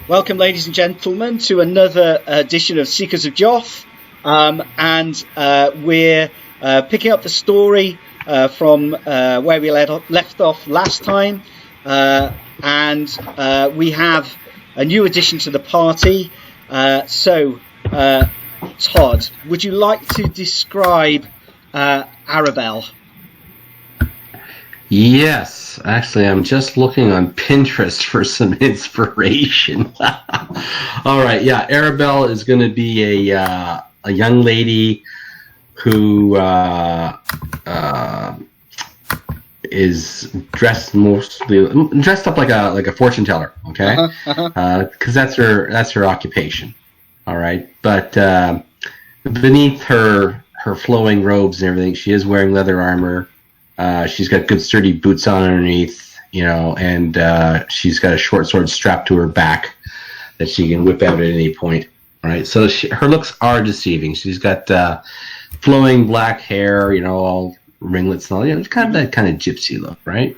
Welcome, ladies and gentlemen, to another edition of Seekers of Joth. We're picking up the story from where we left off last time. We have a new addition to the party. Todd, would you like to describe Arabelle? Yes, actually, I'm just looking on Pinterest for some inspiration. All right, yeah, Arabelle is going to be a young lady who is dressed up like a fortune teller. Okay, because that's her occupation. All right, but beneath her flowing robes and everything, she is wearing leather armor. She's got good sturdy boots on underneath, and she's got a short sword strapped to her back that she can whip out at any point. Right, so her looks are deceiving. She's got flowing black hair, all ringlets and all. It's kind of that kind of gypsy look, right?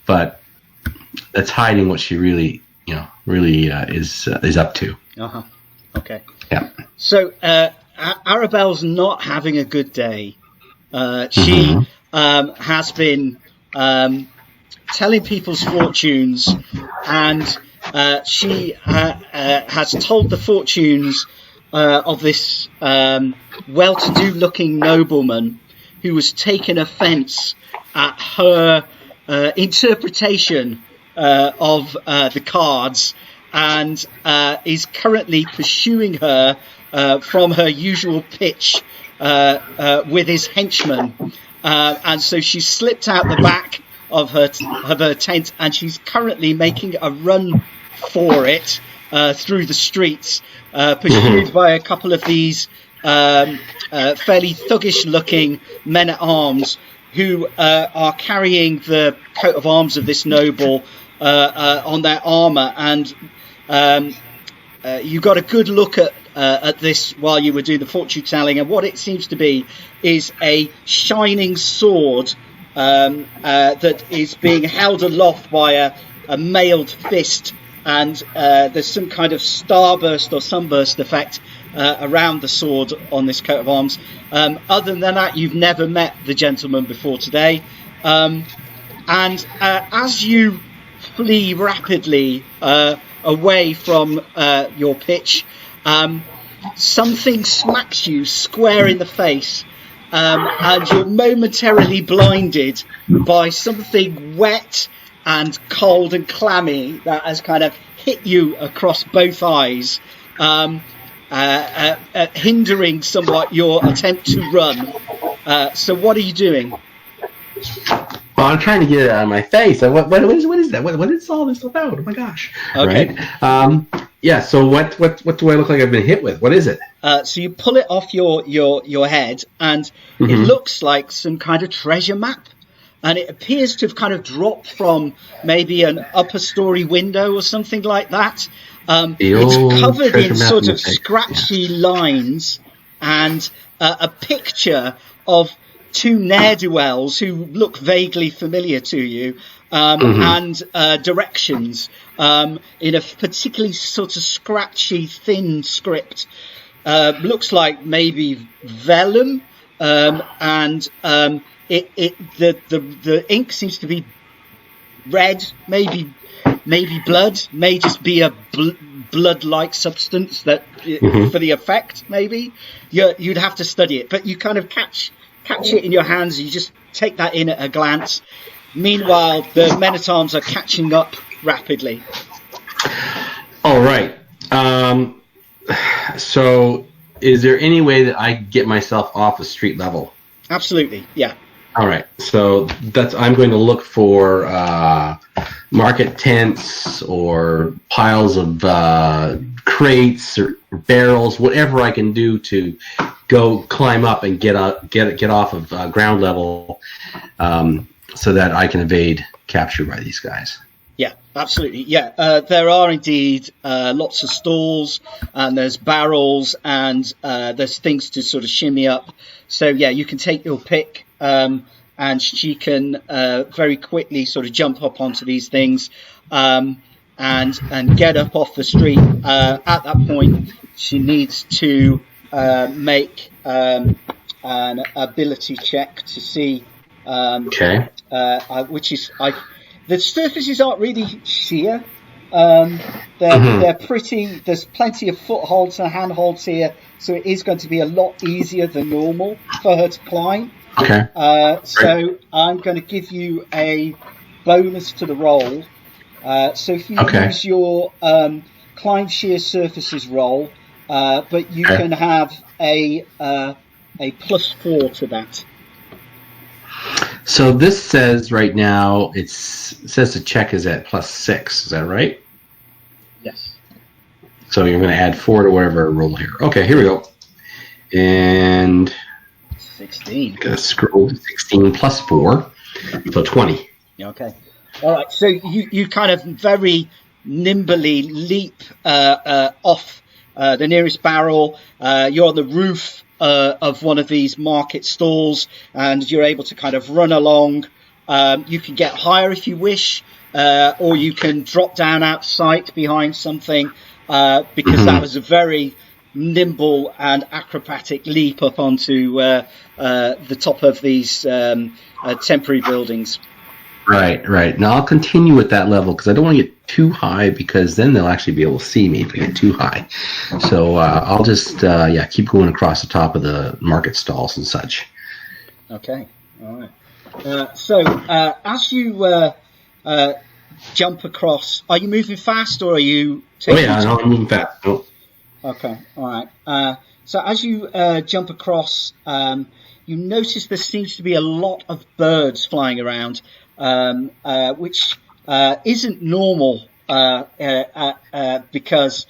But that's hiding what she really is up to. Okay. Yeah. So Arabelle's not having a good day. She has been telling people's fortunes, and she has told the fortunes of this well-to-do looking nobleman who has taken offence at her interpretation of the cards, and is currently pursuing her from her usual pitch with his henchman. And so she slipped out the back of her tent, and she's currently making a run for it through the streets, pursued by a couple of these fairly thuggish-looking men-at-arms who are carrying the coat of arms of this noble on their armour. And you got a good look at this while you were doing the fortune telling, and what it seems to be is a shining sword that is being held aloft by a mailed fist, and there's some kind of starburst or sunburst effect around the sword on this coat of arms. Other than that, you've never met the gentleman before today, and as you flee rapidly away from your pitch, something smacks you square in the face, and you're momentarily blinded by something wet and cold and clammy that has kind of hit you across both eyes, hindering somewhat your attempt to run. So what are you doing? Well, I'm trying to get it out of my face. What is that? What is all this about? Oh my gosh! Okay. Right? Yeah. So what do I look like I've been hit with? What is it? So you pull it off your head, and it looks like some kind of treasure map, and it appears to have kind of dropped from maybe an upper story window or something like that. It's covered in sort of scratchy lines, and a picture of two ne'er-do-wells who look vaguely familiar to you, and directions in a particularly sort of scratchy, thin script. Looks like maybe vellum, and the ink seems to be red, maybe blood, may just be a blood-like substance that for the effect. Maybe you'd have to study it, but you kind of catch it in your hands. You just take that in at a glance. Meanwhile, the men-at-arms are catching up rapidly. All right. So is there any way that I get myself off of street level? Absolutely, yeah. All right. So I'm going to look for market tents or piles of crates or barrels, whatever I can do to go climb up and get off of ground level, so that I can evade capture by these guys. Yeah, absolutely. Yeah, there are indeed lots of stalls, and there's barrels, and there's things to sort of shimmy up. So yeah, you can take your pick, and she can very quickly sort of jump up onto these things. and get up off the street. At that point, she needs to make an ability check to see. Which is the surfaces aren't really sheer. They're pretty. There's plenty of footholds and handholds here, so it is going to be a lot easier than normal for her to climb. Okay. So I'm going to give you a bonus to the roll. So if you use your climb sheer surfaces roll, but you can have a +4 to that. So this says right now it says the check is at +6. Is that right? Yes. So you're going to add 4 to whatever I roll here. Okay, here we go. And 16. Gonna scroll to 16 plus 4, so 20. Okay. All right. So you kind of very nimbly leap off the nearest barrel. You're on the roof of one of these market stalls, and you're able to kind of run along. You can get higher if you wish, or you can drop down out of sight behind something, because that was a very nimble and acrobatic leap up onto the top of these temporary buildings. Right. Now I'll continue at that level because I don't want to get too high, because then they'll actually be able to see me if I get too high. So I'll just keep going across the top of the market stalls and such. Okay. All right. So as you jump across, are you moving fast or are you taking no, I'm moving fast. Oh. Okay. All right. So as you jump across, you notice there seems to be a lot of birds flying around, which isn't normal because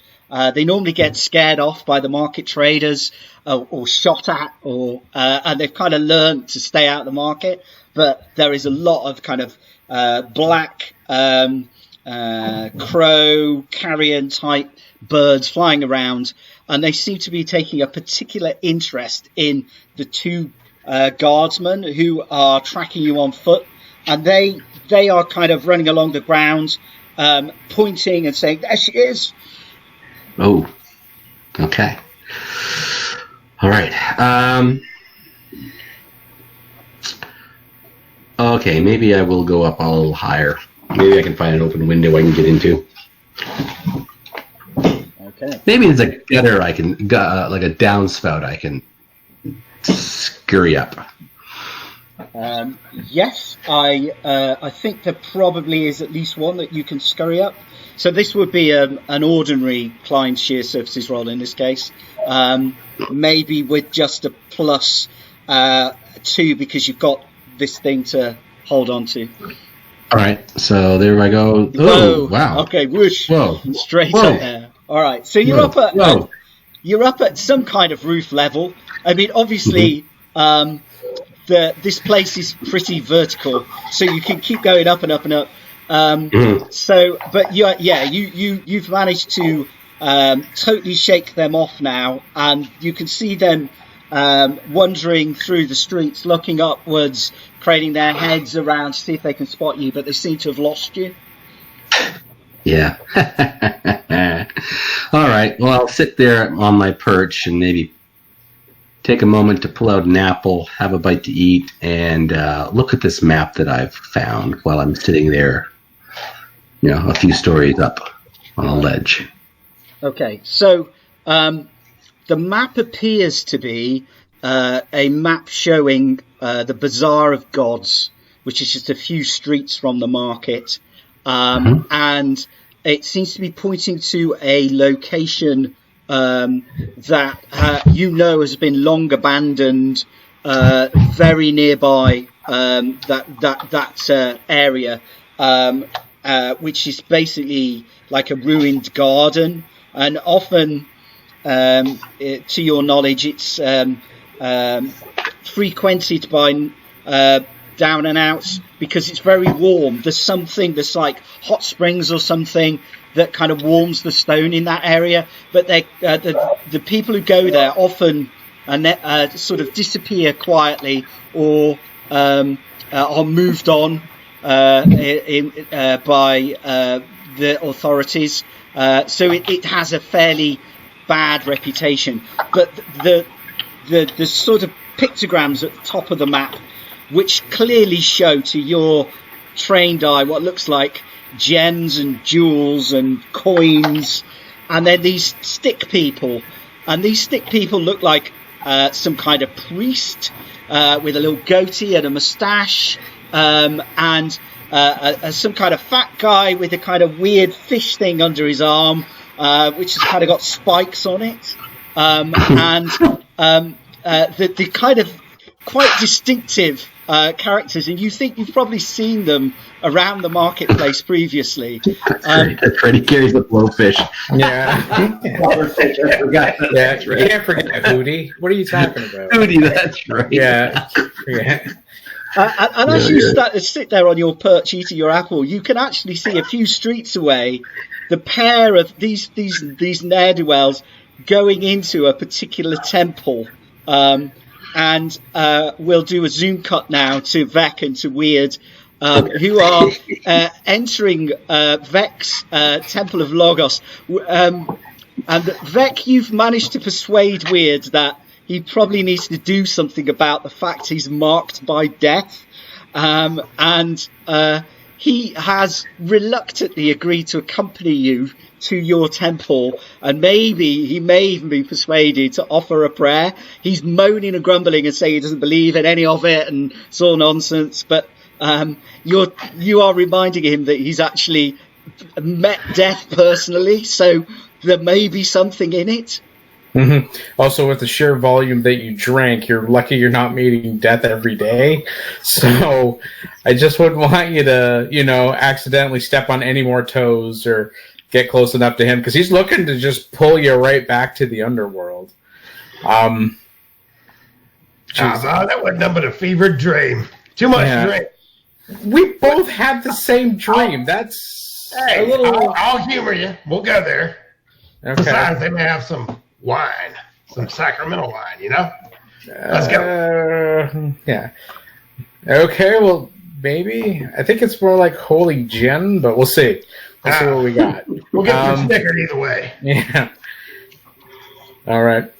they normally get scared off by the market traders or shot at, and they've kind of learned to stay out of the market. But there is a lot of kind of black crow, carrion type birds flying around, and they seem to be taking a particular interest in the two guardsmen who are tracking you on foot, and they are kind of running along the ground, pointing and saying, "There she is." Oh, okay. All right. Okay, maybe I will go up a little higher. Maybe I can find an open window I can get into. Okay. Maybe there's a gutter I can, like a downspout I can scurry up. Yes, I think there probably is at least one that you can scurry up. So this would be an ordinary climb sheer surfaces roll in this case. Maybe with just a +2 because you've got this thing to hold on to. All right, so there I go. Whoa! Oh, wow. Okay, whoosh! Whoa! Straight Whoa. up there. All right, so you're up at some kind of roof level. I mean, obviously, this place is pretty vertical, so you can keep going up and up and up. So, but you've managed to totally shake them off now, and you can see them wandering through the streets, looking upwards, craning their heads around to see if they can spot you, but they seem to have lost you. Yeah. All right. Well, I'll sit there on my perch and maybe take a moment to pull out an apple, have a bite to eat, and look at this map that I've found while I'm sitting there, a few stories up on a ledge. Okay. So the map appears to be a map showing the Bazaar of Gods, which is just a few streets from the market. And it seems to be pointing to a location that has been long abandoned, very nearby that area, which is basically like a ruined garden, and often, to your knowledge, it's frequented by down and outs because it's very warm. There's like hot springs or something that kind of warms the stone in that area, but the people who go there often sort of disappear quietly or are moved on by the authorities. So it has a fairly bad reputation. But the sort of pictograms at the top of the map, which clearly show to your trained eye what looks like gems and jewels and coins, and then these stick people, and these stick people look like some kind of priest with a little goatee and a moustache, and some kind of fat guy with a kind of weird fish thing under his arm, which has kind of got spikes on it, and the kind of quite distinctive characters, and you think you've probably seen them around the marketplace previously. That's right. He carries the blowfish. Yeah. I forgot. Yeah, that's right. You can't forget Hootie. What are you talking about? Hootie, that's right. Yeah. Yeah. And as you start to sit there on your perch eating your apple, you can actually see a few streets away the pair of these ne'er-do-wells going into a particular temple. And we'll do a zoom cut now to Vec and to Weird, who are entering Vec's Temple of Logos. And Vec, you've managed to persuade Weird that he probably needs to do something about the fact he's marked by death. And he has reluctantly agreed to accompany you to your temple, and maybe he may even be persuaded to offer a prayer. He's moaning and grumbling and saying he doesn't believe in any of it and it's all nonsense, but you are reminding him that he's actually met death personally, so there may be something in it. Mm-hmm. Also, with the sheer volume that you drank, you're lucky you're not meeting death every day. So I just wouldn't want you to, accidentally step on any more toes or get close enough to him, because he's looking to just pull you right back to the underworld. That wasn't nothing but a fevered dream. Too much drink. We both had the same dream. That's hey, a little... I'll humor you. We'll go there. Okay. Besides, they may have some wine, some sacramental wine, Let's go. Yeah. Okay, well, maybe. I think it's more like holy gin, but we'll see. We'll see what we got. We'll get you snickered either way. Yeah. All right.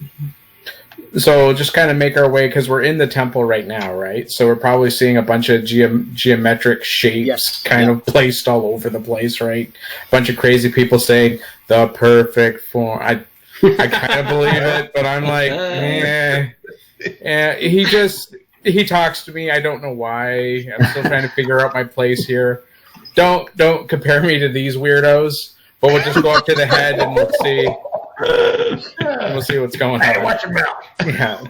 So just kind of make our way, because we're in the temple right now, right? So we're probably seeing a bunch of geometric shapes kind of placed all over the place, right? A bunch of crazy people saying, the perfect form. I kind of believe it, but I'm like, he talks to me. I don't know why. I'm still trying to figure out my place here. Don't compare me to these weirdos, but we'll just go up to the head and we'll see. We'll see what's going on. Hey, watch your mouth. Yeah.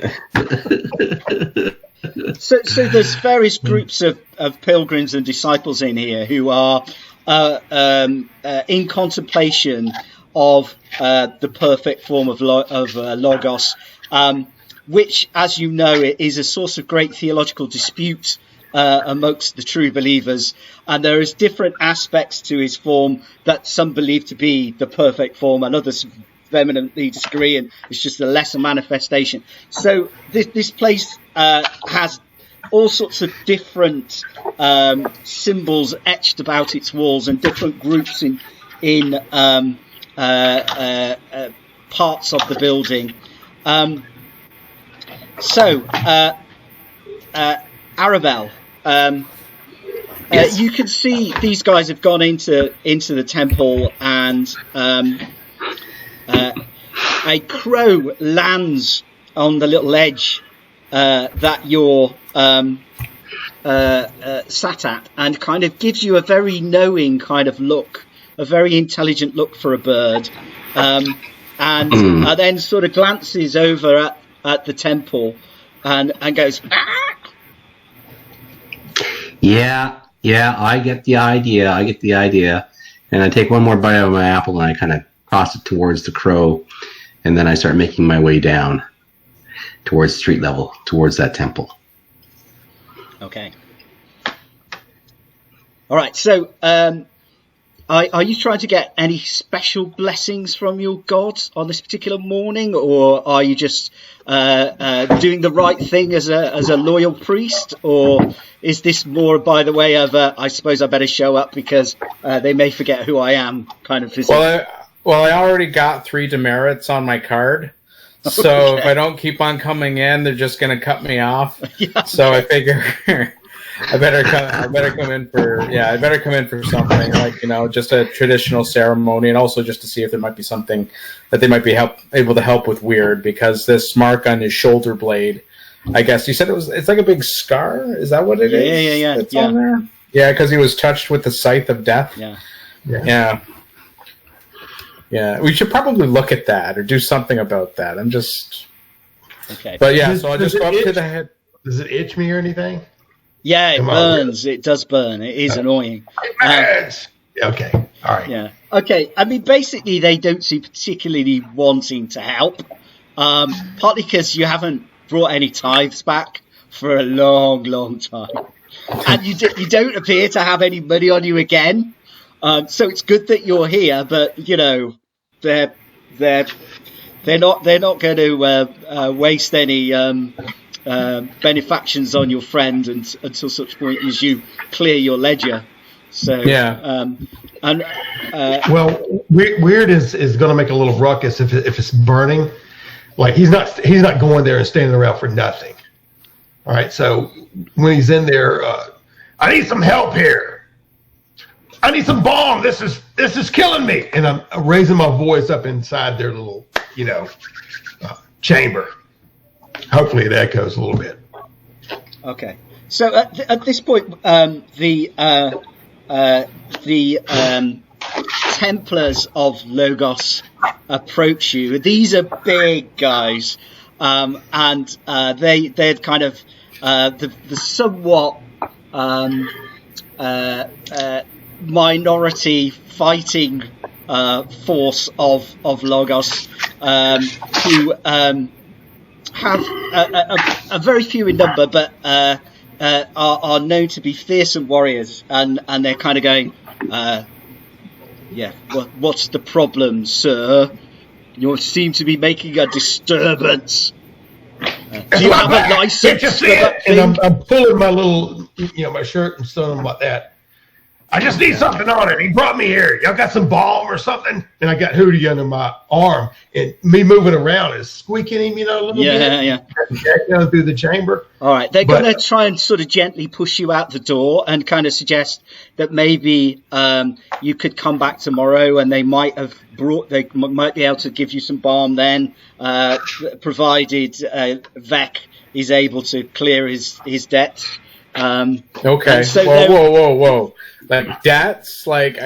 So there's various groups of pilgrims and disciples in here who are in contemplation of the perfect form of Logos, which, as you know, is a source of great theological dispute amongst the true believers, and there is different aspects to his form that some believe to be the perfect form and others vehemently disagree, and it's just a lesser manifestation. So this place has all sorts of different symbols etched about its walls, and different groups in parts of the building. Arabelle, you can see these guys have gone into the temple, and a crow lands on the little edge that you're sat at, and kind of gives you a very knowing kind of look, a very intelligent look for a bird, and then sort of glances over at the temple and goes, "Ah!" Yeah, I get the idea. And I take one more bite out of my apple and I kind of toss it towards the crow, and then I start making my way down towards street level, towards that temple. Okay. All right, so are you trying to get any special blessings from your god on this particular morning, or are you just doing the right thing as a loyal priest, or is this more by the way of I suppose I better show up because they may forget who I am kind of visit? Well, I already got 3 demerits on my card, so if I don't keep on coming in, they're just going to cut me off. Yeah. So I figure I better come in for something like, just a traditional ceremony, and also just to see if there might be something that they might be able to help with weird, because this mark on his shoulder blade, I guess you said it's like a big scar. Is that what it is? Yeah. It's on there? Yeah, because he was touched with the scythe of death. Yeah, we should probably look at that or do something about that. I'm just... Okay. But yeah, so I'll just go up to the head. Does it itch me or anything? Yeah, it burns. It does burn. It is annoying. It burns! Okay, all right. Yeah. Okay, I mean, basically, they don't seem particularly wanting to help. Partly because you haven't brought any tithes back for a long, long time. And you don't appear to have any money on you again. So it's good that you're here, but they're not going to waste any benefactions on your friend until such point as you clear your ledger. So well, weird is going to make a little ruckus if it's burning. Like he's not going there and standing around for nothing. All right, so when he's in there, I need some help here. I need some balm. This is killing me. And I'm raising my voice up inside their little, chamber. Hopefully it echoes a little bit. Okay. So at this point, the Templars of Logos approach you. These are big guys, and they're kind of the somewhat minority fighting force of Logos, who have a very few in number, but are known to be fearsome warriors, and they're kind of going, what's the problem, sir? You seem to be making a disturbance. Do you have a license for that thing? And I'm pulling my little, my shirt and something like that. I just need something on it. He brought me here. Y'all got some balm or something? And I got Hootie under my arm, and me moving around is squeaking him, a little bit. Yeah. Going through the chamber. All right, they're going to try and sort of gently push you out the door and kind of suggest that maybe you could come back tomorrow, and they might be able to give you some balm then, provided Vec is able to clear his debts. Okay. So whoa. Like debts? Like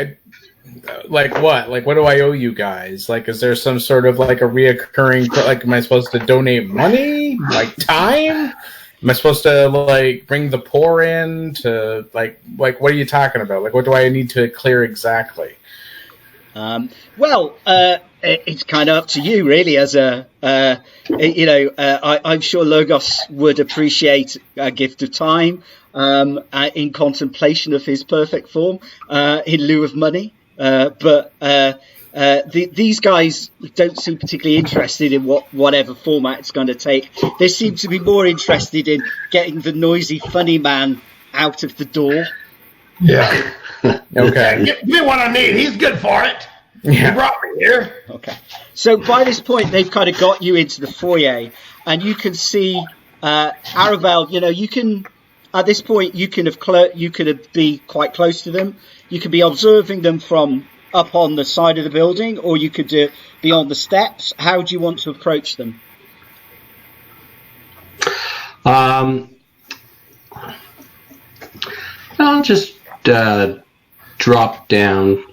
what? Like what do I owe you guys? Like is there some sort of like a reoccurring, like am I supposed to donate money? Like time? Am I supposed to like bring the poor in to like what are you talking about? Like what do I need to clear exactly? It's kind of up to you, really. As I'm sure Logos would appreciate a gift of time in contemplation of his perfect form in lieu of money. But these guys don't seem particularly interested in whatever format it's going to take. They seem to be more interested in getting the noisy, funny man out of the door. Yeah. Okay. Give me what I need. He's good for it. Yeah. He brought me here. Okay. So by this point, they've kind of got you into the foyer, and you can see Arabelle. You can at this point you can be quite close to them. You could be observing them from up on the side of the building, or you could be on the steps. How do you want to approach them? I'll just drop down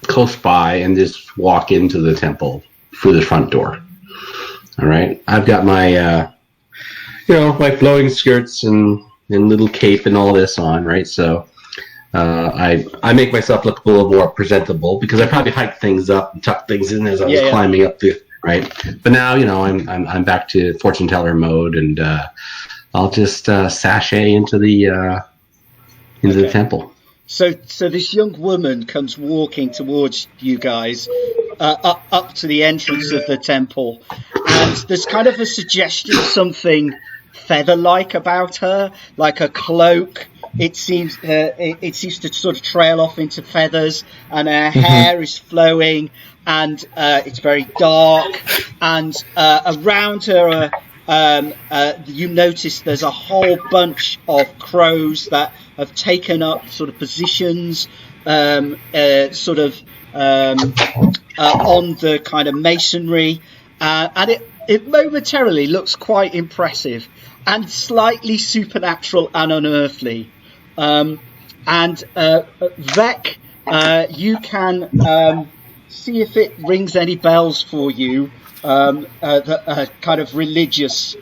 close by and just walk into the temple through the front door. All right. I've got my, my flowing skirts and little cape and all this on, right? So I make myself look a little more presentable because I probably hiked things up and tucked things in as I was climbing up the right. But now, I'm back to fortune teller mode, and I'll just sashay into the temple. So this young woman comes walking towards you guys, up to the entrance of the temple, and there's kind of a suggestion of something feather-like about her, like a cloak. It seems to sort of trail off into feathers, and her hair is flowing, and it's very dark. And around her, you notice there's a whole bunch of crows that have taken up sort of positions, on the kind of masonry, and it momentarily looks quite impressive and slightly supernatural and unearthly. Vec, you can see if it rings any bells for you, the kind of religious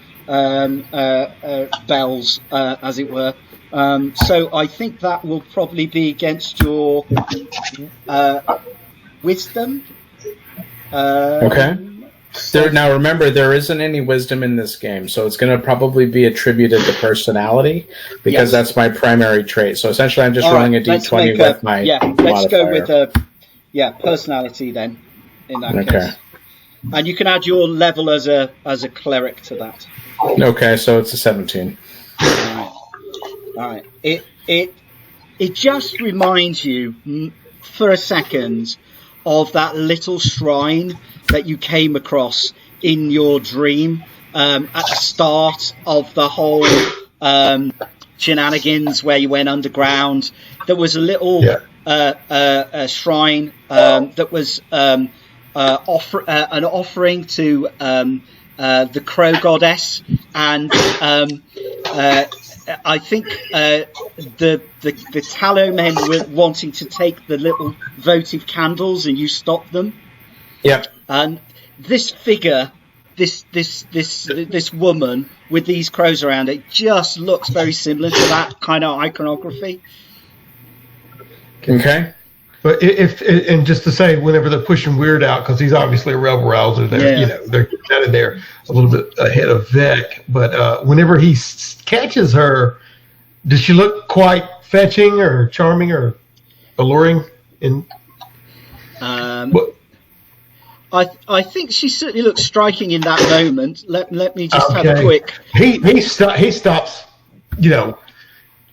bells, as it were. So I think that will probably be against your wisdom. Okay. Now remember, there isn't any wisdom in this game, so it's going to probably be attributed to personality, because that's my primary trait. So essentially, I'm just rolling a d20 with my modifier. Let's go with personality then, in that case. And you can add your level as a cleric to that. Okay, so it's a 17. All right. It just reminds you for a second of that little shrine that you came across in your dream at the start of the whole shenanigans where you went underground. There was a little shrine that was an offering to the crow goddess, and I think the tallow men were wanting to take the little votive candles, and you stopped them. Yep. And this figure, this woman with these crows around it, just looks very similar to that kind of iconography. Okay. But and just to say, whenever they're pushing Weird out, because he's obviously a rebel rouser, they're kind of there a little bit ahead of Vec. But whenever he catches her, does she look quite fetching or charming or alluring? I think she certainly looks striking in that moment. Let me just have a quick. He stops,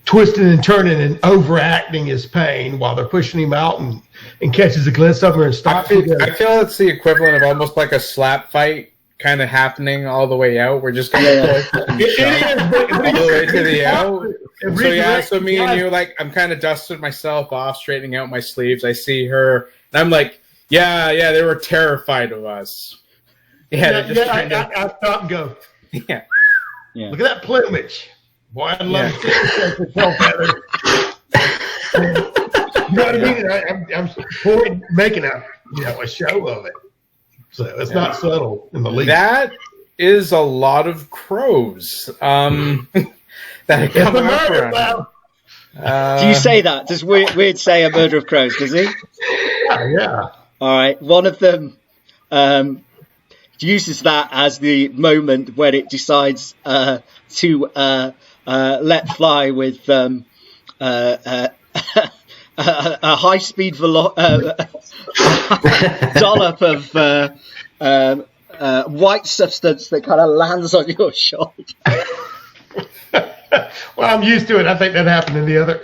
twisting and turning and overacting his pain while they're pushing him out, and catches a glimpse of her and stops. I feel it's the equivalent of almost like a slap fight kind of happening all the way out. We're just going to all the way to the out. So me and you, I'm kind of dusted myself off, straightening out my sleeves. I see her, and I'm like, yeah, they were terrified of us. I stop and go. Yeah. Look at that plumage. Boy, I'd love to see the tail feather. You know what I mean? I'm making a show of it. So it's not subtle in the least. That is a lot of crows. That come around. Do you say that? Does Weird say a murder of crows? Does he? Yeah. All right. One of them uses that as the moment when it decides to let fly with a high-speed dollop of white substance that kind of lands on your shoulder. Well, I'm used to it. I think that happened in the other.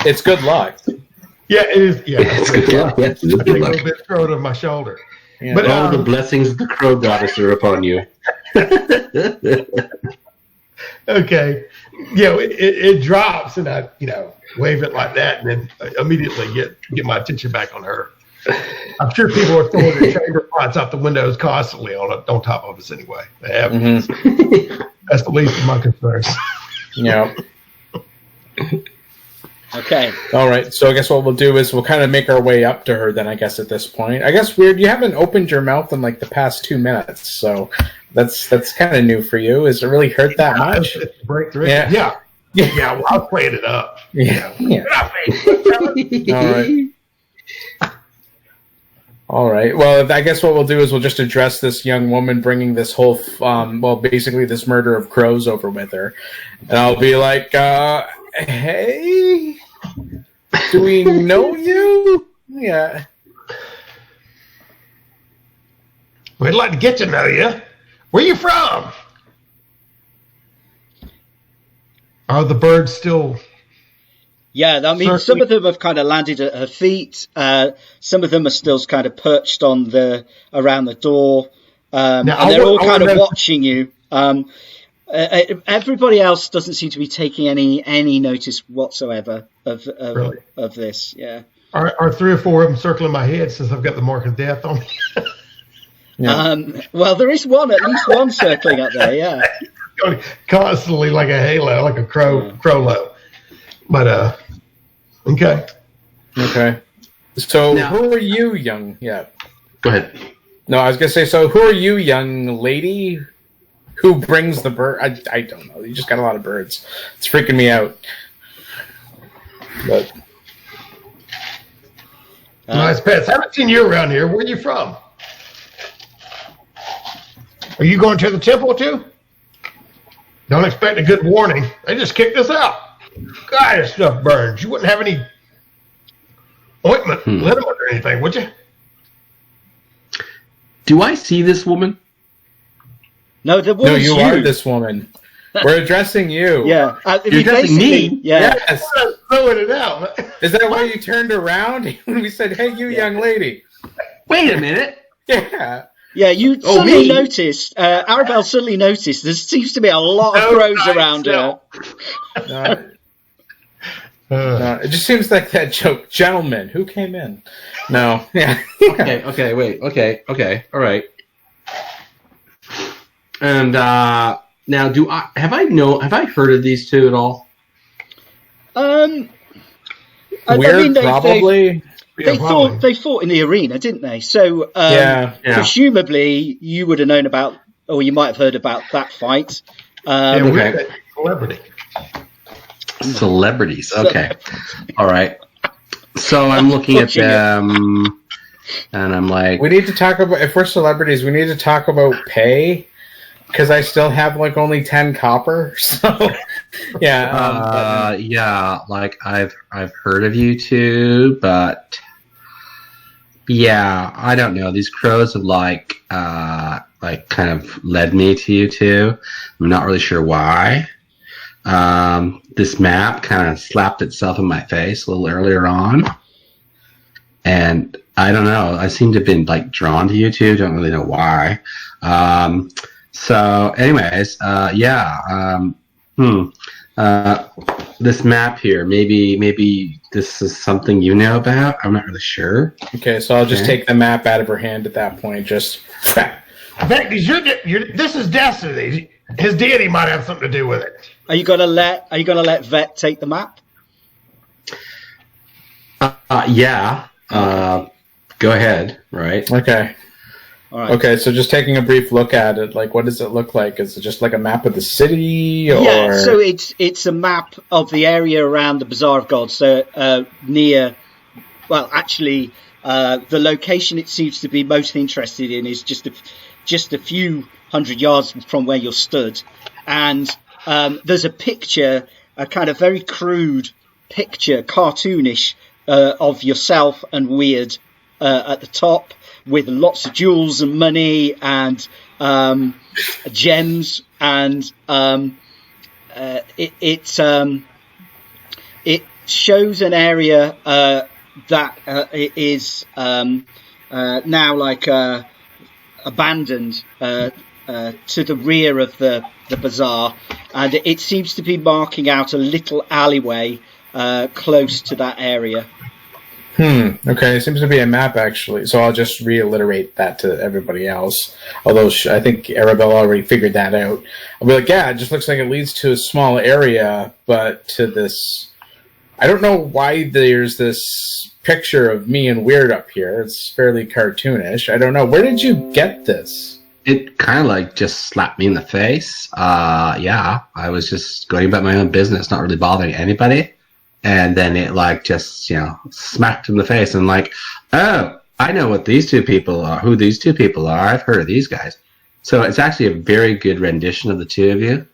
It's good luck. Yeah, it is. Yeah, it's good luck. Yeah, it's I take a little bit thrown on my shoulder. Yeah. But all the blessings of the crow goddess are upon you. Okay. It drops, and I, wave it like that, and then immediately get my attention back on her. I'm sure people are throwing their chamber pots out the windows constantly on top of us anyway. They have. Mm-hmm. That's the least of my concerns. Yeah. Okay. All right. So I guess what we'll do is we'll kind of make our way up to her then, I guess, at this point. I guess, Weird, you haven't opened your mouth in the past 2 minutes, so that's kind of new for you. Has it really hurt that much? It's a breakthrough. Yeah. Well, I was playing it up. Yeah. All right. Well, I guess what we'll do is we'll just address this young woman bringing this whole, basically this murder of crows over with her. And I'll be like, hey, do we know you? Yeah. We'd like to get to know you. Where you from? Are the birds still... Yeah, I mean, some of them have kind of landed at her feet. Some of them are still kind of perched on around the door. And they're all kind of watching you. Everybody else doesn't seem to be taking any notice whatsoever of this. Yeah. Are 3 or 4 of them circling my head since I've got the mark of death on me? Yeah. Well, there is at least one circling up there. Yeah. Constantly like a halo, like a crowlow. But okay. Okay. So who are you, young? Yeah. Go ahead. No, I was gonna say. So who are you, young lady? Who brings the bird? I don't know. You just got a lot of birds. It's freaking me out. But nice pets. I haven't seen you around here. Where are you from? Are you going to the temple too? Don't expect a good warning. They just kicked us out. God, this stuff burns. You wouldn't have any ointment, liniment, or anything, would you? Do I see this woman? No, no, you are this woman. We're addressing you. Yeah, you're addressing me. Yeah. Yes. Throwing it out. Is that why you turned around when we said, "Hey, you young lady"? Wait a minute. Yeah. Yeah, you suddenly noticed. Arabelle suddenly noticed. There seems to be a lot of crows around her. No, it just seems like that joke. Gentlemen, who came in? No. Yeah. Okay. Wait. Okay. All right. And now, have I heard of these two at all? Weird, probably. They fought in the arena, didn't they? So presumably you would have known about, or you might have heard about that fight. Celebrity. Celebrities. Okay. All right. So I'm looking at them, and I'm like, we need to talk about, if we're celebrities, we need to talk about pay, because I still have like only 10 copper. So yeah. Like I've heard of you two, but yeah, I don't know. These crows have like kind of led me to you two. I'm not really sure why. This map kind of slapped itself in my face a little earlier on, and I don't know. I seem to have been like drawn to you two. Don't really know why. So, anyways, this map here. Maybe this is something you know about. I'm not really sure. Okay, so I'll just take the map out of her hand at that point. Just. In fact, this is destiny. His deity might have something to do with it. Are you gonna let Vet take the map? Yeah. Go ahead. Right. Okay. All right. Okay, so just taking a brief look at it, like, what does it look like? Is it just like a map of the city, or? Yeah. So it's a map of the area around the Bazaar of Gods. So near, well, actually, the location it seems to be most interested in is just a few hundred yards from where you're stood, and there's a picture, a kind of very crude picture, cartoonish, of yourself and Weird at the top, with lots of jewels and money and gems, and it shows an area that is now like abandoned to the rear of the bazaar, and it seems to be marking out a little alleyway close to that area. Okay, it seems to be a map, actually. So I'll just reiterate that to everybody else. Although I think Arabelle already figured that out. I'll be like, yeah, it just looks like it leads to a small area, but to this... I don't know why there's this picture of me and Weird up here. It's fairly cartoonish. I don't know. Where did you get this? It kind of like just slapped me in the face. Yeah, I was just going about my own business, not really bothering anybody. And then it like just, smacked in the face, and like, oh, I know what these two people are, who these two people are. I've heard of these guys. So it's actually a very good rendition of the two of you.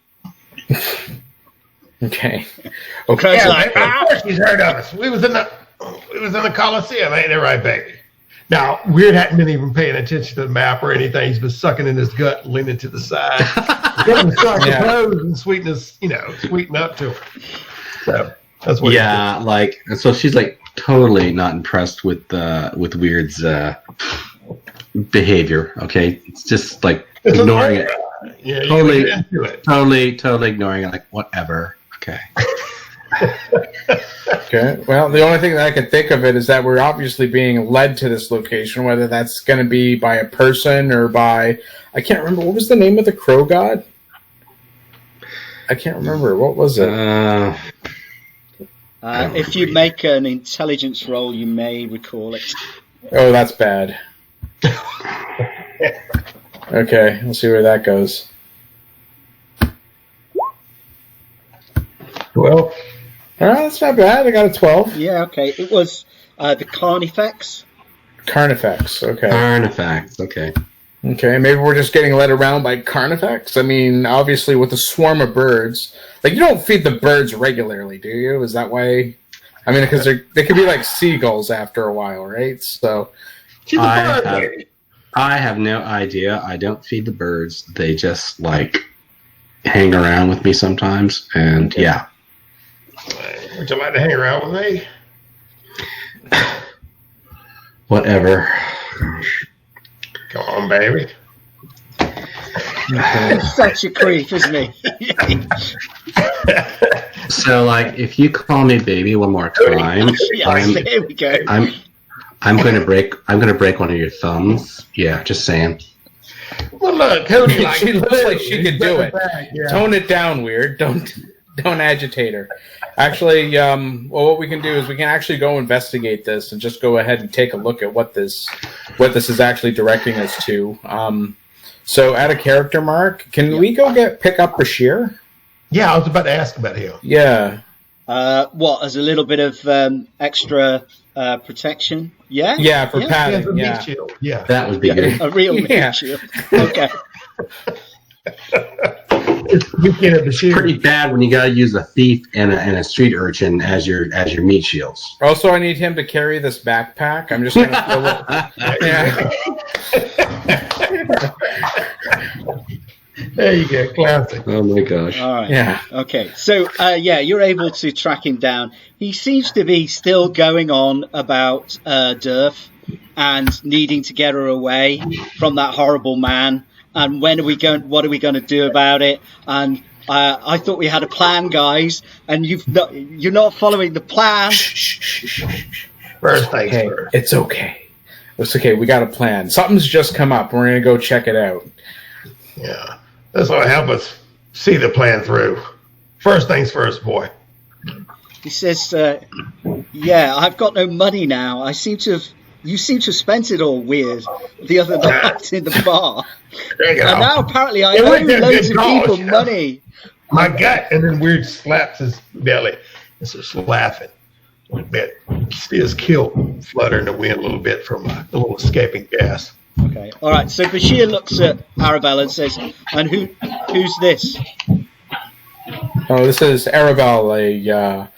Okay. Crow's Yeah, like, of course he's heard of us. We was in the Coliseum, ain't it right, baby? Now, Weird hadn't been even paying attention to the map or anything. He's been sucking in his gut, leaning to the side, getting starting to pose and sweeten up to her. So that's what. Yeah, like so she's like totally not impressed with Weird's behavior. Okay, it's just like ignoring it. Yeah, totally ignoring it. Like whatever. Okay. Okay. Well, the only thing that I can think of it is that we're obviously being led to this location, whether that's going to be by a person or by, I can't remember, what was the name of the crow god? I can't remember. What was it? if you make an intelligence roll, you may recall it. Oh, that's bad. Okay, we'll see where that goes. Well, That's not bad. I got a 12. Yeah, okay. It was the Carnifex. Carnifex, okay. Carnifex, okay. Okay, maybe we're just getting led around by Carnifex. I mean, obviously with a swarm of birds, like you don't feed the birds regularly, do you? Is that why? I mean, because they could be like seagulls after a while, right? So, I have no idea. I don't feed the birds. They just like hang around with me sometimes, and yeah. Would you like to hang around with me? Whatever. Come on, baby. He's such a creep, isn't he? So, like, if you call me baby one more time, Here we go. I'm gonna break one of your thumbs. Yeah, just saying. Well, look, Cody, she looks like she could do it. Yeah. Tone it down, Weird. Don't agitate her. Actually, well, what we can do is we can actually go investigate this and just go ahead and take a look at what this is actually directing us to. So, at a character mark, can we go pick up Bashir? Yeah, I was about to ask about him. Yeah. What, as a little bit of extra protection? Yeah? Yeah, for Yeah, padding. the Yeah. meat shield. Yeah. That would be good. A real Yeah. shield. Okay. It's the weekend of the shield. Pretty bad when you gotta use a thief and a street urchin as your meat shields. Also, I need him to carry this backpack. I'm just going to fill it. Yeah. There you go, classic. Oh my gosh. All right. Yeah. Okay. So, you're able to track him down. He seems to be still going on about Durf and needing to get her away from that horrible man. And what are we going to do about it? And I thought we had a plan, guys, and you're not following the plan. First things Hey, first. it's okay. It's okay. We got a plan. Something's just come up. We're going to go check it out. Yeah. This will help us see the plan through. First things first, boy. He says, I've got no money now. You seem to have spent it all weird the other night in the bar. There you go. And now apparently I It owe went there loads good of people cause, you know. money. My gut. And then Weird slaps his belly and starts laughing a little bit. You see his kilt flutter in the wind a little bit from a little escaping gas. Okay. All right. So Bashir looks at Arabelle and says, "And who's this?" Oh, this is Arabelle,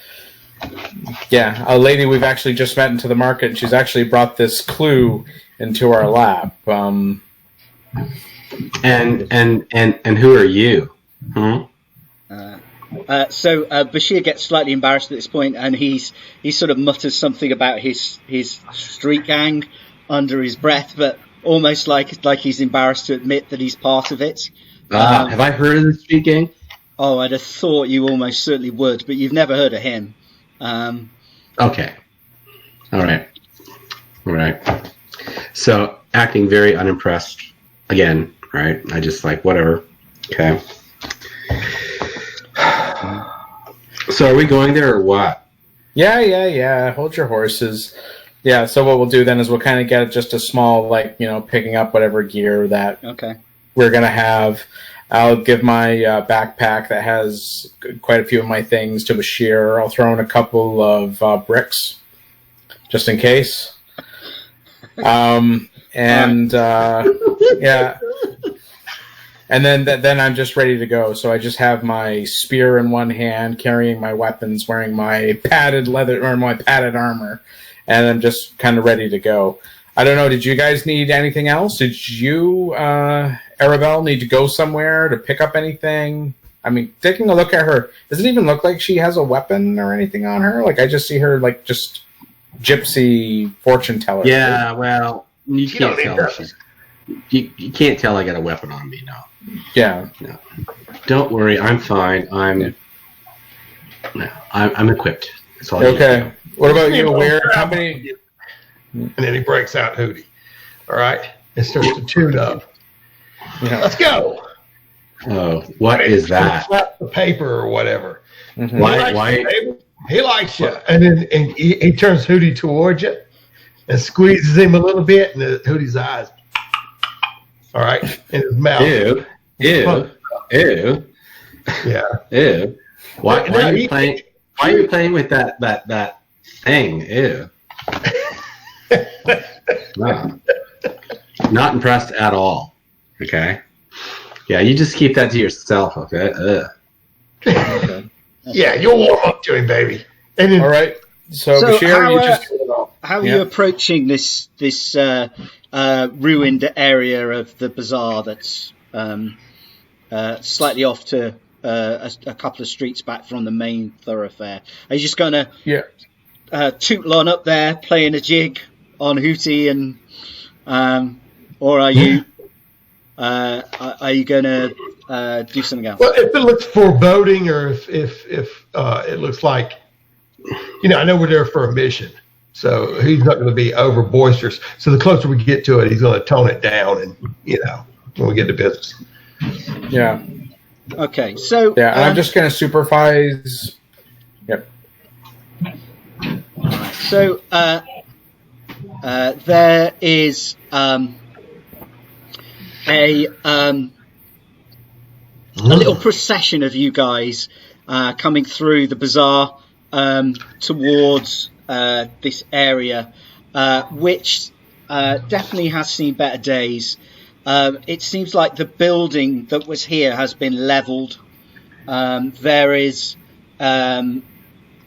a lady we've actually just met into the market. And she's actually brought this clue into our lab. And who are you? Hmm? So Bashir gets slightly embarrassed at this point, and he sort of mutters something about his street gang under his breath, but almost like he's embarrassed to admit that he's part of it. Have I heard of the street gang? Oh, I'd have thought you almost certainly would, but you've never heard of him. Okay. All right. So, acting very unimpressed again, right? I just like, whatever. Okay. So, are we going there or what? Yeah. Hold your horses. Yeah, so what we'll do then is we'll kind of get just a small, picking up whatever gear that we're going to have. I'll give my backpack that has quite a few of my things to Bashir. I'll throw in a couple of bricks, just in case. And And then I'm just ready to go. So I just have my spear in one hand, carrying my weapons, wearing my padded leather or my padded armor, and I'm just kind of ready to go. I don't know. Did you guys need anything else? Did you, Arabelle, need to go somewhere to pick up anything? I mean, taking a look at her, does it even look like she has a weapon or anything on her? Like, I just see her like just gypsy fortune teller. Yeah, well, you can't tell. You can't tell I got a weapon on me, no. Yeah. No. Don't worry, I'm fine. I'm equipped. That's all okay. What about you? How many? And then he breaks out Hootie. All right, and starts to tune up. Yeah. Let's go. Oh, what is that? Slap the paper or whatever. Mm-hmm. Why? He likes you, and then he turns Hootie towards you and squeezes him a little bit, and Hootie's eyes. All right, in his mouth. Ew. Yeah. Ew. Why are you playing? Why are you playing with that thing? Ew. Wow. Not impressed at all. Okay. Yeah, you just keep that to yourself. Okay. Okay. Yeah, you'll warm up to him, baby. And then, all right. So Bashir, how are you approaching this ruined area of the bazaar that's slightly off to a couple of streets back from the main thoroughfare? Are you just going to tootle on up there, playing a jig on Hootie, and or are you going to do something else? Well, if it looks foreboding, or if it looks like, I know we're there for a mission, so he's not going to be over boisterous. So the closer we get to it, he's going to tone it down, and when we get to business. Yeah. Okay. So yeah, I'm just going to supervise. Yep. So there is a little procession of you guys coming through the bazaar towards this area, which definitely has seen better days. It seems like the building that was here has been leveled. There is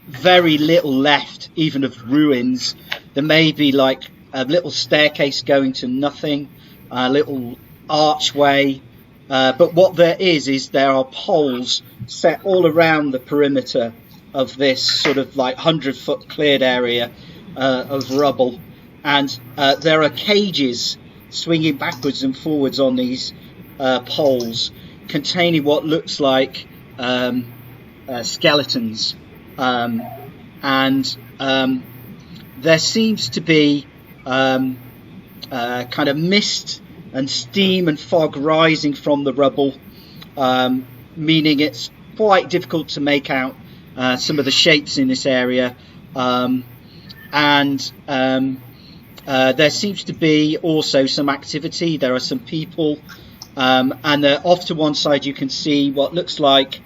very little left, even of ruins. There may be like a little staircase going to nothing, a little archway. But what there is there are poles set all around the perimeter of this sort of like 100-foot cleared area of rubble. And there are cages swinging backwards and forwards on these poles containing what looks like skeletons. And there seems to be kind of mist and steam and fog rising from the rubble, meaning it's quite difficult to make out some of the shapes in this area. And there seems to be also some activity. There are some people, and off to one side you can see what looks like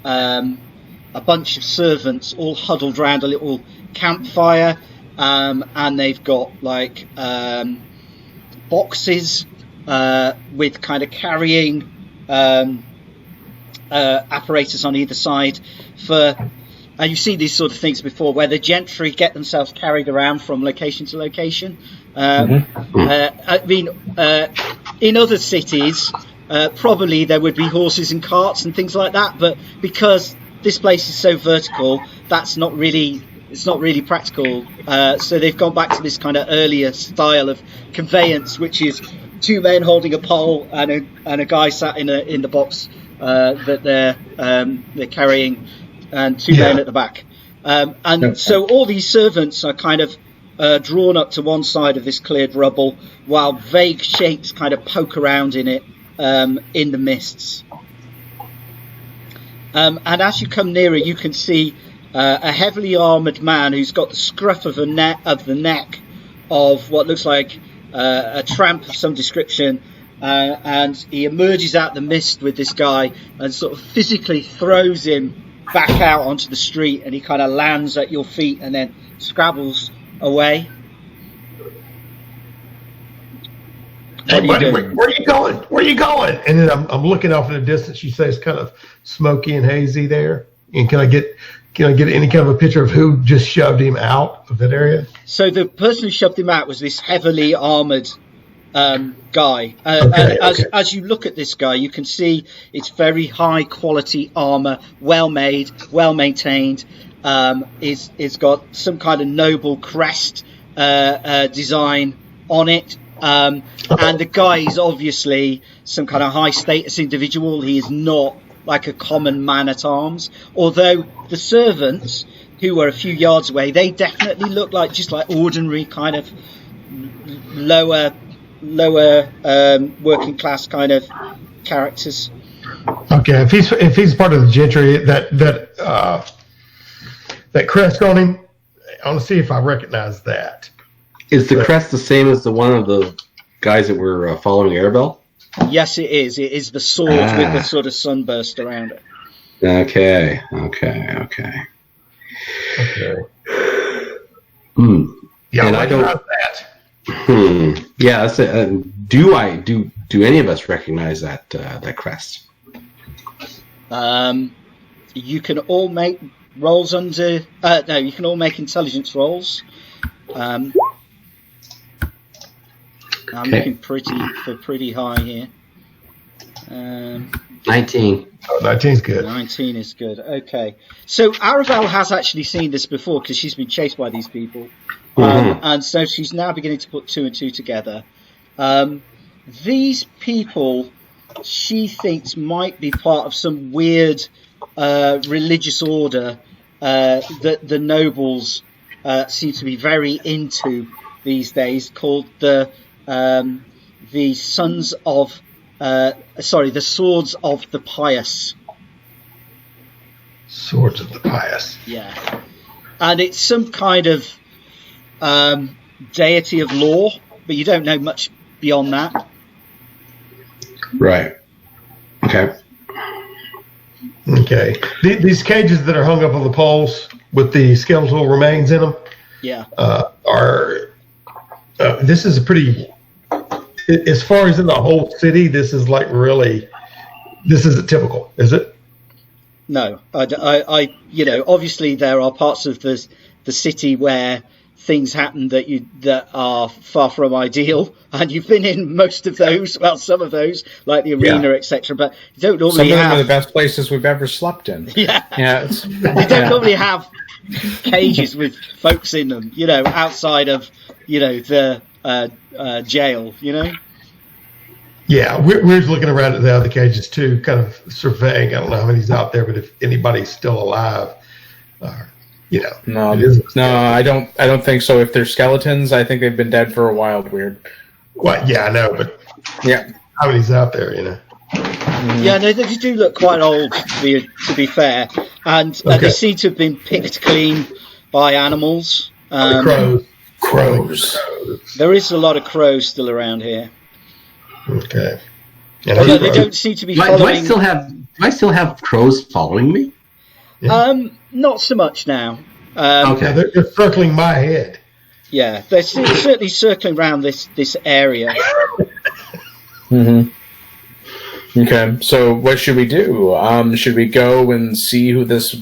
a bunch of servants all huddled around a little campfire, and they've got like boxes with kind of carrying apparatus on either side and you've seen these sort of things before where the gentry get themselves carried around from location to location. I mean, in other cities probably there would be horses and carts and things like that, but because this place is so vertical, it's not really practical. So they've gone back to this kind of earlier style of conveyance, which is two men holding a pole and a guy sat in the box that they're carrying, and two men at the back. So all these servants are kind of drawn up to one side of this cleared rubble, while vague shapes kind of poke around in it in the mists. And as you come nearer, you can see a heavily armoured man who's got the scruff of the neck of what looks like a tramp of some description, and he emerges out the mist with this guy and sort of physically throws him back out onto the street, and he kind of lands at your feet and then scrabbles away. Hey, buddy, where are you going? Where are you going? And then I'm looking off in the distance. You say it's kind of smoky and hazy there. And can I get any kind of a picture of who just shoved him out of that area? So the person who shoved him out was this heavily armored guy. As you look at this guy, you can see it's very high quality armor, well made, well maintained. It's got some kind of noble crest design on it. And the guy is obviously some kind of high status individual. He is not like a common man at arms, although the servants who were a few yards away, they definitely look like just like ordinary kind of lower working class kind of characters. Okay, if he's part of the gentry, that crest on him, I want to see if I recognize that. Is the crest the same as the one of the guys that were following Arabelle? Yes, it is. It is the sword with the sort of sunburst around it. Okay. Yeah, and I don't. That. Yeah, that's it. Do any of us recognize that crest? You can all make rolls under. No, you can all make intelligence rolls. I'm looking pretty high here. 19. Oh, 19's good. 19 is good. Okay. So Arabelle has actually seen this before because she's been chased by these people. And so she's now beginning to put two and two together. These people, she thinks, might be part of some weird religious order that the nobles seem to be very into these days, called the Sons of the Swords of the Pious. Swords of the Pious. Yeah, and it's some kind of deity of law, but you don't know much beyond that. Right. Okay. Okay. These cages that are hung up on the poles with the skeletal remains in them. Yeah. This is a pretty. As far as in the whole city, this is like really. This isn't typical, is it? No, I obviously there are parts of the city where things happen that are far from ideal, and you've been in most of those. Well, some of those, like the arena, etc. But you don't normally some of them have are the best places we've ever slept in. Yeah. You don't normally have cages with folks in them, outside of the jail, Yeah, we're just looking around at the other cages too, kind of surveying. I don't know how many's out there, but if anybody's still alive, No, I don't think so. If they're skeletons, I think they've been dead for a while. Weird. Well, yeah, I know, but yeah, how many's out there, Yeah, no, they do look quite old, to be fair, and they seem to have been picked clean by animals. Crows. There is a lot of crows still around here. Okay. Although they don't seem to be following. Do I still have crows following me? Yeah. Not so much now. Okay. They're circling my head. Yeah, they're certainly circling around this area. Okay, so what should we do? Should we go and see who this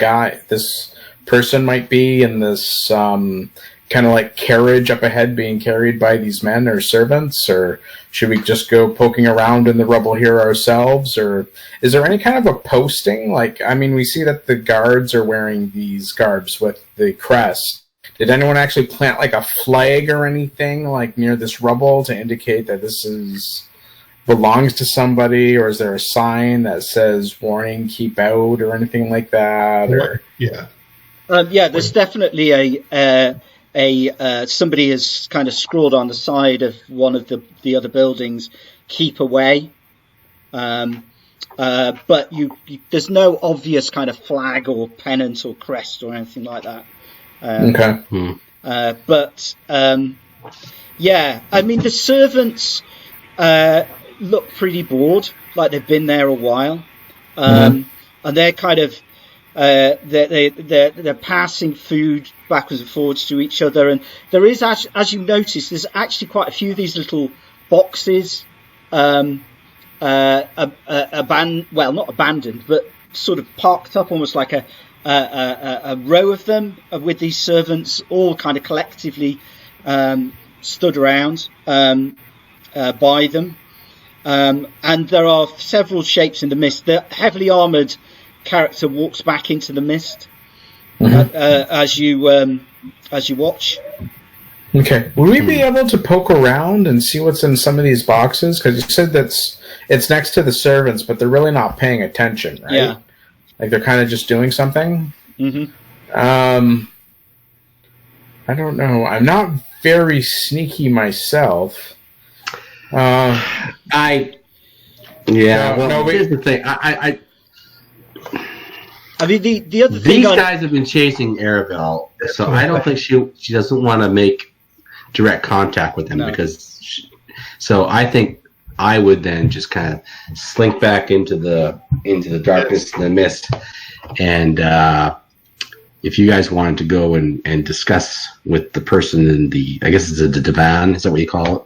person might be in this kind of like carriage up ahead being carried by these men or servants, or should we just go poking around in the rubble here ourselves, or is there any kind of a posting? We see that the guards are wearing these garbs with the crest. Did anyone actually plant like a flag or anything like near this rubble to indicate that this belongs to somebody, or is there a sign that says "warning, keep out" or anything like that? Or There's definitely somebody has kind of scrawled on the side of one of the other buildings, "Keep away." But there's no obvious kind of flag or pennant or crest or anything like that. The servants look pretty bored, like they've been there a while, and they're kind of they're passing food backwards and forwards to each other, and there is, as you notice, there's actually quite a few of these little boxes not abandoned, but sort of parked up, almost like a row of them with these servants all kind of collectively stood around by them. And there are several shapes in the mist. The heavily armoured character walks back into the mist as you watch. Okay. Will we be able to poke around and see what's in some of these boxes? Because you said it's next to the servants, but they're really not paying attention, right? Yeah. Like they're kind of just doing something. Mm-hmm. I don't know. I'm not very sneaky myself. Well, here's the thing. I mean, the other thing. These guys have been chasing Arabelle, so I don't think she doesn't want to make direct contact with him so I think I would then just kind of slink back into the darkness and the mist, and if you guys wanted to go and discuss with the person in I guess it's the divan, is that what you call it?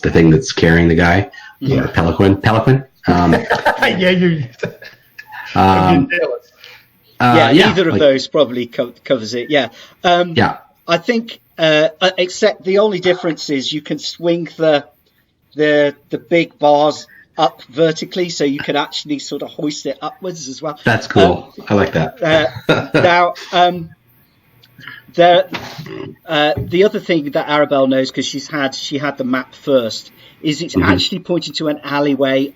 The thing that's carrying the guy, Pelican. Yeah, you're. Either of those probably covers it. Yeah. I think, except the only difference is you can swing the big bars up vertically, so you can actually sort of hoist it upwards as well. That's cool. I like that. Now, the other thing that Arabelle knows, because she had the map first, is it's actually pointing to an alleyway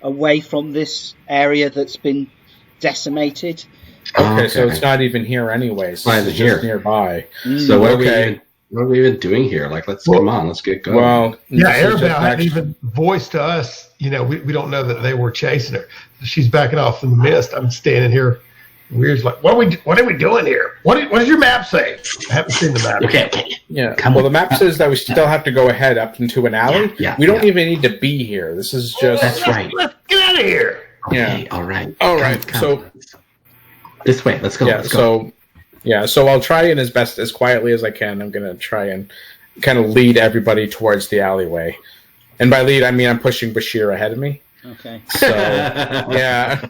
away from this area that's been decimated. Okay, so it's not even here anyway. So it's just nearby. So what are we even doing here? Like, come on, let's get going. Well, Arabelle hadn't even voiced to us. We don't know that they were chasing her. She's backing off in the mist. I'm standing here. Weird, like, what are we doing here? What does your map say? I haven't seen the map. Okay. Yeah. The map says that we still have to go ahead up into an alley. Yeah. We don't even need to be here. This is just. That's right. Let's get out of here. Okay, yeah. All right. Come. So this way. Let's go. Yeah. Let's go. So I'll try and as quietly as I can. I'm gonna try and kind of lead everybody towards the alleyway. And by lead, I mean I'm pushing Bashir ahead of me. Okay. So yeah.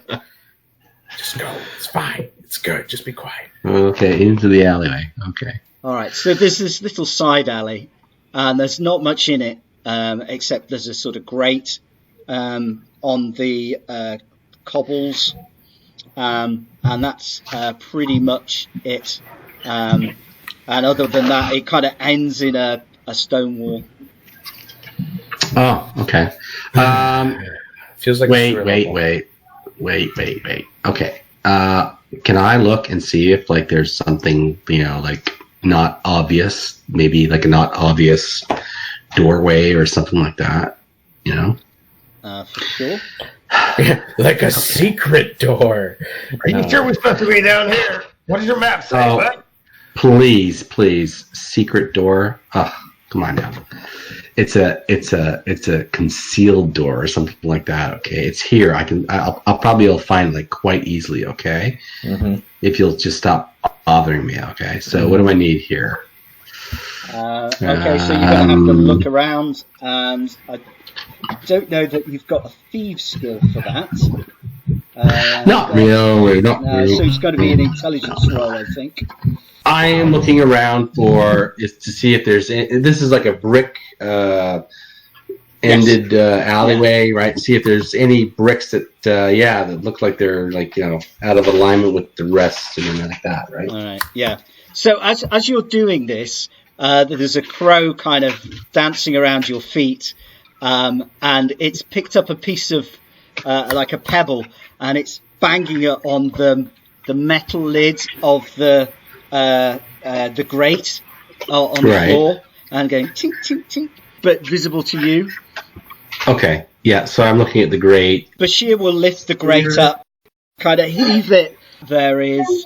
Just go. It's fine. It's good. Just be quiet. Okay, into the alleyway. Okay. All right. So there's this little side alley, and there's not much in it except there's a sort of grate on the cobbles, and that's pretty much it. And other than that, it kind of ends in a stone wall. Oh, okay. Feels like Wait. Okay. Can I look and see if there's something like not obvious, maybe like a not obvious doorway or something like that? For sure. Like a secret door. Are you sure we're supposed to be down here? What does your map say, bud? Please, secret door. Oh, come on now. It's a concealed door or something like that. Okay, it's here. I'll probably find it quite easily. Okay, if you'll just stop bothering me. Okay, so what do I need here? Okay, so you're gonna have to look around, and I don't know that you've got a thieves skill for that. Not really. So it's got to be an intelligence roll, I think. I am looking around to see if there's. This is like a brick ended alleyway, right? See if there's any bricks that look like they're out of alignment with the rest and everything like that, right? All right, yeah. So as you're doing this, there's a crow kind of dancing around your feet, and it's picked up a piece of like a pebble, and it's banging it on the metal lid of the grate on the floor, and going tink tink tink, but visible to you. Okay, yeah. So I'm looking at the grate. Bashir will lift the grate up, kind of heave it. There is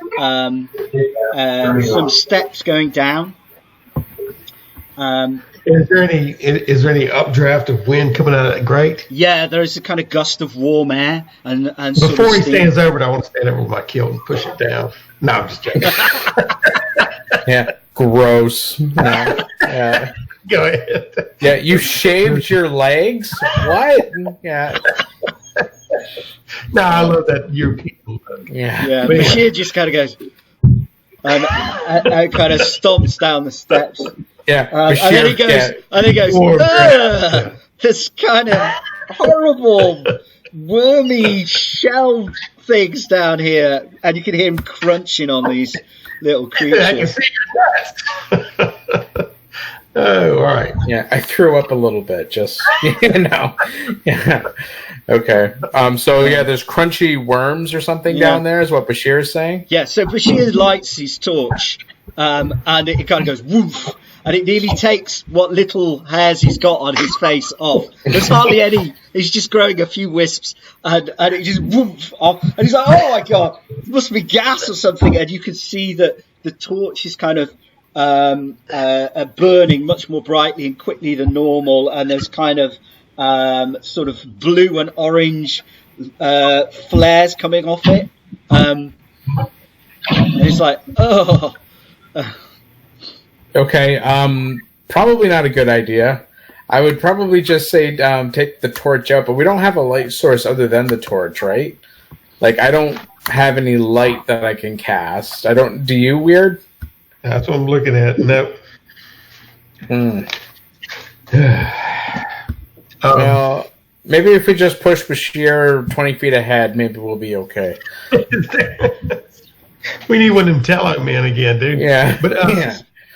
some steps going down. Is there any updraft of wind coming out of that grate? Yeah, there is a kind of gust of warm air, and before he stands over it, I want to stand over with my kilt and push it down. No, I'm just joking. Yeah, gross. Yeah. Go ahead. Yeah, you shaved your legs? What? Yeah. No, I love that you're people. Yeah. Yeah, Bashir just kind of goes and kind of stomps down the steps. Yeah. And then he goes, Poor "Ugh, this kind of horrible, wormy shell things down here," and you can hear him crunching on these little I can creatures. see your chest. Oh, all right. Yeah, I threw up a little bit, just Yeah. Okay. So yeah, there's crunchy worms or something down there, is what Bashir is saying. Yeah, so Bashir lights his torch, and it kind of goes woof, and it nearly takes what little hairs he's got on his face off. There's hardly any. He's just growing a few wisps, and it just woof off. And he's like, "Oh my god, it must be gas or something." And you can see that the torch is kind of burning much more brightly and quickly than normal, and there's kind of sort of blue and orange flares coming off it. And it's like, oh. Okay. Probably not a good idea. I would probably just say take the torch out, but we don't have a light source other than the torch, right? Like, I don't have any light that I can cast. I don't. Do you, Weird? That's what I'm looking at. No. Well, maybe if we just push Bashir 20 feet ahead, maybe we'll be okay. We need one of them Tallow men again, dude. Yeah. But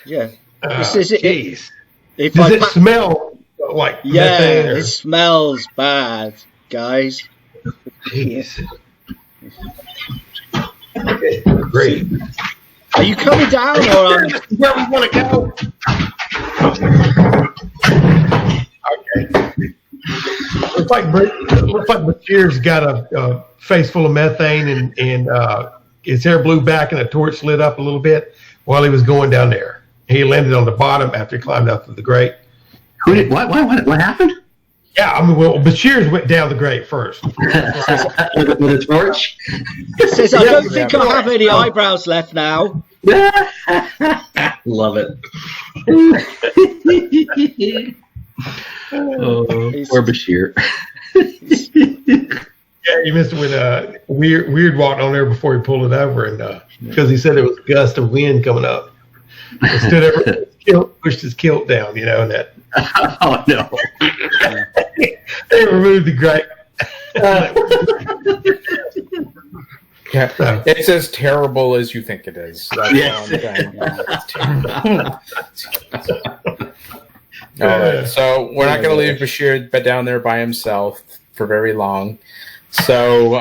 Yeah. jeez. If Does I it smell like methane? it smells bad, guys. Jeez. Okay, great. Are you coming down, or This is where we want to go. Okay. Looks like Bashir's got a face full of methane, and his hair blew back, and the torch lit up a little bit while he was going down there. He landed on the bottom after he climbed up to the grate. Who did what happened? Yeah, I mean, well, Bashir's went down the grate first. With a torch? says, "I don't think I have any eyebrows left now." Love it. Oh, poor Bashir. Yeah, you missed it when Weird walked on there before he pulled it over, and because he said it was a gust of wind coming up. He stood over, pushed his kilt down, and that. Oh no! They removed the grate. Yeah, it's as terrible as you think it is. That's Yes. All right, so we're not going to leave Bashir down there by himself for very long. So,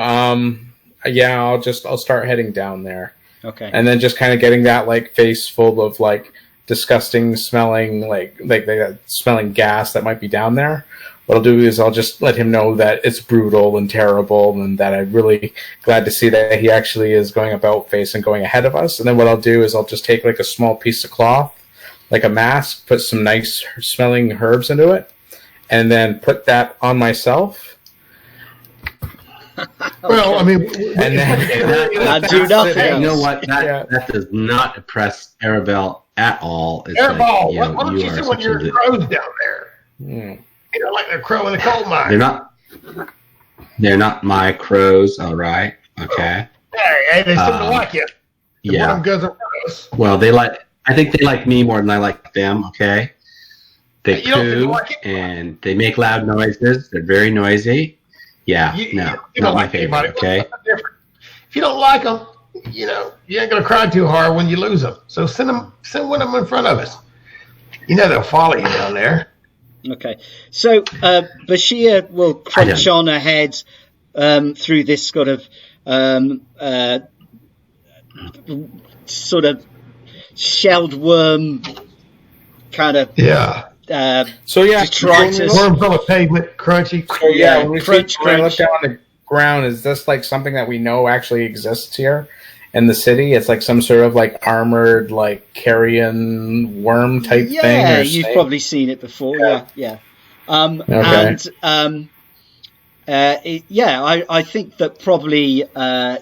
yeah, I'll start heading down there. Okay. And then just kind of getting that face full of disgusting smelling smelling gas that might be down there. What I'll do is I'll just let him know that it's brutal and terrible, and that I'm really glad to see that he actually is going about face and going ahead of us. And then what I'll do is I'll just take a small piece of cloth, like a mask, put some nice smelling herbs into it, and then put that on myself. Well, I mean, And then I do nothing You know else. what? That does not impress Arabelle at all. It's Airball. like, What don't you see when your crows down there? Like a crow in a coal mine. They're not my crows. All right. Okay. Hey, they seem to like you. Yeah. One of them goes around us. Well, I think they like me more than I like them. Okay. They You don't think they poo like it? and they make loud noises. They're very noisy. Yeah. You not don't my like favorite. anybody. Okay. Different. If you don't like them, you ain't gonna cry too hard when you lose them. So send one of them in front of us. They'll follow you down there. Okay, so Bashir will crunch on ahead through this sort of shelled worm kind of So yeah, detritus. Worms on the pavement, crunchy. So yeah, when we crunch. look down on the ground, is this something that we know actually exists here in the city? It's some sort of armored carrion worm type thing. Yeah, or you've snake? probably seen it before. Yeah. Okay. I think that probably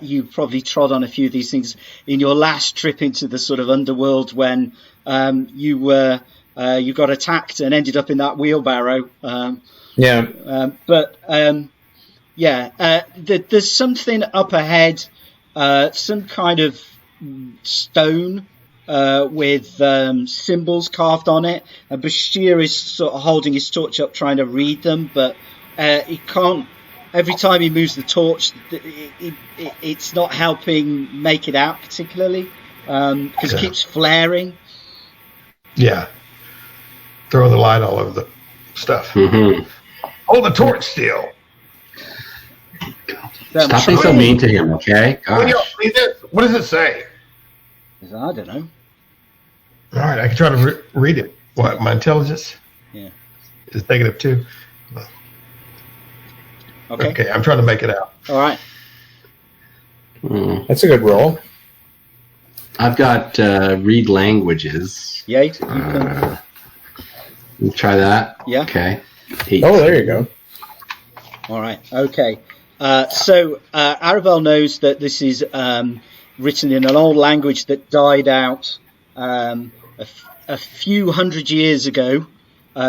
you probably trod on a few of these things in your last trip into the sort of underworld when you were you got attacked and ended up in that wheelbarrow. There's something up ahead, some kind of stone with symbols carved on it. And Bashir is sort of holding his torch up, trying to read them, but he can't. Every time he moves the torch, it's not helping make it out particularly, because it keeps flaring. Yeah. Throw the light all over the stuff. Mm-hmm. Hold the torch still. Stop being so mean to him, okay? Gosh. What does it say? I don't know. All right, I can try to read it. What, my intelligence? Yeah. Is -2? Okay, I'm trying to make it out. All right. That's a good roll. I've got read languages. Yeah, you can. Try that. Yeah. Okay. Oh, there you go. All right. Okay. So Arabelle knows that this is written in an old language that died out a few hundred years ago.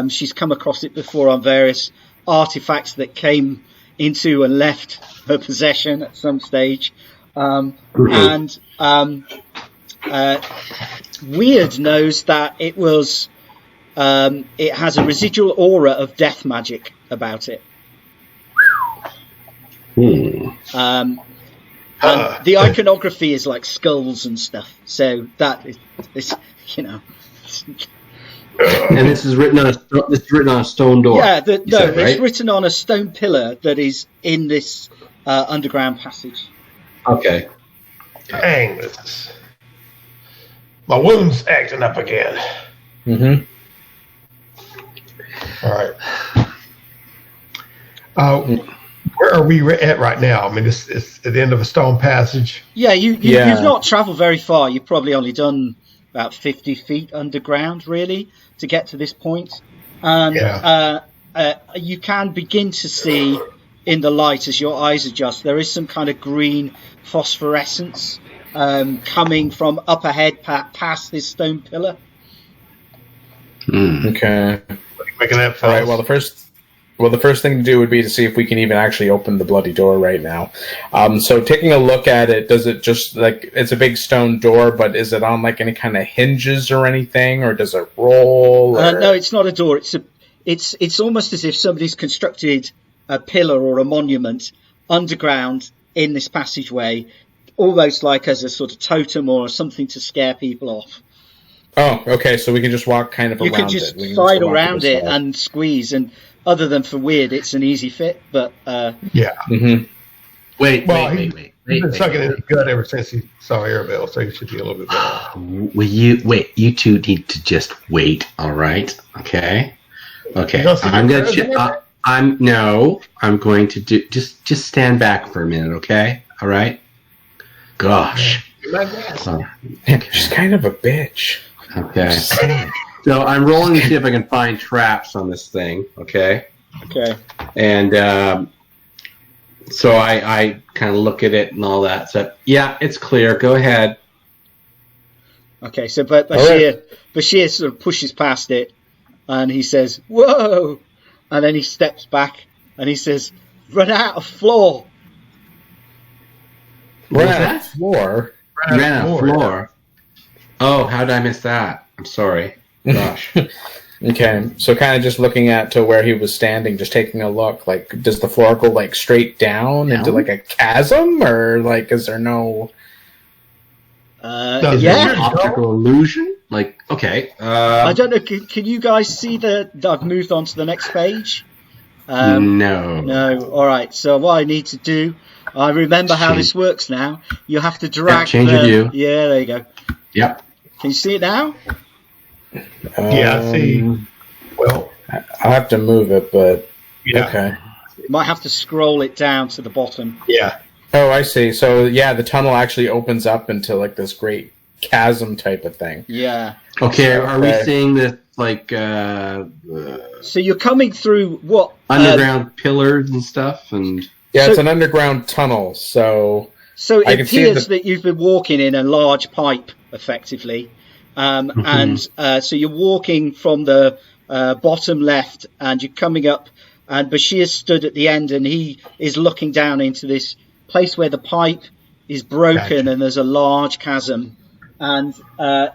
She's come across it before on various artifacts that came into and left her possession at some stage. And Weird knows that it was it has a residual aura of death magic about it. And the iconography is like skulls and stuff, so that is you know. And this is written on a stone door. Yeah, Right? it's written on a stone pillar that is in this underground passage. Okay. Dang this! My wound's acting up again. Mm-hmm. All right. Where are we at right now? I mean, it's at the end of a stone passage. Yeah, you've not travelled very far. You've probably only done about 50 feet underground, really, to get to this point. And you can begin to see in the light as your eyes adjust, there is some kind of green phosphorescence coming from up ahead past this stone pillar. Okay. Making that fast. All right. Well, the first thing to do would be to see if we can even actually open the bloody door right now. So taking a look at it, does it just like it's a big stone door, but is it on like any kind of hinges or anything, or does it roll? No, it's not a door. It's almost as if somebody's constructed a pillar or a monument underground in this passageway, almost like as a sort of totem or something to scare people off. Oh, okay. So we can just walk kind of around it. You can just slide around it and squeeze, and other than for Weird, it's an easy fit. But yeah. Mm-hmm. Wait. He's been sucking in his gut ever since he saw Arabelle, so he should be a little bit better. Will you wait? You two need to just wait. All right. Okay. I'm going to do just stand back for a minute. Okay. All right. Gosh. She's kind of a bitch. Okay. So I'm rolling to see if I can find traps on this thing. Okay. Okay. And so I kind of look at it and all that. So yeah, it's clear. Go ahead. Okay. So Bashir sort of pushes past it, and he says, "Whoa!" And then he steps back and he says, "Run out of floor." Run out of floor. Ran out of floor. Oh, how did I miss that? I'm sorry. Gosh. Okay, so kind of just looking at to where he was standing, just taking a look. Like, does the floor go like straight down into like a chasm, or like is there no? Optical illusion. Like, okay. I don't know. Can you guys see that I've moved on to the next page? No. No. All right. So what I need to do, I remember how this works now. You have to drag. Change your view. Yeah, there you go. Yep. Can you see it now? Yeah, I see. Well, I'll have to move it, but yeah. Okay. You might have to scroll it down to the bottom. Yeah. Oh, I see. So yeah, the tunnel actually opens up into like this great chasm type of thing. Yeah. Okay. Are we seeing this like? So you're coming through what? Underground pillars and stuff, and yeah, it's an underground tunnel. So it appears that you've been walking in a large pipe, effectively. And so you're walking from the bottom left, and you're coming up, and Bashir's stood at the end, and he is looking down into this place where the pipe is broken, and there's a large chasm. And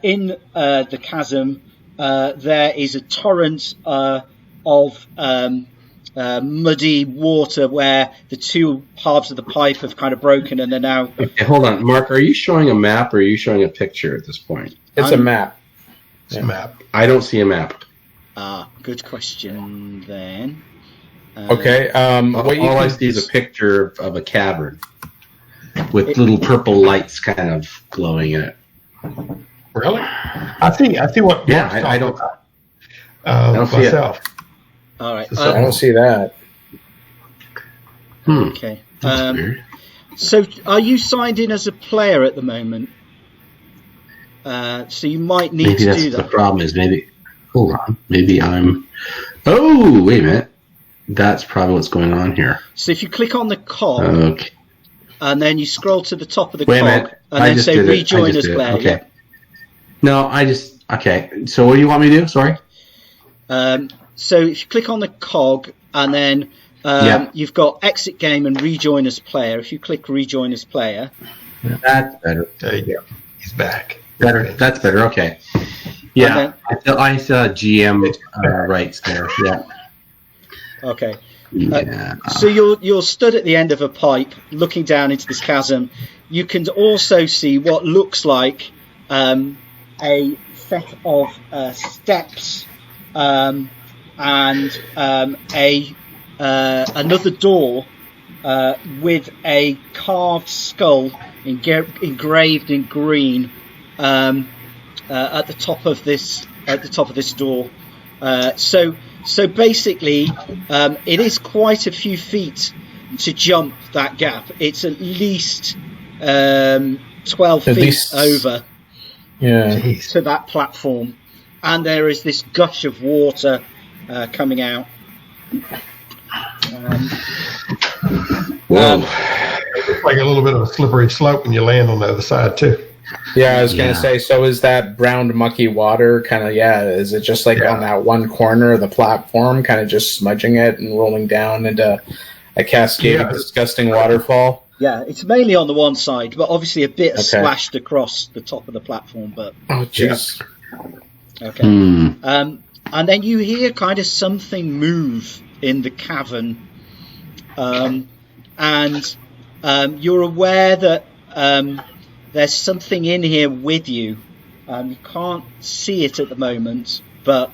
in the chasm, there is a torrent of muddy water where the two halves of the pipe have kind of broken, and they're now... Okay, hold on. Mark, are you showing a map or are you showing a picture at this point? It's a map. It's a map. I don't see a map. Good question then. Okay. All I see is a picture of a cavern with little purple lights kind of glowing in it. Really? I see what. Yeah, I don't. I don't see myself. it. All right. I don't see that. Okay. That's weird. So, are you signed in as a player at the moment? So you might need to do that. The problem is maybe. Hold on. Maybe I'm. Oh, wait a minute. That's probably what's going on here. So if you click on the cog, Okay. and then you scroll to the top of the Wait a cog, minute. and I then just say did it. rejoin as player. Okay. No, okay. So what do you want me to do? Sorry. So if you click on the cog, and then you've got exit game and rejoin as player. If you click rejoin as player, That's better. There you go. He's back. Better. That's better. Okay. Yeah, I saw GM rights there. Yeah. okay. Yeah. So you're stood at the end of a pipe, looking down into this chasm. You can also see what looks like a set of steps and another door with a carved skull engraved in green at the top of this door. So basically, it is quite a few feet to jump that gap. It's at least 12 feet over to that platform, and there is this gush of water coming out. Whoa. It's like a little bit of a slippery slope when you land on the other side too. Yeah, I was going to say, so is that brown mucky water kind of, is it just like on that one corner of the platform, kind of just smudging it and rolling down into a cascading, disgusting waterfall? Yeah, it's mainly on the one side, but obviously a bit splashed across the top of the platform. But oh, jeez. Okay. And then you hear kind of something move in the cavern, and you're aware that there's something in here with you. You can't see it at the moment, but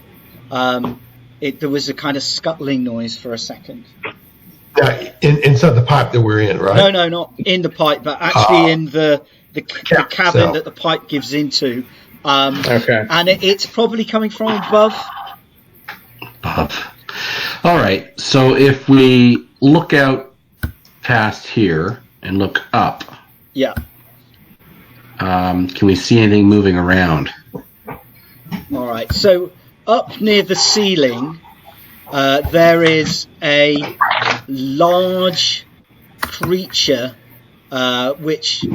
there was a kind of scuttling noise for a second. Inside the pipe that we're in, right? No, not in the pipe, but actually in the cavern that the pipe gives into. And it's probably coming from above. All right. So if we look out past here and look up, can we see anything moving around? All right. So up near the ceiling, there is a large creature which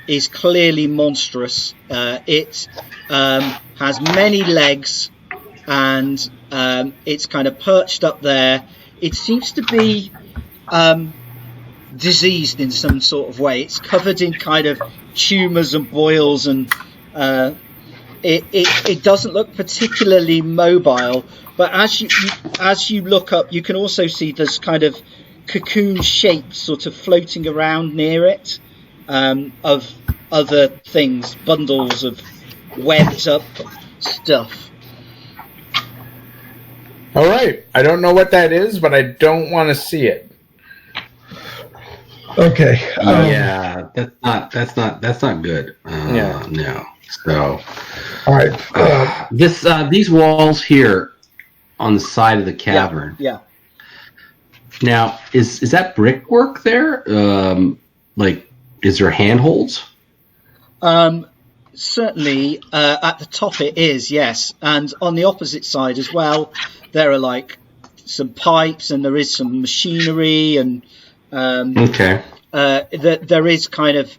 is clearly monstrous. It has many legs, and it's kind of perched up there. It seems to be diseased in some sort of way. It's covered in kind of tumours and boils, and it doesn't look particularly mobile. But as you look up, you can also see there's kind of cocoon shapes sort of floating around near it, of other things, bundles of webbed up stuff. All right. I don't know what that is, but I don't want to see it. Okay. Yeah, that's not good. No. So, all right. These walls here on the side of the cavern. Yeah. Now, is that brickwork there? Is there handholds? Certainly, at the top it is, yes. And on the opposite side as well, there are like some pipes, and there is some machinery, and there is kind of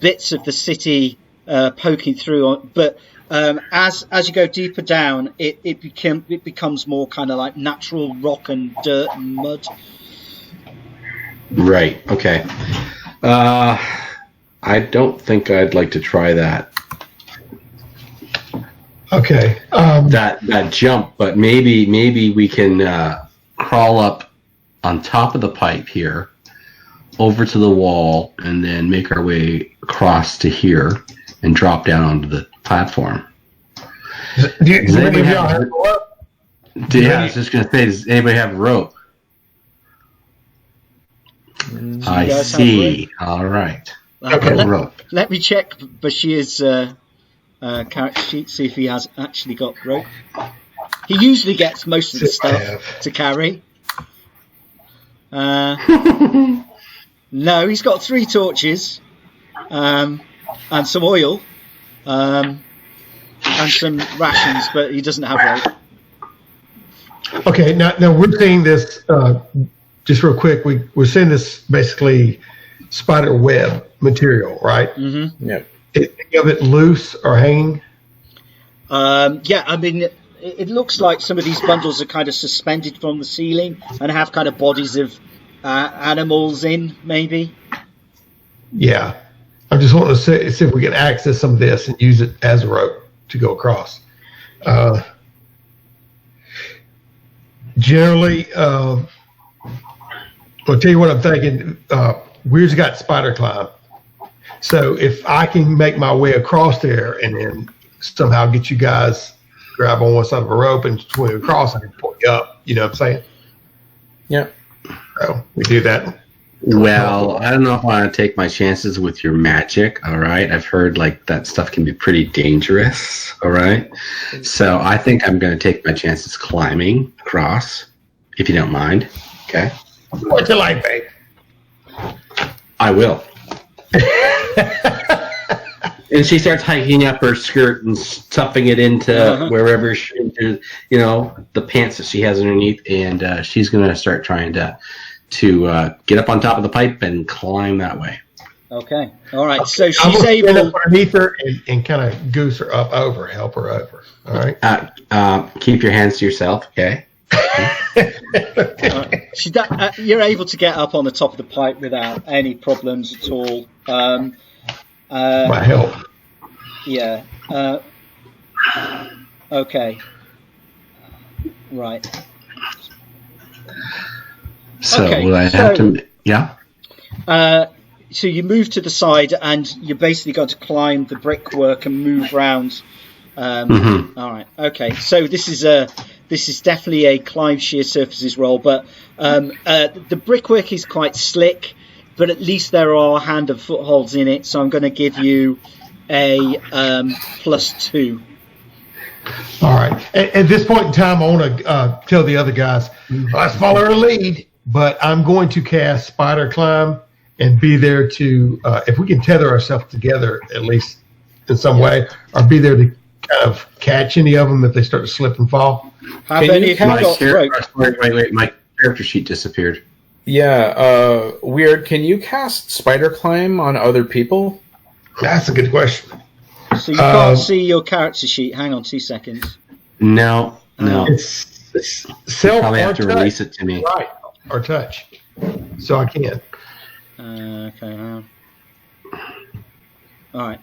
bits of the city poking through. But as you go deeper down, it becomes more kind of like natural rock and dirt and mud. Right. Okay. I don't think I'd like to try that. Okay. That jump, but maybe we can crawl up on top of the pipe here, over to the wall, and then make our way across to here and drop down onto the platform. Does anybody have a rope? Yeah, I was just gonna say, does anybody have a rope? I see. All right. Okay, rope. Let me check Bashir's character sheet, see if he has actually got rope. He usually gets most of the stuff to carry. No, he's got 3 torches, and some oil, and some rations, but he doesn't have rope. Okay, now we're seeing this, just real quick, we're seeing this basically spider web material, right? Mm-hmm. Yep. Any of it loose or hanging? Yeah, I mean, it looks like some of these bundles are kind of suspended from the ceiling and have kind of bodies of animals in, maybe. Yeah. I just want to see if we can access some of this and use it as a rope to go across. Generally, I'll tell you what I'm thinking. Weir's got spider climb. So if I can make my way across there and then somehow get you guys grab on one side of a rope and swing across, I can pull you up. You know what I'm saying? Yeah. So we do that. Well, I don't know if I want to take my chances with your magic, all right? I've heard, like, that stuff can be pretty dangerous, all right? So I think I'm going to take my chances climbing across, if you don't mind, okay? What's your life, babe? I will. And she starts hiking up her skirt and stuffing it into wherever, into, the pants that she has underneath, and she's going to start trying to get up on top of the pipe and climb that way. Okay. All right. So I'm she's gonna stand able up underneath her and kind of goose her up over, help her over. All right. Keep your hands to yourself, okay? You're able to get up on the top of the pipe without any problems at all. My help. Yeah. Okay. Right. So okay, will I have to? Yeah. So you move to the side, and you're basically going to climb the brickwork and move round. All right. Okay. So this is definitely a climb sheer surfaces roll, but the brickwork is quite slick, but at least there are hand and footholds in it. So I'm going to give you a +2. All right. At this point in time, I want to tell the other guys, let's follow our lead. But I'm going to cast Spider Climb and be there to, if we can tether ourselves together, at least in some way, or be there to kind of catch any of them if they start to slip and fall. How many have you got rope? Wait, my character sheet disappeared. Yeah, Weird, can you cast Spider Climb on other people? That's a good question. So you can't see your character sheet. Hang on 2 seconds. No. It's self probably have to touch. release it to me. Right, or touch. So I can. Okay. All right.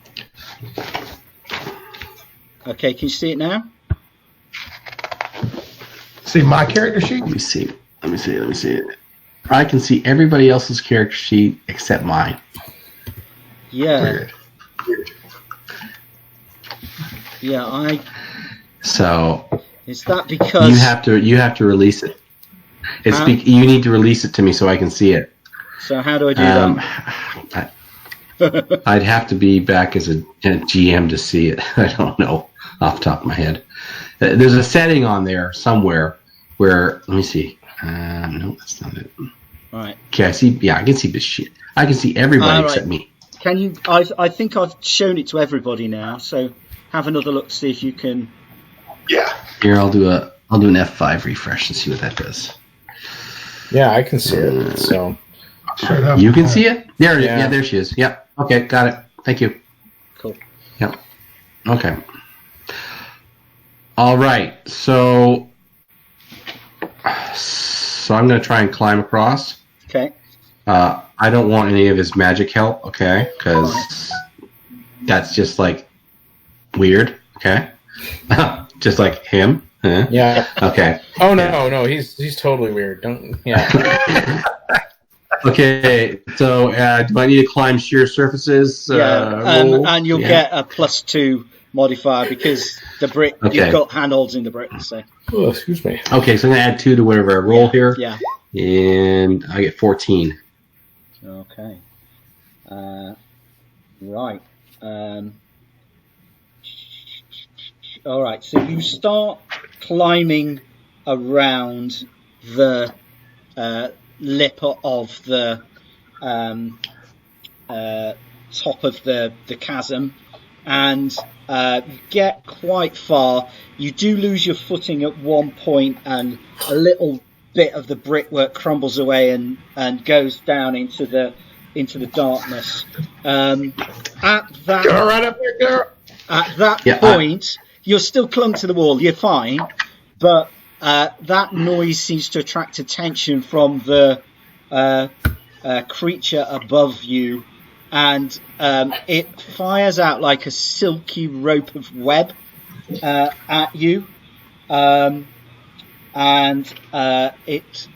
Okay, can you see it now? See my character sheet? Let me see it. I can see everybody else's character sheet except mine. Yeah. Weird. Yeah, So is that because you have to release it. You need to release it to me so I can see it. So how do I do that? I'd have to be back as a GM to see it. I don't know off the top of my head. There's a setting on there somewhere where, let me see. No, that's not it. All right. Okay, I see. Yeah, I can see this shit. I can see everybody except me. Can you? I think I've shown it to everybody now. So have another look, see if you can. Yeah. Here, I'll do an F5 refresh and see what that does. Yeah, I can see it. So you can see it? There, there she is. Yep. Okay, got it. Thank you. Cool. Yep. Okay. All right. So I'm going to try and climb across. Okay. I don't want any of his magic help, okay? Because that's just like weird, okay? Just like him. Huh? Yeah. Okay. Oh no, he's totally weird. Don't. Yeah. Okay. So do I need to climb sheer surfaces? And you'll get a +2 modifier because the brick you've got handholds in the brick. So. Oh, excuse me. Okay, so I'm gonna add 2 to whatever I roll here. Yeah. And I get 14. Okay. Right. All right. So you start climbing around the lip of the top of the chasm, and get quite far. You do lose your footing at one point, and a little bit of the brickwork crumbles away and goes down into the darkness. At that, Go right up there, girl. At that point, you're still clung to the wall. You're fine, but that noise seems to attract attention from the creature above you, and it fires out like a silky rope of web at you. And it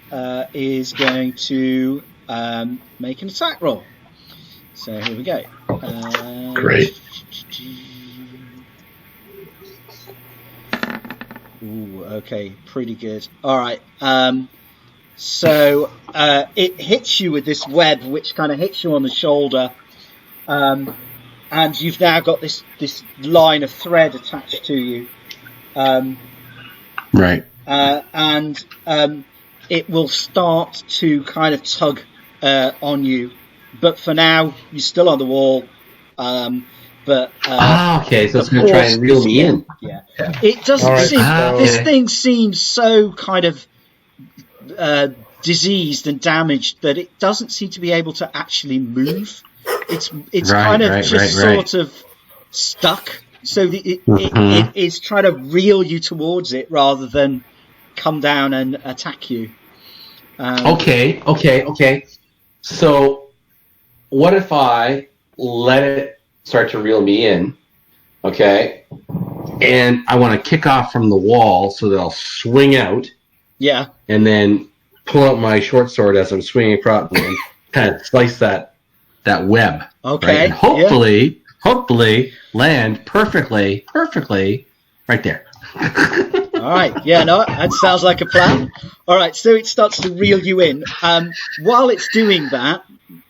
is going to make an attack roll. So here we go. Great. Ooh, okay, pretty good. All right. So it hits you with this web, which kind of hits you on the shoulder, and you've now got this line of thread attached to you. Right. And it will start to kind of tug on you, but for now you're still on the wall. Okay, so it's going to try and reel me in. Yeah, it doesn't seem. This thing seems so kind of diseased and damaged that it doesn't seem to be able to actually move. It's kind of sort of stuck. So it is trying to reel you towards it rather than come down and attack you. Okay. So what if I let it start to reel me in, okay, and I want to kick off from the wall so that I'll swing out, and then pull out my short sword as I'm swinging across and kind of slice that web, okay, right? And hopefully land perfectly right there. All right, that sounds like a plan. All right, so it starts to reel you in. While it's doing that,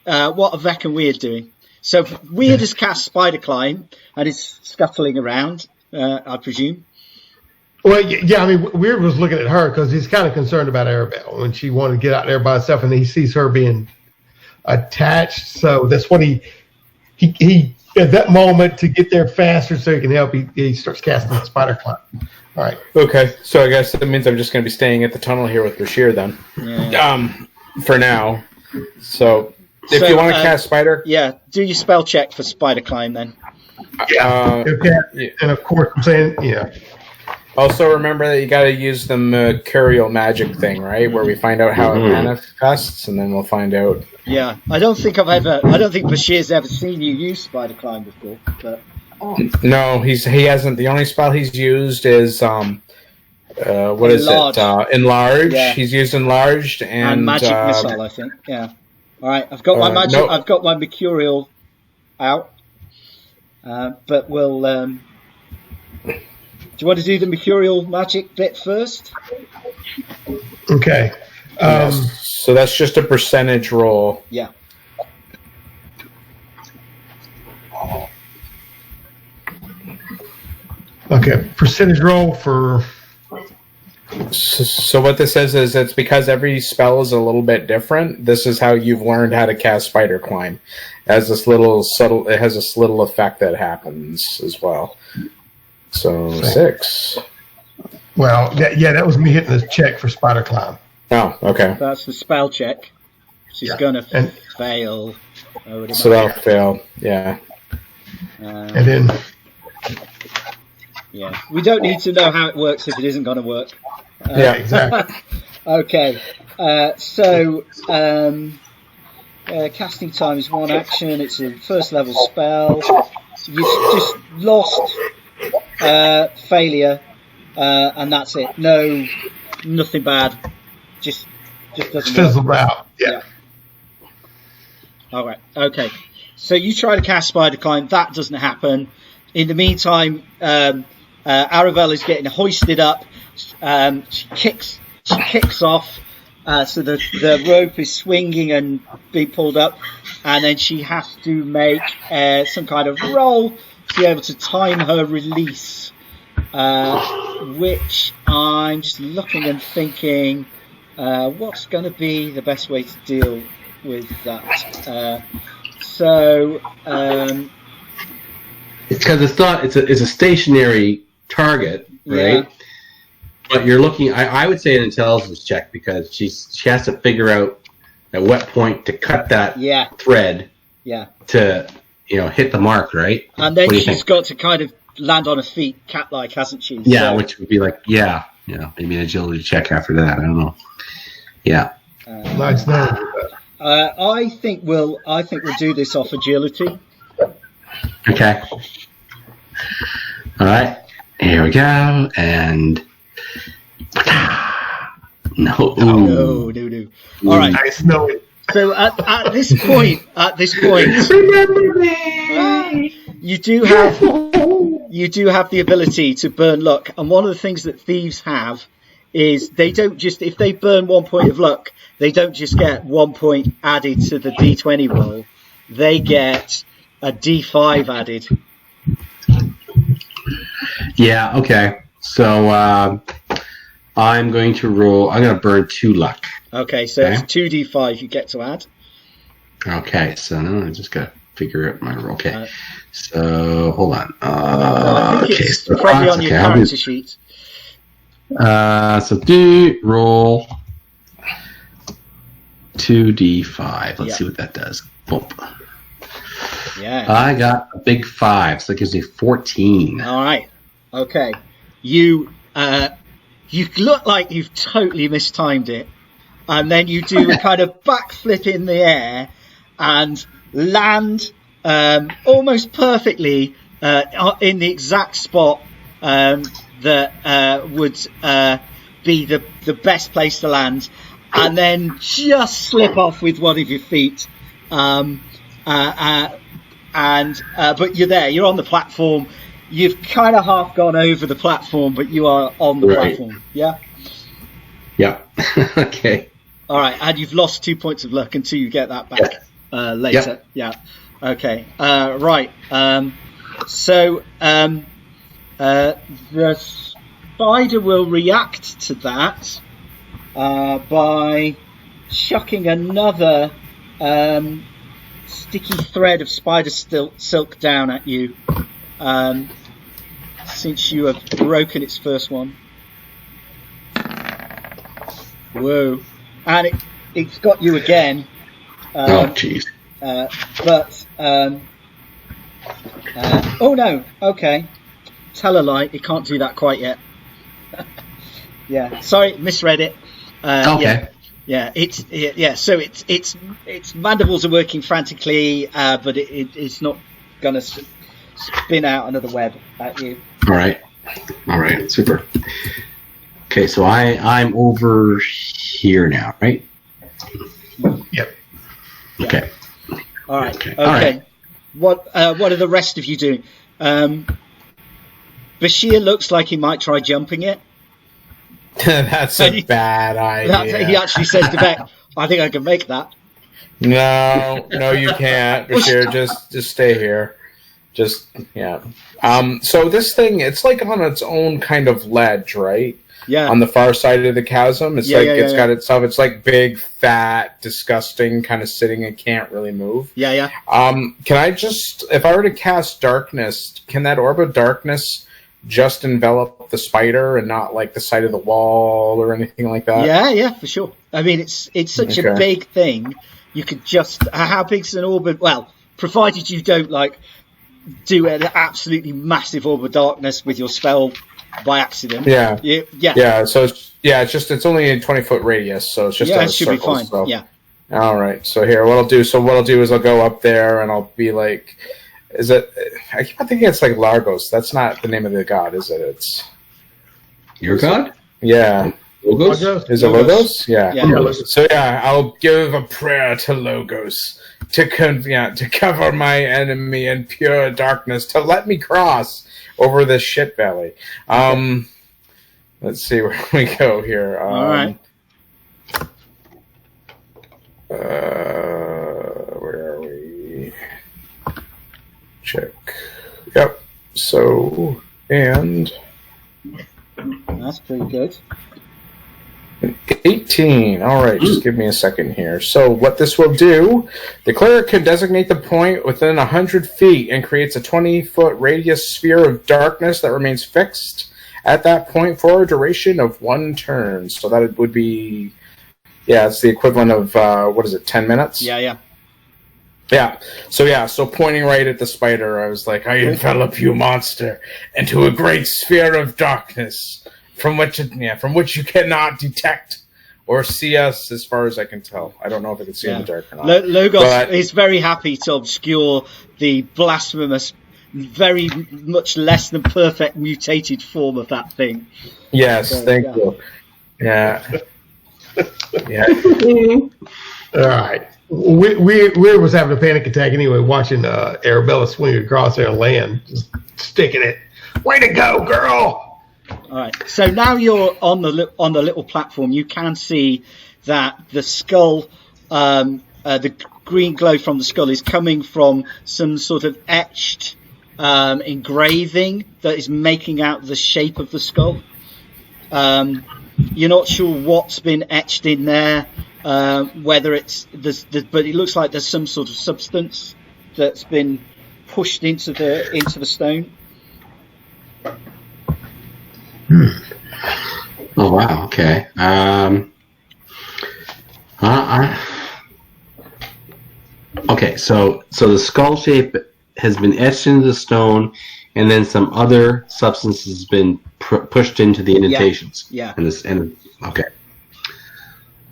what are Vec and Weird doing? So Weird has cast Spider Climb and is scuttling around, I presume. Well, yeah, I mean, Weird was looking at her because he's kind of concerned about Arabelle when she wanted to get out there by herself, and he sees her being attached. So that's what he at that moment, to get there faster so he can help, he starts casting the Spider Climb. All right. Okay, so I guess that means I'm just going to be staying at the tunnel here with Bashir then. Yeah. For now. So if you want to cast Spider... Yeah, do your spell check for Spider Climb then. And of course, I'm saying, Also remember that you got to use the Mercurial magic thing, right? Where we find out how it manifests, and then we'll find out. Yeah, I don't think Bashir's ever seen you use Spider Climb before. But no, he hasn't. The only spell he's used is Enlarge. Yeah. He's used Enlarged and Magic Missile, I think. Yeah. All right, I've got my magic. I've got my Mercurial out, but we'll. Do you want to do the Mercurial magic bit first? Okay. So that's just a percentage roll. Yeah. Okay, percentage roll for... So what this says is it's because every spell is a little bit different. This is how you've learned how to cast Spider Climb. It has this little effect that happens as well. So 6. Well, that was me hitting the check for Spider Climb. Oh, okay. That's the spell check. She's gonna fail. So that'll fail. Yeah. And then Yeah. We don't need to know how it works if it isn't going to work. Yeah, exactly. Okay. Casting time is 1 action. It's a first level spell. You've just lost failure, and that's it. No, nothing bad. Just doesn't Fizzled out. Yeah. All right. Okay. So you try to cast Spider Climb. That doesn't happen. In the meantime, Arabella's getting hoisted up. She kicks off. So the rope is swinging and being pulled up, and then she has to make some kind of roll to be able to time her release, which I'm just looking and thinking, what's going to be the best way to deal with that? It's because it's not. It's a stationary target, right? Yeah. But you're looking. I would say an intelligence check because she has to figure out at what point to cut that thread. Yeah. To hit the mark, right? And then she's got to kind of land on her feet, cat-like, hasn't she? Yeah, so, which would be like maybe an agility check after that. I don't know. Yeah. Nice knowing that. I think we'll do this off agility. Okay. All right. Here we go. And no. All right. Nice knowing. So at this point, remember me. You do have the ability to burn luck, and one of the things that thieves have is they don't just, if they burn 1 point of luck, they don't just get 1 point added to the D20 roll. They get a D5 added. Yeah. Okay. So I'm going to roll. I'm going to burn 2 luck. Okay, so it's 2d5 you get to add. Okay, so now I just got to figure out my roll. Okay, so hold on. I think it's probably on your character sheet. So do roll 2d5. Let's see what that does. Boom. Yeah. I got a big 5, so that gives me 14. All right. Okay. You look like you've totally mistimed it. And then you do a kind of backflip in the air and land almost perfectly in the exact spot that would be the best place to land, and then just slip off with one of your feet. But you're there. You're on the platform. You've kind of half gone over the platform, but you are on the platform. Yeah. Yeah. Okay. All right, and you've lost 2 points of luck until you get that back later. Yeah. Okay. Right. So the spider will react to that by chucking another sticky thread of spider silk down at you, since you have broken its first one. Whoa. And it's got you again. Oh, jeez. Oh no. Okay. Tell a lie. It can't do that quite yet. Yeah. Sorry, misread it. Okay. Yeah. So its mandibles are working frantically, but it's not gonna spin out another web at you. All right. Super. Okay, so I'm over here now, right? Yep. Yeah. Okay. All right. Okay. Okay. All right. What are the rest of you doing? Bashir looks like he might try jumping it. That's a bad idea. He actually says to Beck, "I think I can make that." No, you can't, Bashir. Just stay here. So this thing, it's like on its own kind of ledge, right? Yeah. On the far side of the chasm, it's got itself. It's like big, fat, disgusting, kind of sitting and can't really move. Yeah. Can I just, if I were to cast darkness, can that orb of darkness just envelop the spider and not like the side of the wall or anything like that? Yeah, for sure. I mean, it's such a big thing. You could just, how big's an orb? Well, provided you don't like do an absolutely massive orb of darkness with your spell by accident. Yeah. Yeah. So it's only a 20-foot radius, so it's just Yeah, a it should circle, be fine. so. Yeah. All right. So here, what I'll do is I'll go up there and I'll be like, is it? I keep thinking it's like Largos. That's not the name of the god, is it? It's Your god? yeah. Logos? Is it Logos? Yeah. Yeah. So yeah, I'll give a prayer to Logos to cover my enemy in pure darkness, to let me cross over this shit valley. Let's see where we go here. All right. Where are we? Check. Yep. So, and That's pretty good. 18. All right, just give me a second here. So what this will do, the cleric can designate the point within 100 feet and creates a 20-foot radius sphere of darkness that remains fixed at that point for a duration of 1 turn. So that would be, it's the equivalent of, 10 minutes? Yeah. So pointing right at the spider, I was like, I envelop you, monster, into a great sphere of darkness from which you cannot detect or see us as far as I can tell. I don't know if I can see in the dark or not. Logos is very happy to obscure the blasphemous, very much less than perfect mutated form of that thing. Yes, thank you. Yeah. Yeah. All right. We was having a panic attack anyway, watching Arabella swing across there and land, just sticking it. Way to go, girl! All right. So now you're on the little platform. You can see that the skull, the green glow from the skull, is coming from some sort of etched engraving that is making out the shape of the skull. You're not sure what's been etched in there, whether it's but it looks like there's some sort of substance that's been pushed into the stone. Oh wow. Okay. Okay. So the skull shape has been etched into the stone, and then some other substance has been pushed into the indentations. Yeah. Okay.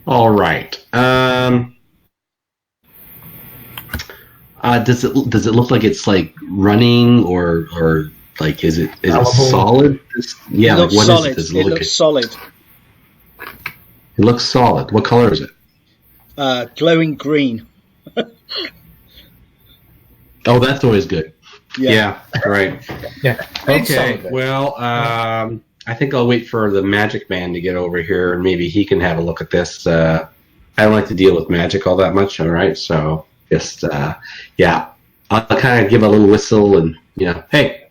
All right. Does it look like it's like running or like is it solid? Yeah. It looks like what solid. is it? It looks solid. It looks solid. What color is it? Glowing green. Oh, that's always good. Yeah. Right. Yeah. Okay. Well, I think I'll wait for the magic man to get over here, and maybe he can have a look at this. I don't like to deal with magic all that much. All right. So just I'll kind of give a little whistle and hey,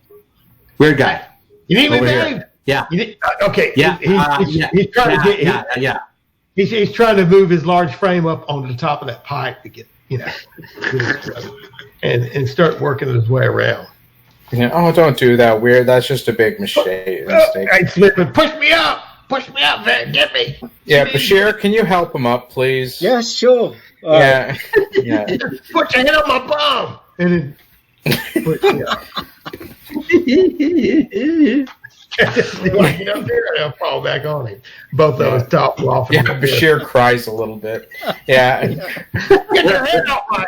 weird guy. You need me, over Dave? here. Yeah. Okay. Yeah. He's trying to get. He's trying to move his large frame up onto the top of that pipe to get and start working his way around. Yeah. Oh, don't do that. Weird. That's just a big mistake. I slipping. Push me up, man. Get me. Yeah, Bashir, can you help him up, please? Yeah, sure. Yeah. Put your hand on my bum. And then I'll fall back on him. Both of us top off. Yeah, Bashir cries a little bit. Yeah. Get your hand off my.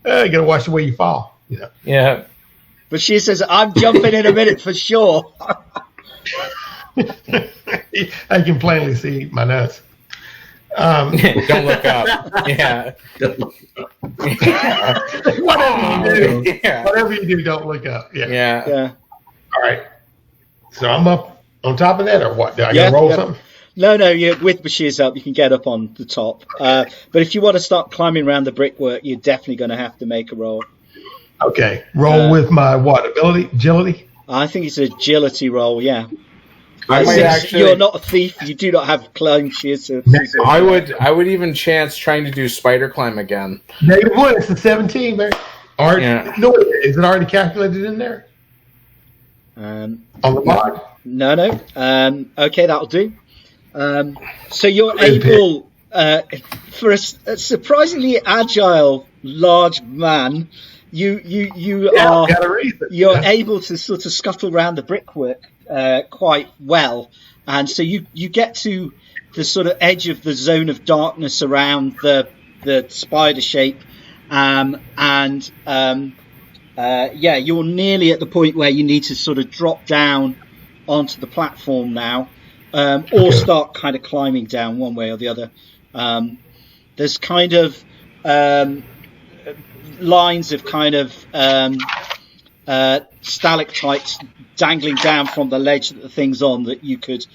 You gotta watch the way you fall. Yeah. But she says, "I'm jumping in a minute for sure." I can plainly see my nuts. Don't look up. Yeah. Whatever you do, don't look up. Yeah. All right. So I'm up on top of that, or what? Do I gotta roll something? No, you're with Bashir's help. You can get up on the top. But if you want to start climbing around the brickwork, you're definitely going to have to make a roll. Okay. Roll with my agility? I think it's an agility roll, yeah. Actually, you're not a thief. You do not have climb shears. I would even chance trying to do spider climb again. Negative 1. It's a 17, man. No, is it already calculated in there? On the mod? No. Okay, that'll do. So you're able, for a surprisingly agile large man, you're able to sort of scuttle around the brickwork quite well, and so you get to the sort of edge of the zone of darkness around the spider shape, you're nearly at the point where you need to sort of drop down onto the platform now, or start kind of climbing down one way or the other. There's kind of lines of kind of stalactites dangling down from the ledge that the thing's on that you could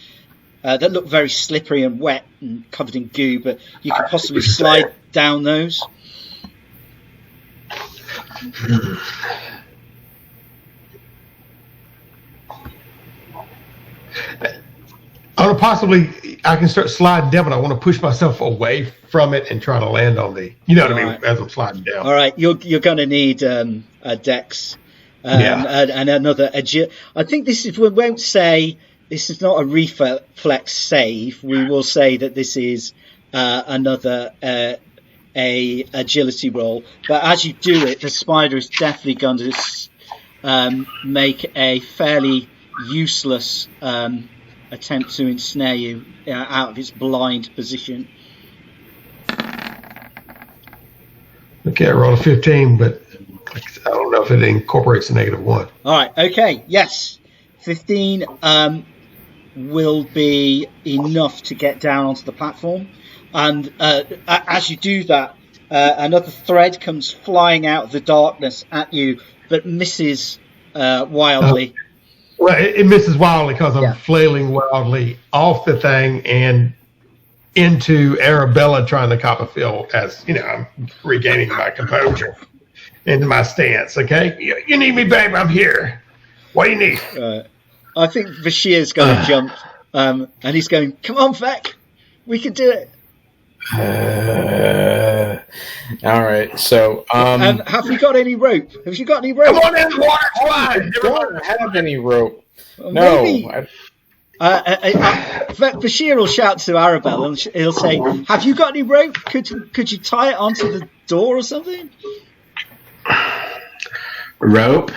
that look very slippery and wet and covered in goo, but you could possibly slide down those. I can start sliding down, but I want to push myself away from it and try to land on the, as I'm sliding down. All right, you're going to need a dex and another agility. I think we won't say this is not a reflex save. We will say that this is another a agility roll. But as you do it, the spider is definitely going to make a fairly useless attempt to ensnare you out of its blind position. Okay, I rolled a 15, but I don't know if it incorporates a -1. All right, okay, yes. 15 will be enough to get down onto the platform. And as you do that, another thread comes flying out of the darkness at you, but misses wildly. Well, it misses wildly because I'm flailing wildly off the thing and into Arabella trying to cop a feel as, I'm regaining my composure into my stance, okay? You need me, babe, I'm here. What do you need? I think Bashir's going to jump, and he's going, come on, Vec, we can do it. All right, so have you got any rope? Have you got any rope? Come on in, water slide. I don't have any rope. Well, no. Maybe. Bashir will shout to Arabelle and he'll say, "Have you got any rope? Could you tie it onto the door or something?" Rope?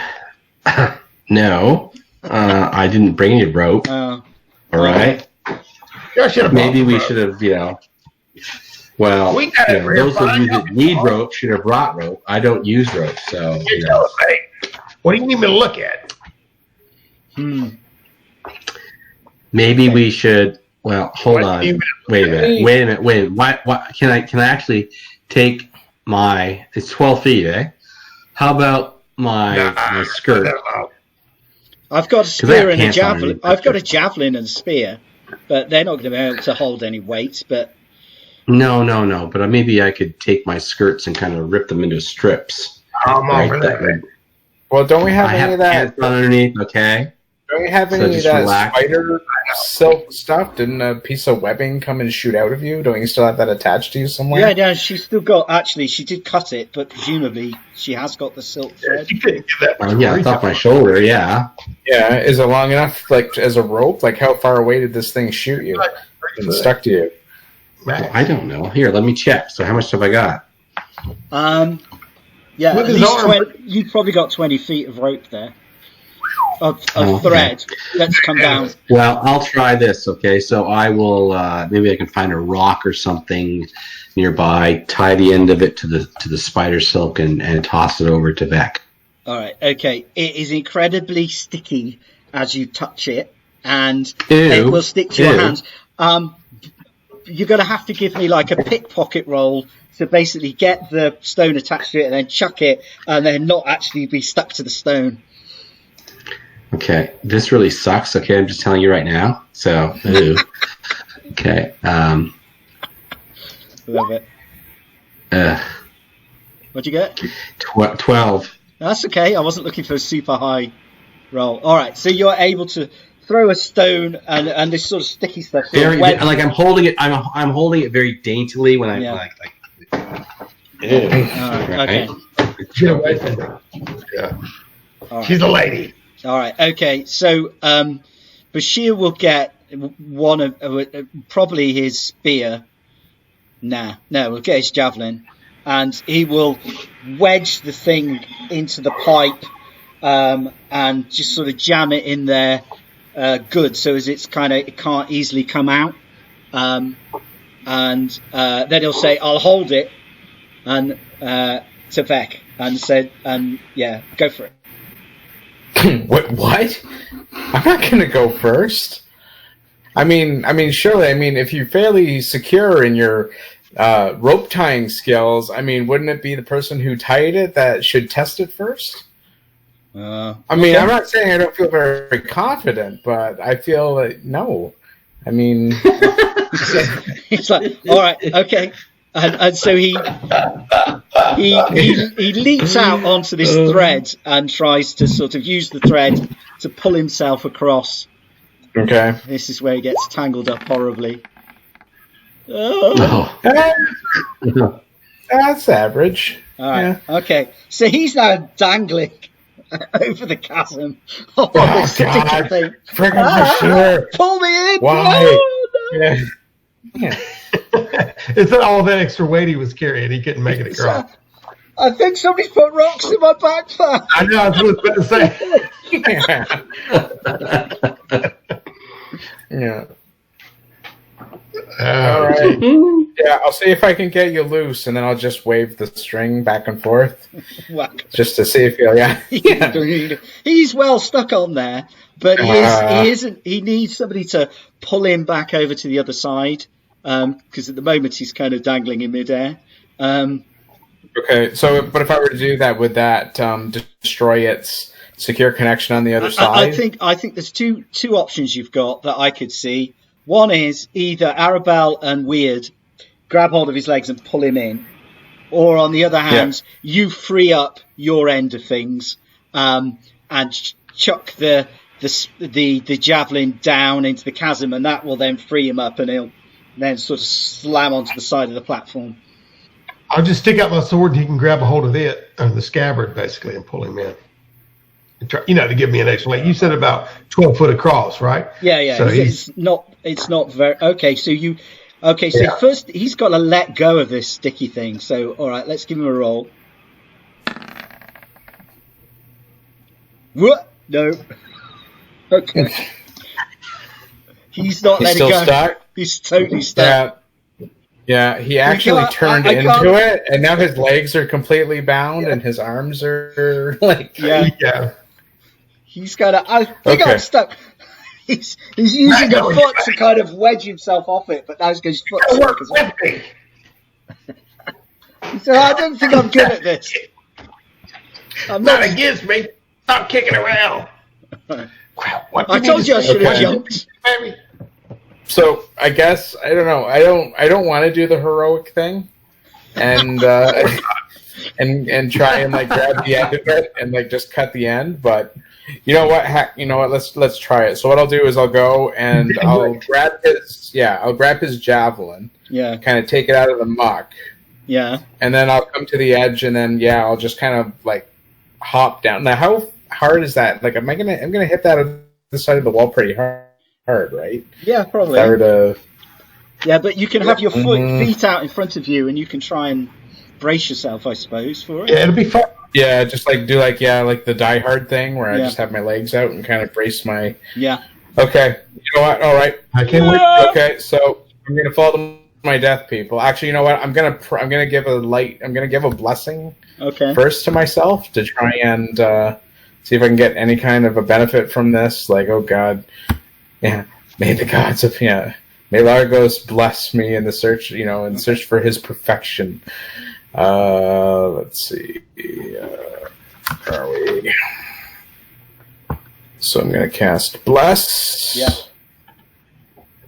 No, I didn't bring any rope. All right. Maybe we should have, Well, those of you that need rope should have brought rope. I don't use rope, so. What do you need me to look at? Maybe we should. Well, hold on. Wait a minute. Wait. Why? Can I actually take my? It's 12 feet, eh? How about my skirt? I've got a spear and a javelin. I've got a javelin and a spear, but they're not going to be able to hold any weight. But no. But maybe I could take my skirts and kind of rip them into strips. Well, don't we have any of that underneath? Okay. Don't we have any of that spider silk stuff? Didn't a piece of webbing come and shoot out of you? Don't you still have that attached to you somewhere? Yeah, she's still got. Actually, she did cut it, but presumably she has got the silk thread. It's off my shoulder. Yeah. Yeah, is it long enough, like as a rope? Like how far away did this thing shoot you? And stuck to you? Well, I don't know. Here, let me check. So how much have I got? Yeah, at least 20, you've probably got 20 feet of rope there. Of thread that's come down. Well, I'll try this, okay? So I will, maybe I can find a rock or something nearby, tie the end of it to the spider silk and toss it over to Vec. All right, okay. It is incredibly sticky as you touch it, and Ew. it will stick to your hands. You're going to have to give me like a pickpocket roll to basically get the stone attached to it and then chuck it and then not actually be stuck to the stone. Okay, this really sucks. Okay, I'm just telling you right now. So, okay. Love it. What'd you get? 12. That's okay. I wasn't looking for a super high roll. All right, so you're able to throw a stone and this sort of sticky stuff. Like I'm holding it. I'm holding it very daintily when I like. Okay. Get away from her. Yeah. Right. She's a lady. All right. Okay. So Bashir will get one of probably his spear. No, we'll get his javelin, and he will wedge the thing into the pipe and just sort of jam it in there good, so as it can't easily come out. And then he'll say, "I'll hold it," and to Vec, and said, "And yeah, go for it." What? I'm not going to go first. I mean, surely. I mean, if you're fairly secure in your rope tying skills, I mean, wouldn't it be the person who tied it that should test it first? I mean, I'm not saying I don't feel very confident, but I feel like no. I mean, it's like, all right, okay, and so he leaps out onto this thread and tries to sort of use the thread to pull himself across. Okay. This is where he gets tangled up horribly. That's average. All right. Yeah. Okay. So he's now dangling over the chasm. Oh, this sticky thing. Friggin' sure. Pull me in. Why? No. Yeah. It's all that extra weight he was carrying. He couldn't make it across. I think somebody's put rocks in my backpack. I know. I was about to say. Yeah. All right. Yeah, I'll see if I can get you loose, and then I'll just wave the string back and forth, just to see if you'll. Yeah. He's well stuck on there, but he isn't. He needs somebody to pull him back over to the other side, because at the moment he's kind of dangling in midair. Okay, so but if I were to do that, would that destroy its secure connection on the other side? I think there's two options you've got that I could see. One is either Arabelle and Weird grab hold of his legs and pull him in, or on the other hand, you free up your end of things and chuck the javelin down into the chasm, and that will then free him up, and he'll then sort of slam onto the side of the platform. I'll just stick out my sword and he can grab a hold of it, or the scabbard basically, and pull him in. To give me an extra length. You said about 12 foot across, right? Yeah. So it's not very okay. So first he's got to let go of this sticky thing. So all right, let's give him a roll. What? No. Okay. He's not letting go. Stuck? He's totally stuck. Yeah, he actually turned into it, and now his legs are completely bound, and his arms are like... Yeah. He's got to... I think I'm stuck. He's using a foot to kind of wedge himself off it, but now his foot's stuck as well. He said, I don't think I'm good at this. I'm not against me. Stop kicking around. I told you I should have jumped. So I guess I don't know. I don't want to do the heroic thing, and and try and like grab the end of it and like just cut the end. But you know what? Let's try it. So what I'll do is I'll go and I'll grab his javelin. Yeah. Kind of take it out of the muck. Yeah. And then I'll come to the edge, and then I'll just kind of like hop down. Now, how hard is that? Like, I'm gonna hit that on the side of the wall pretty hard, right? Yeah, probably. Yeah, but you can have your feet out in front of you, and you can try and brace yourself, I suppose, for it. Yeah, it'll be fun. Yeah, just like do like the Die Hard thing where I just have my legs out and kind of brace my. Yeah. Okay. You know what? All right. I can't wait. Okay, so I'm gonna fall to my death, people. Actually, you know what? I'm gonna give a blessing. Okay. First to myself to try and see if I can get any kind of a benefit from this. Like, oh God. Yeah, may the gods of may Largos bless me in the search, in search for his perfection. Let's see, where are we? So I'm gonna cast bless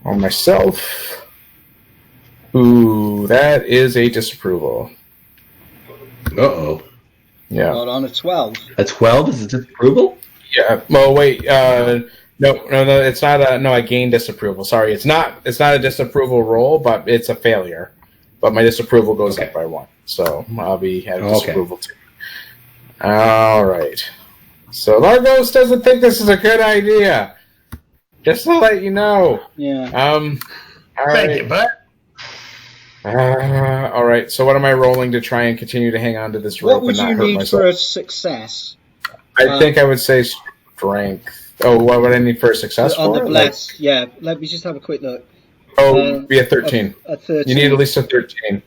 on myself. Ooh, that is a disapproval. Uh-oh. Yeah. Hold on, a 12. A 12 is a disapproval? Yeah. Well, wait. No, it's not I gain disapproval. Sorry, it's not a disapproval roll, but it's a failure. But my disapproval goes up by 1, so I'll be at disapproval too. All right. So Largos doesn't think this is a good idea. Just to let you know. Yeah. All right. Thank you, bud. All right. So what am I rolling to try and continue to hang on to this rope What would and not you hurt need myself? for a success? I think I would say strength. Oh, what would I need for a success On for? the bless, yeah. Let me just have a quick look. Be a 13. A 13. You need at least a 13.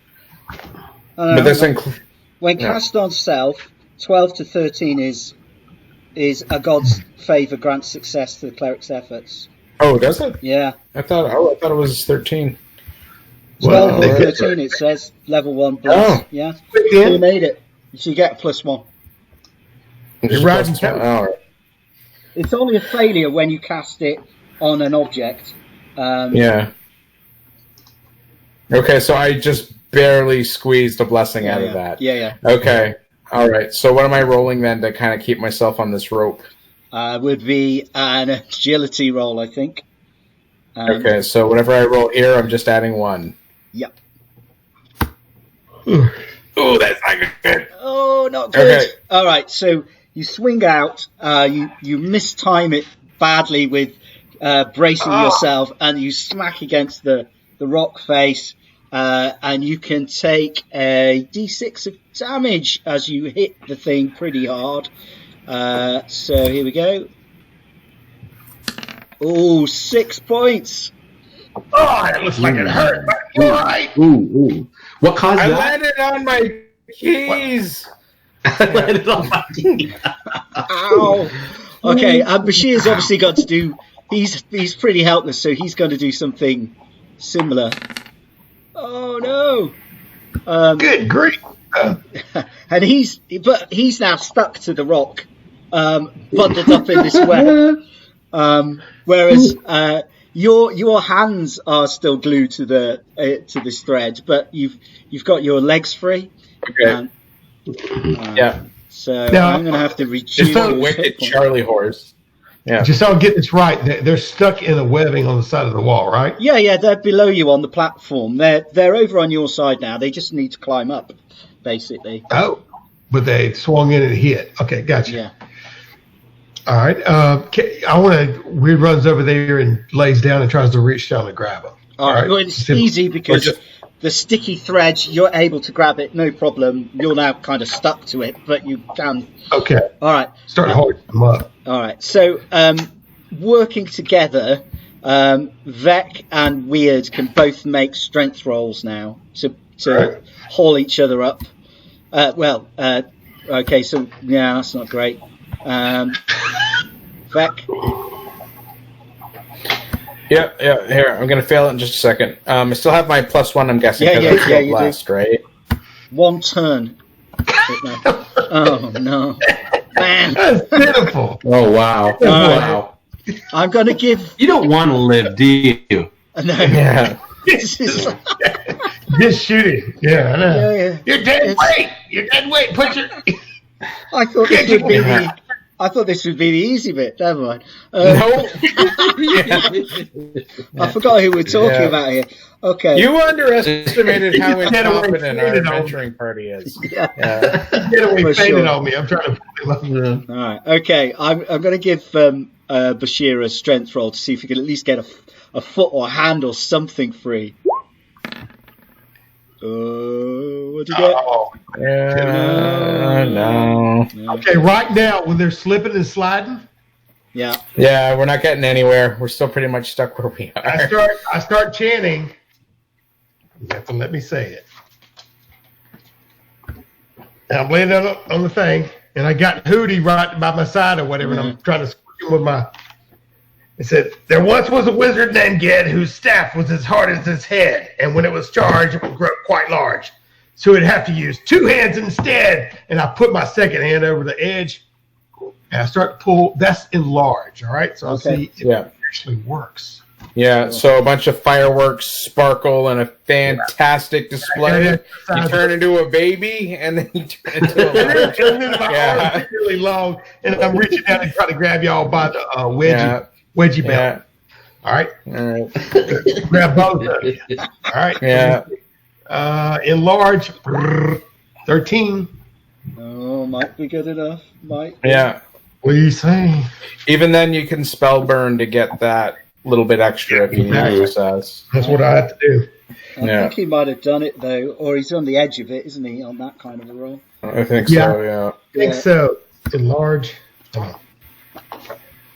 But this includes... When cast on self, 12 to 13 is a god's favor grants success to the cleric's efforts. Oh, does it? Yeah. I thought it was 13. 12 or 13, it says. Level 1 bless. Oh. Yeah. You made it. So you get a +1. You're right. All right. It's only a failure when you cast it on an object. Yeah. Okay, so I just barely squeezed a blessing out of that. Yeah. Okay. All right. So what am I rolling then to kind of keep myself on this rope? Would be an agility roll, I think. Okay, so whatever I roll here, I'm just adding 1. Yep. Oh, that's not good. Oh, not good. Okay. All right, so you swing out. You mistime it badly with bracing yourself, and you smack against the rock face, and you can take a D6 of damage as you hit the thing pretty hard. So here we go. Oh, 6 points. Oh, it looks like it hurt. But you're right. Ooh. What caused I that? landed on my keys. I landed on my keys. Ow. Okay, Bashir's obviously got to do. He's pretty helpless, so he's going to do something similar. Oh no! Good grief. And he's now stuck to the rock, bundled up in this web. Whereas your hands are still glued to this thread, but you've got your legs free. Okay. Yeah. So Now, I'm going to have to reduce. Just a your wicked hit point. Charlie horse. Yeah. Just so I get this right, they're stuck in the webbing on the side of the wall, right? Yeah, they're below you on the platform. They're over on your side now. They just need to climb up, basically. Oh, but they swung in and hit. Okay, gotcha. Yeah. All right. I want to. Weird runs over there and lays down and tries to reach down to grab him. All right. Well, it's easy because the sticky thread, you're able to grab it, no problem. You're now kind of stuck to it, but you can. Okay. All right. Start holding them up. All right. So, working together, Vec and Weird can both make strength rolls now to Right. haul each other up. Okay. So, yeah, that's not great. Vec. Yeah. Here, I'm gonna fail it in just a second. I still have my +1. I'm guessing. Yeah, because I you do. last, right? One turn. Oh no, man! That's pitiful. Oh wow! Wow! I'm going to give. You don't want to live, do you? No. Yeah. This is. Just shooting. Yeah, I know. Yeah. You're dead weight. You're dead weight. Put your. I thought this would be the. I thought this would be the easy bit. Never mind. No. I forgot who we're talking about here. Okay. You underestimated how Get away incompetent our from it, adventuring party is. Yeah. Get away For fainted sure. on me. I'm trying to pull him up. All right. Okay. I'm going to give Bashir a strength roll to see if he can at least get a foot or a hand or something free. What'd you get? Oh. No. Okay, right now when they're slipping and sliding, Yeah. Yeah, we're not getting anywhere. We're still pretty much stuck where we are. I start chanting. You have to let me say it. And I'm laying on the thing, and I got Hootie right by my side or whatever, and I'm trying to squish him with my. It said, "There once was a wizard named Ged whose staff was as hard as his head, and when it was charged, it would grow quite large. So he'd have to use 2 hands instead." And I put my second hand over the edge, and I start to pull. That's enlarge, all right? So I'll see if it actually works. Yeah, so a bunch of fireworks, sparkle, and a fantastic display. You turn into a baby, and then you turn into a large. My arms really long, and I'm reaching down and trying to grab y'all by the wedgie belt. All right. Grab both of you. All right. Yeah. Enlarge. 13. Oh, might be good enough. Might. Yeah. What do you say? Even then, you can spell burn to get that little bit extra if you need access. That's what I have to do. I think he might have done it though, or he's on the edge of it, isn't he, on that kind of a roll? I think so, yeah. I think so. Enlarge. Oh.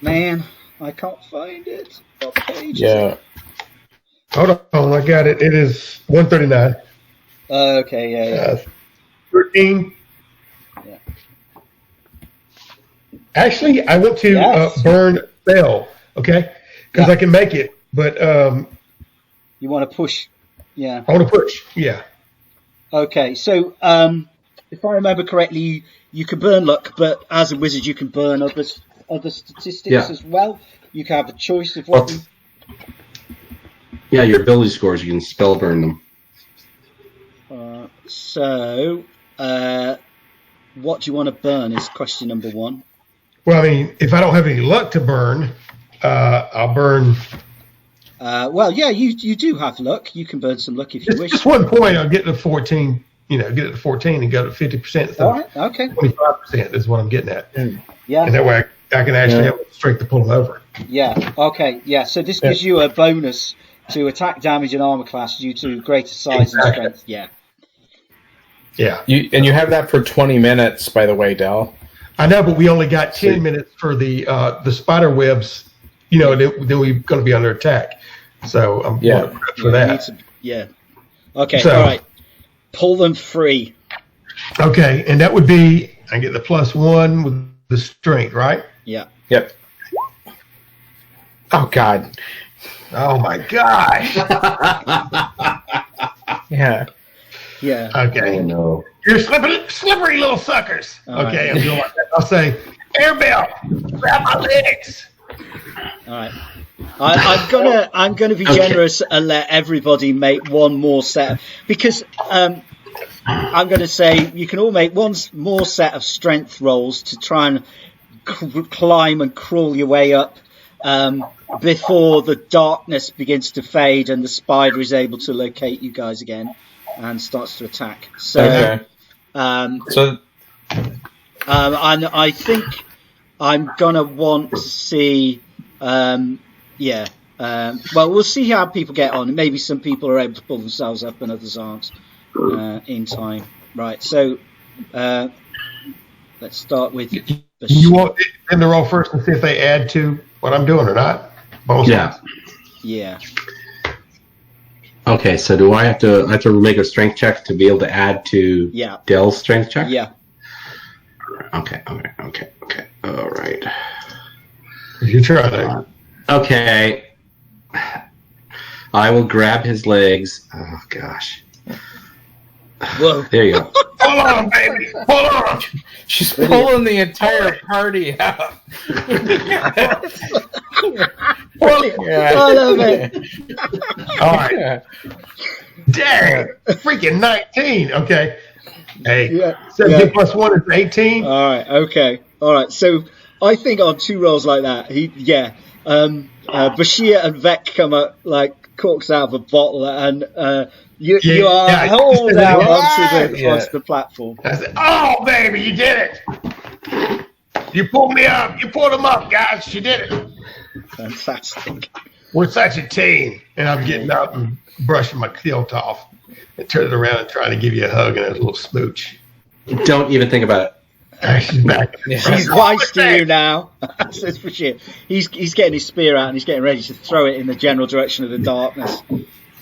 Man, I can't find it. What page Yeah. is it? Hold on, I got it. It is 139. Okay, yeah. 13. Yeah. Actually, I want to burn spell, okay? Because I can make it, but you want to push, yeah. I want to push, yeah. Okay, so if I remember correctly, you can burn luck, but as a wizard, you can burn other statistics as well. You can have a choice of what. Yeah, your ability scores, you can spell burn them. So, what do you want to burn is question number one. Well, I mean, if I don't have any luck to burn, I'll burn. Well, yeah, you do have luck. You can burn some luck if you wish. Just 1 point, I'll get to 14. Get it to 14 and go to 50%. All right, okay. 25% is what I'm getting at. Yeah. And that way I can actually have the strength to pull them over. Yeah. Okay. Yeah. So this gives you a bonus to attack, damage, and armor class due to greater size and strength. Yeah. Yeah. You have that for 20 minutes, by the way, Del. I know, but we only got 10 minutes for the spider webs. Then we're going to be under attack. So I'm going to prep for that. Okay. So, all right. Pull them free. Okay, and that would be I get the +1 with the strength, right? Yeah. Yep. Oh God. Oh my gosh. Yeah. Yeah. Okay. Oh, no. You're slippery little suckers. All okay, right. I'm doing like that. I'll say, Airbell, grab my legs. All right. I'm gonna be generous and let everybody make one more set because I'm going to say you can all make one more set of strength rolls to try and climb and crawl your way up before the darkness begins to fade and the spider is able to locate you guys again and starts to attack. So, and I think I'm gonna want to see, well, we'll see how people get on. Maybe some people are able to pull themselves up and others aren't. In time, right? So let's start with. You want them to roll first and see if they add to what I'm doing or not. Both Yeah. Yeah. Okay, so do I have to make a strength check to be able to add to Dell's strength check? Yeah. Okay. All right. You try. Okay. I will grab his legs. Oh gosh. Whoa. There you go. Hold on, baby. Hold on. She's pulling the entire party out. I love it. All right. Dang. Freaking 19. Okay. Hey. 17 plus 1 is 18. All right. Okay. All right. So I think on two rolls like that, Bashir and Vec come up like corks out of a bottle, and you are hauled out onto the platform. I said, "Oh, baby, you did it! You pulled me up. You pulled them up, guys. You did it. Fantastic. We're such a team." And I'm getting up and brushing my kilt off and turning around and trying to give you a hug and a little smooch. Don't even think about it. She's back. He's wise to you now. Says Bashir. He's getting his spear out and he's getting ready to throw it in the general direction of the darkness.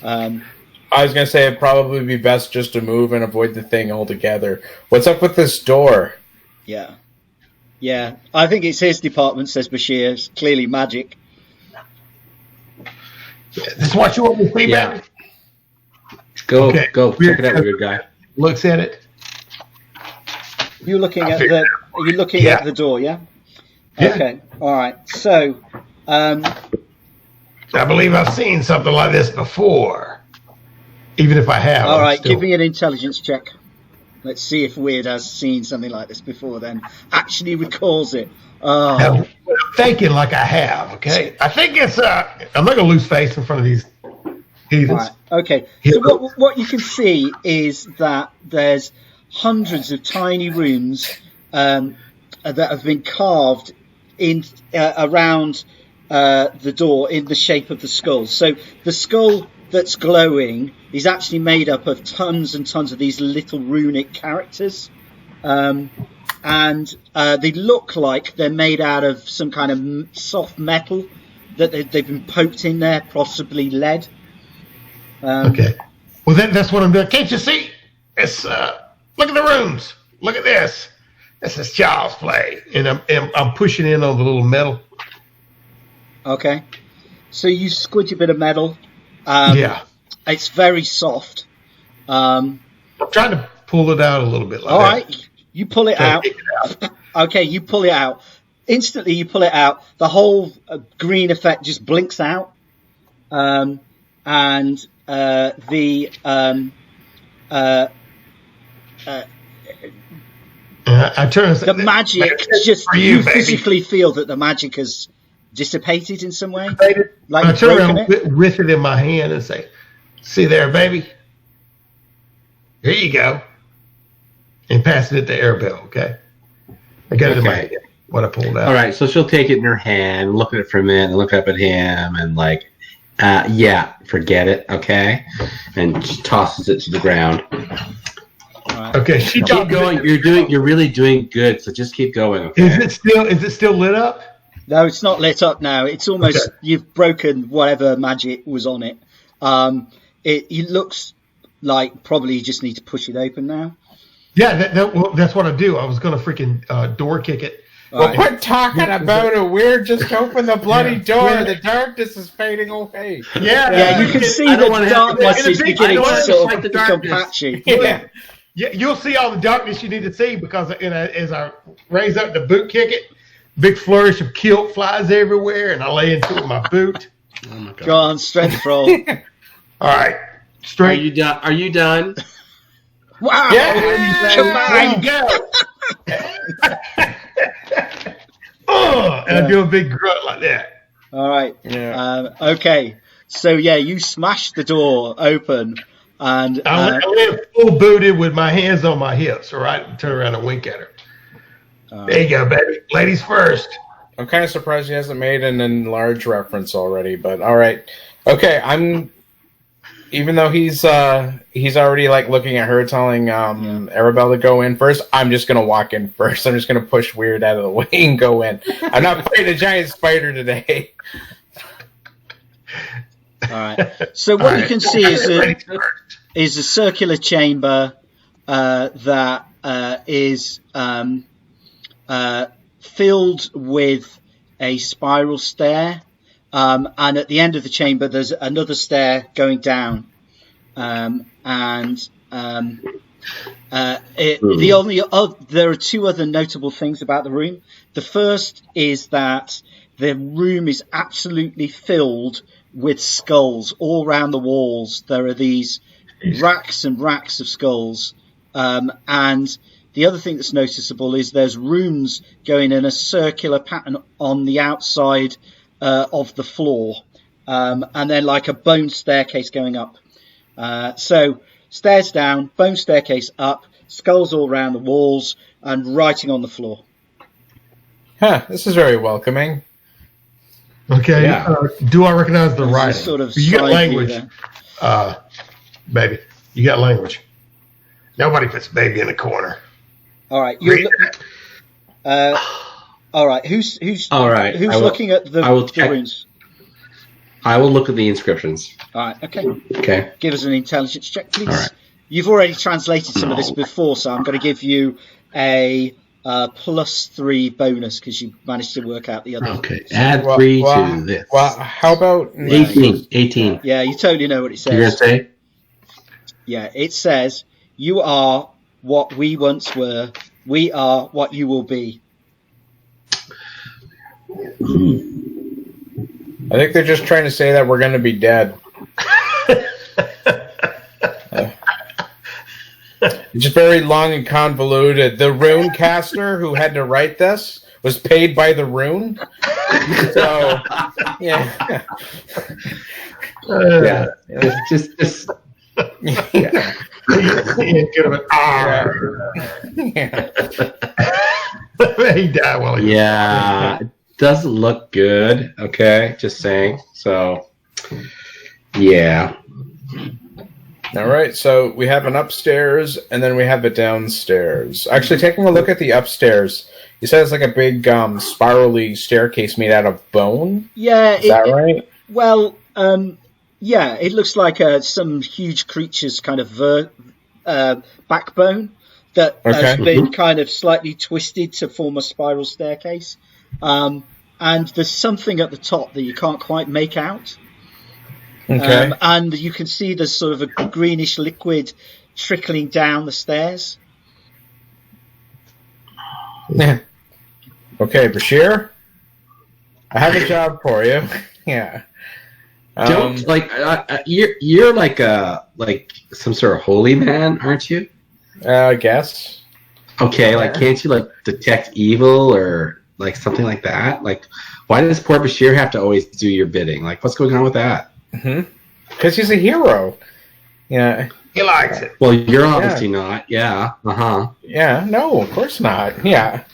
I was going to say it'd probably be best just to move and avoid the thing altogether. What's up with this door? Yeah. I think it's his department, says Bashir. It's clearly magic. This is what you want me to see, baby? Go. Check it out, weird guy. Looks at it. You're looking at the door, yeah? Okay. All right. So, I believe I've seen something like this before. Even if I have. All right. Give me an intelligence check. Let's see if Weird has seen something like this before. Then actually recalls it. Oh. Now, I'm thinking like I have. Okay. I think it's. I'm not gonna lose face in front of these heathens. Right. Okay. So what you can see is that there's hundreds of tiny rooms that have been carved in around the door in the shape of the skull. So the skull that's glowing is actually made up of tons and tons of these little runic characters. And they look like they're made out of some kind of soft metal that they've been poked in there, possibly lead. Okay. Well, that's what I'm doing. Can't you see? It's look at the runes. Look at this. This is child's play, and I'm pushing in on the little metal. Okay. So you squidge a bit of metal. Yeah. It's very soft. I'm trying to pull it out a little bit. Like all that. right. You pull it out. Okay, you pull it out. Instantly, you pull it out. The whole green effect just blinks out. And the I turn and say, the magic just you, physically feel that the magic has dissipated in some way. Like I turn around it. with it in my hand and say, "See there, baby. Here you go." And passing it to Arabelle. Okay. I got it in my hand. What I pulled out. All right, so she'll take it in her hand, look at it for a minute, and look up at him, and like, yeah, forget it, okay, and she tosses it to the ground. Right. Okay, she Keep going. You're really doing good. So just keep going. Okay. Is it still lit up? No, it's not lit up now. It's almost you've broken whatever magic was on it. It looks like probably you just need to push it open now. Yeah, that's what I do. I was gonna freaking door kick it. Well, quit talking about it. We're just open the bloody door. The darkness is fading away. Yeah, you can see the darkness is beginning to sort of become patchy. Yeah, you'll see all the darkness you need to see because as I raise up the boot kick it, big flourish of kilt flies everywhere, and I lay into it with my boot. Oh my God. Go on, strength roll. All right, straight. Are you done? Wow! Yeah, there you go. And I do a big grunt like that. All right. Yeah. Okay. So you smash the door open, and I live full booted with my hands on my hips. All right, turn around and wink at her. There you go, baby. Ladies first. I'm kind of surprised he hasn't made an enlarged reference already, but all right. Okay, even though he's already like looking at her, telling Arabelle to go in first. I'm just gonna walk in first. I'm just gonna push Weird out of the way and go in. I'm not fighting a giant spider today. all right. So what you can see is a circular chamber that is filled with a spiral stair. And at the end of the chamber, there's another stair going down. There are two other notable things about the room. The first is that the room is absolutely filled with skulls all around the walls. There are these racks and racks of skulls. And the other thing that's noticeable is there's runes going in a circular pattern on the outside of the floor, and then like a bone staircase going up. So stairs down, bone staircase up, skulls all around the walls, and writing on the floor. This is very welcoming. Okay. Yeah. Do I recognize the writing? Sort of you got side language, view there. baby. You got language. Nobody puts baby in the corner. All right. All right. Who's All right. Who's looking at the runes? I will look at the inscriptions. All right. Okay. Okay. Give us an intelligence check, please. All right. You've already translated some of this before, so I'm going to give you a +3 bonus because you managed to work out the other. Okay. Add 3 to this. Well, how about 18? 18. Yeah, you totally know what it says. You're gonna say? Yeah, it says, "You are what we once were. We are what you will be." I think they're just trying to say that we're going to be dead. It's just very long and convoluted. The rune caster who had to write this was paid by the rune. So, yeah. Yeah. Just Yeah. Give him an R. Yeah. He died while he yeah. It doesn't look good. Okay. Just saying. So, yeah. All right, so we have an upstairs, and then we have a downstairs. Actually, taking a look at the upstairs, you said it's like a big spirally staircase made out of bone? Yeah. Is that right? Well, yeah, it looks like some huge creature's kind of backbone that has been kind of slightly twisted to form a spiral staircase. And there's something at the top that you can't quite make out. Okay. And you can see there's sort of a greenish liquid trickling down the stairs. Yeah. Okay, Bashir, I have a job for you. Yeah. Don't you're like some sort of holy man, aren't you? I guess. Okay, like can't you like detect evil or like something like that? Like, why does poor Bashir have to always do your bidding? Like, what's going on with that? Because he's a hero. Yeah. He likes it. Well, you're obviously not. Yeah. Yeah. No, of course not. Yeah.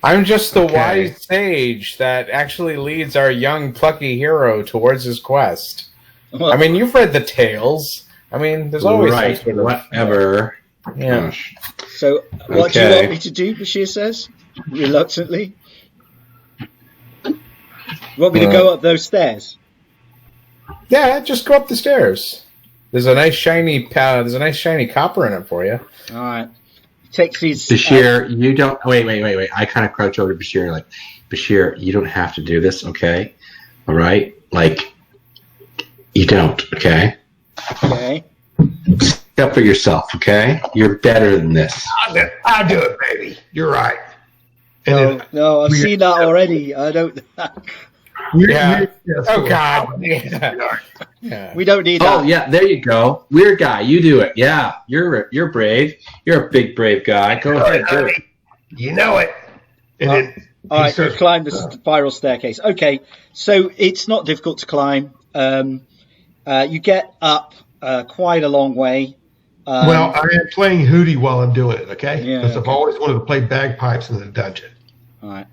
I'm just the wise sage that actually leads our young, plucky hero towards his quest. Well, I mean, you've read the tales. I mean, there's always some sort of... Whatever. Yeah. Gosh. So, what do you want me to do, Bashir says, reluctantly? You want me to go up those stairs? Yeah, just go up the stairs. There's a nice shiny copper in it for you. All right. Takes these. Bashir, you don't. Wait. I kind of crouch over to Bashir, like, Bashir, you don't have to do this, okay? All right, like, you don't, okay? Okay. Step for yourself, okay? You're better than this. I'll do it, baby. You're right. No, I've seen that already. I don't. Oh God. Yeah. We don't need that. Oh yeah, there you go. Weird guy, you do it. Yeah, you're brave. You're a big brave guy. Go ahead, do it. You know it. All right, so climb the spiral staircase. Okay, so it's not difficult to climb. You get up quite a long way. Well, I am playing Hootie while I'm doing it. Okay, Yeah, because I've always wanted to play bagpipes in the dungeon. All right.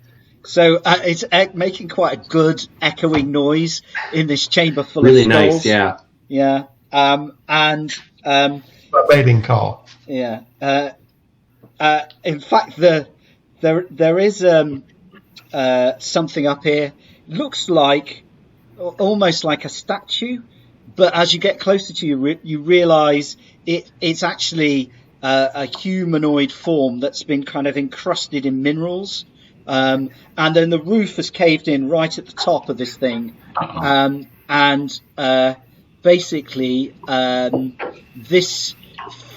So it's making quite a good echoing noise in this chamber full really of skulls. Nice, yeah. Yeah. A mating call. Yeah. In fact, there is something up here. Looks like almost like a statue, but as you get closer to you realise it's actually a humanoid form that's been kind of encrusted in minerals. And then the roof has caved in right at the top of this thing. Basically, this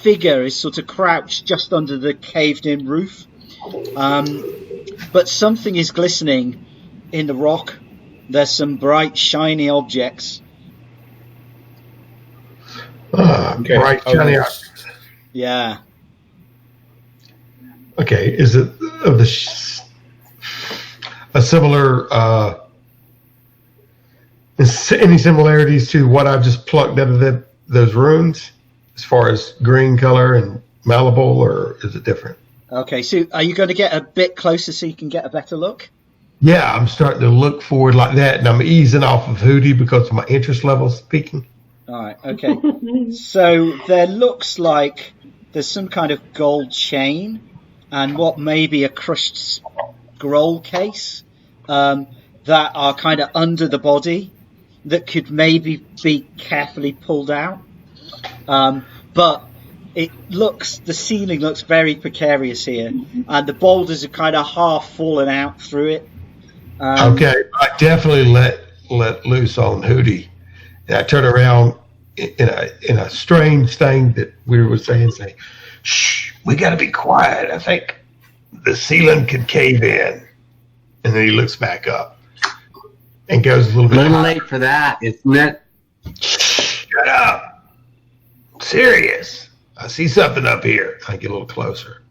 figure is sort of crouched just under the caved in roof. But something is glistening in the rock. There's some bright, shiny objects. Bright, shiny objects. Yeah. Okay, is it of the a similar any similarities to what I've just plucked out of those runes as far as green color and malleable, or is it different? Okay, so are you going to get a bit closer so you can get a better look? Yeah, I'm starting to look forward like that, and I'm easing off of Hootie because of my interest level speaking. All right, okay. So there looks like there's some kind of gold chain and what may be a crushed scroll case that are kind of under the body that could maybe be carefully pulled out. But the ceiling looks very precarious here, and the boulders are kind of half fallen out through it. Okay, I definitely let loose on Hootie. And I turn around in a strange thing that we were saying, shh, we got to be quiet. I think the ceiling could cave in. And then he looks back up and goes a little bit. A little late for that, isn't it? Shut up. I'm serious. I see something up here. I get a little closer.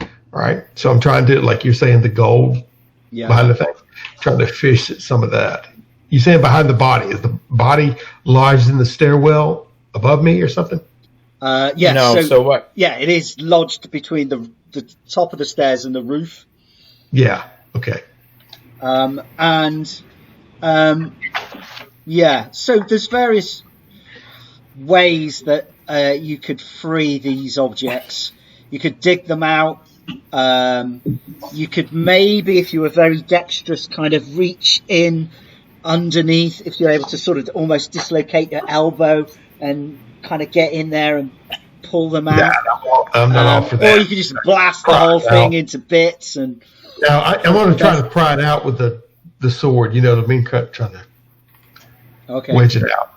All right. So I'm trying to, like you're saying, the gold behind the thing. Trying to fish at some of that. You saying behind the body? Is the body lodged in the stairwell above me or something? Yeah. No. So what? Yeah, it is lodged between the top of the stairs and the roof. Yeah. Okay. Yeah. So there's various ways that you could free these objects. You could dig them out. You could maybe, if you were very dexterous, kind of reach in underneath, if you're able to sort of almost dislocate your elbow and kind of get in there and pull them out. Yeah, I'm not all for that. Or you could just blast the whole thing into bits. And now I want to try to pry it out with the sword. You know what I mean? Trying to wedge it out.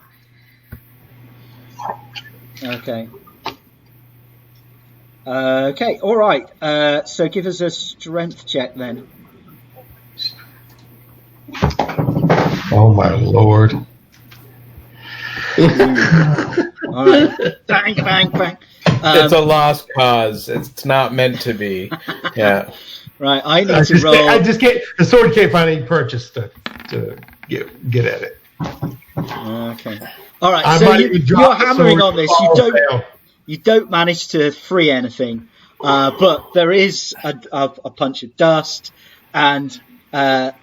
Okay. Okay. All right. So give us a strength check then. Oh my lord! All right. Bang, bang, bang. It's a lost cause. It's not meant to be. Yeah. Right. I need to roll. I just can't. The sword can't find any purchase to get at it. Okay. All right. So you're hammering on this. You don't manage to free anything, but there is a bunch of dust and a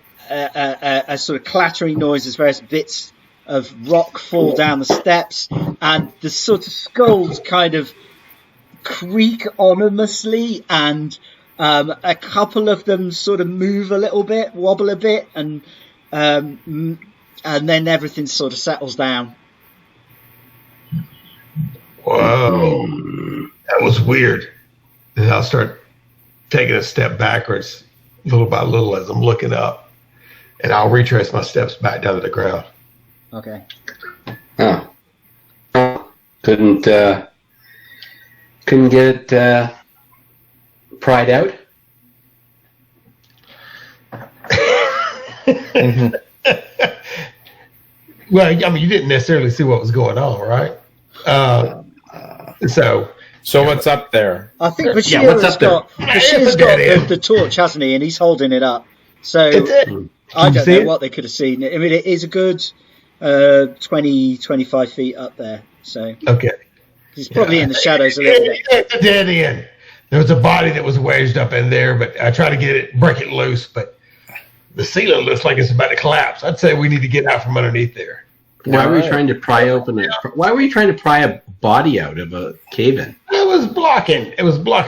sort of clattering noise as various bits of rock fall down the steps, and the sort of skulls kind of creak ominously, and a couple of them sort of move a little bit, wobble a bit, and then everything sort of settles down. Whoa, that was weird. And I'll start taking a step backwards, little by little, as I'm looking up, and I'll retrace my steps back down to the ground. Okay. Oh. Couldn't get it pried out? Well, I mean, you didn't necessarily see what was going on, right? So what's up there? I think Bashir's got the torch, hasn't he? And he's holding it up. So I don't know what they could have seen. I mean, it is a good 20, 25 feet up there. So okay, he's probably in the shadows a little bit. It's a dead end. There was a body that was wedged up in there, but I tried to break it loose, but the ceiling looks like it's about to collapse. I'd say we need to get out from underneath there. Why were you trying to pry open it? Why were you trying to pry a body out of a cave-in? It was blocking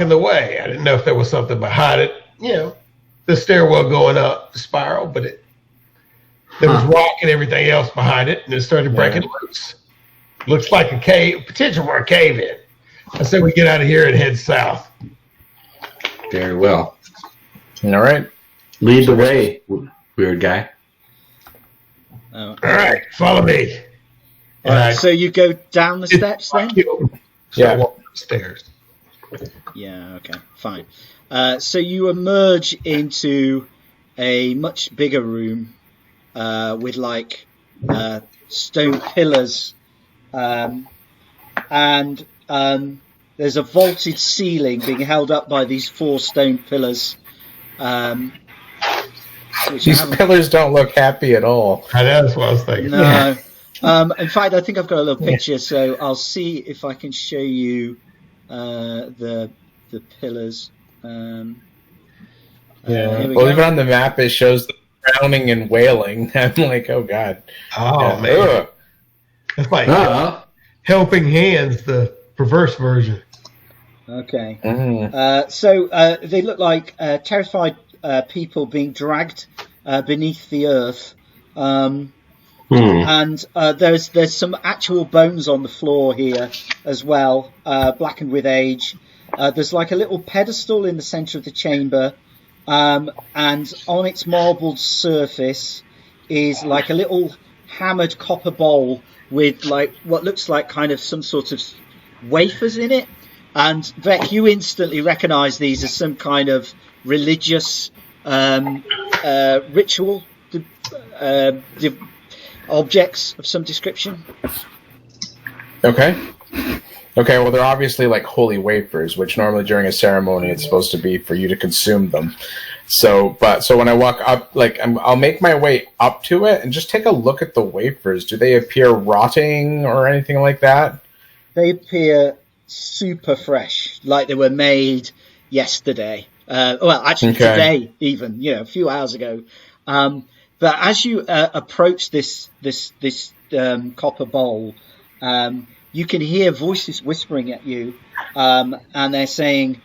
the way. I didn't know if there was something behind it. You know, the stairwell going up the spiral, but there was rock and everything else behind it, and it started breaking loose. Looks like a cave, potential for a cave-in. I say we get out of here and head south. Very well. All right. Lead the way, weird guy. Oh. All right, follow me. All right, so you go down the steps then? I walk up the stairs. Yeah, okay, fine. So you emerge into a much bigger room with like stone pillars, and there's a vaulted ceiling being held up by these 4 stone pillars. These pillars don't look happy at all. I know, that's what I was thinking. No. In fact, I think I've got a little picture, so I'll see if I can show you the pillars. Well, even on the map, it shows the drowning and wailing. I'm like, oh god. Oh man, that's like Helping Hands, the perverse version. Okay. So they look like terrified people being dragged beneath the earth, and there's some actual bones on the floor here as well, blackened with age. There's like a little pedestal in the center of the chamber, and on its marbled surface is like a little hammered copper bowl with like what looks like kind of some sort of wafers in it. And Vec, you instantly recognize these as some kind of religious ritual objects of some description. Okay, well, they're obviously like holy wafers, which normally during a ceremony it's supposed to be for you to consume them. So when I walk up, like I'll make my way up to it and just take a look at the wafers. Do they appear rotting or anything like that? They appear super fresh, like they were made yesterday. Well, actually today, even, a few hours ago. But as you approach this copper bowl, you can hear voices whispering at you, and they're saying,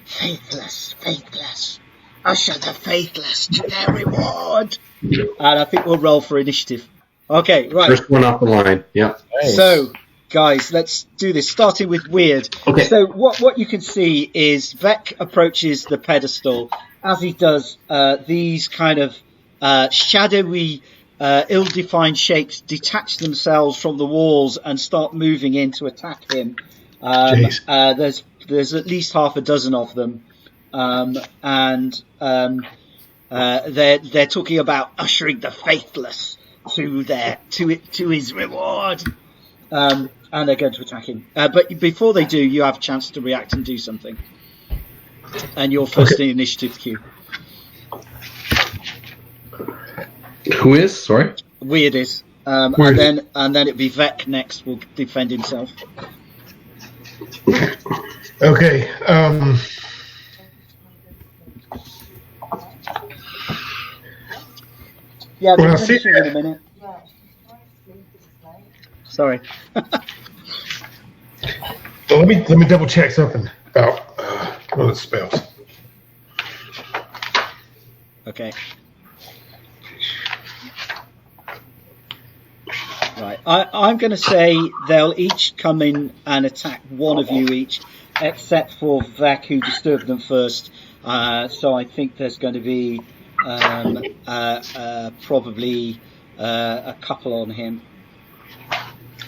"Faithless, faithless, usher the faithless to their reward." And I think we'll roll for initiative. Okay, right. First one off the line. Yeah. Nice. So, guys, let's do this. Starting with weird. Okay. So what you can see is Vec approaches the pedestal. As he does, these kind of shadowy, ill-defined shapes detach themselves from the walls and start moving in to attack him. There's at least half a dozen of them, and they're talking about ushering the faithless to his reward. And they're going to attack him. But before they do, you have a chance to react and do something. And you're first in initiative queue. Who is? Sorry? Weird is. And then it'll be Vec next will defend himself. Okay. Yeah, Well, we'll see- finish in a minute. Sorry. So let me double check something about one of the spells. Okay. Right. I'm going to say they'll each come in and attack one of you each, except for Vec, who disturbed them first. So I think there's going to be probably a couple on him.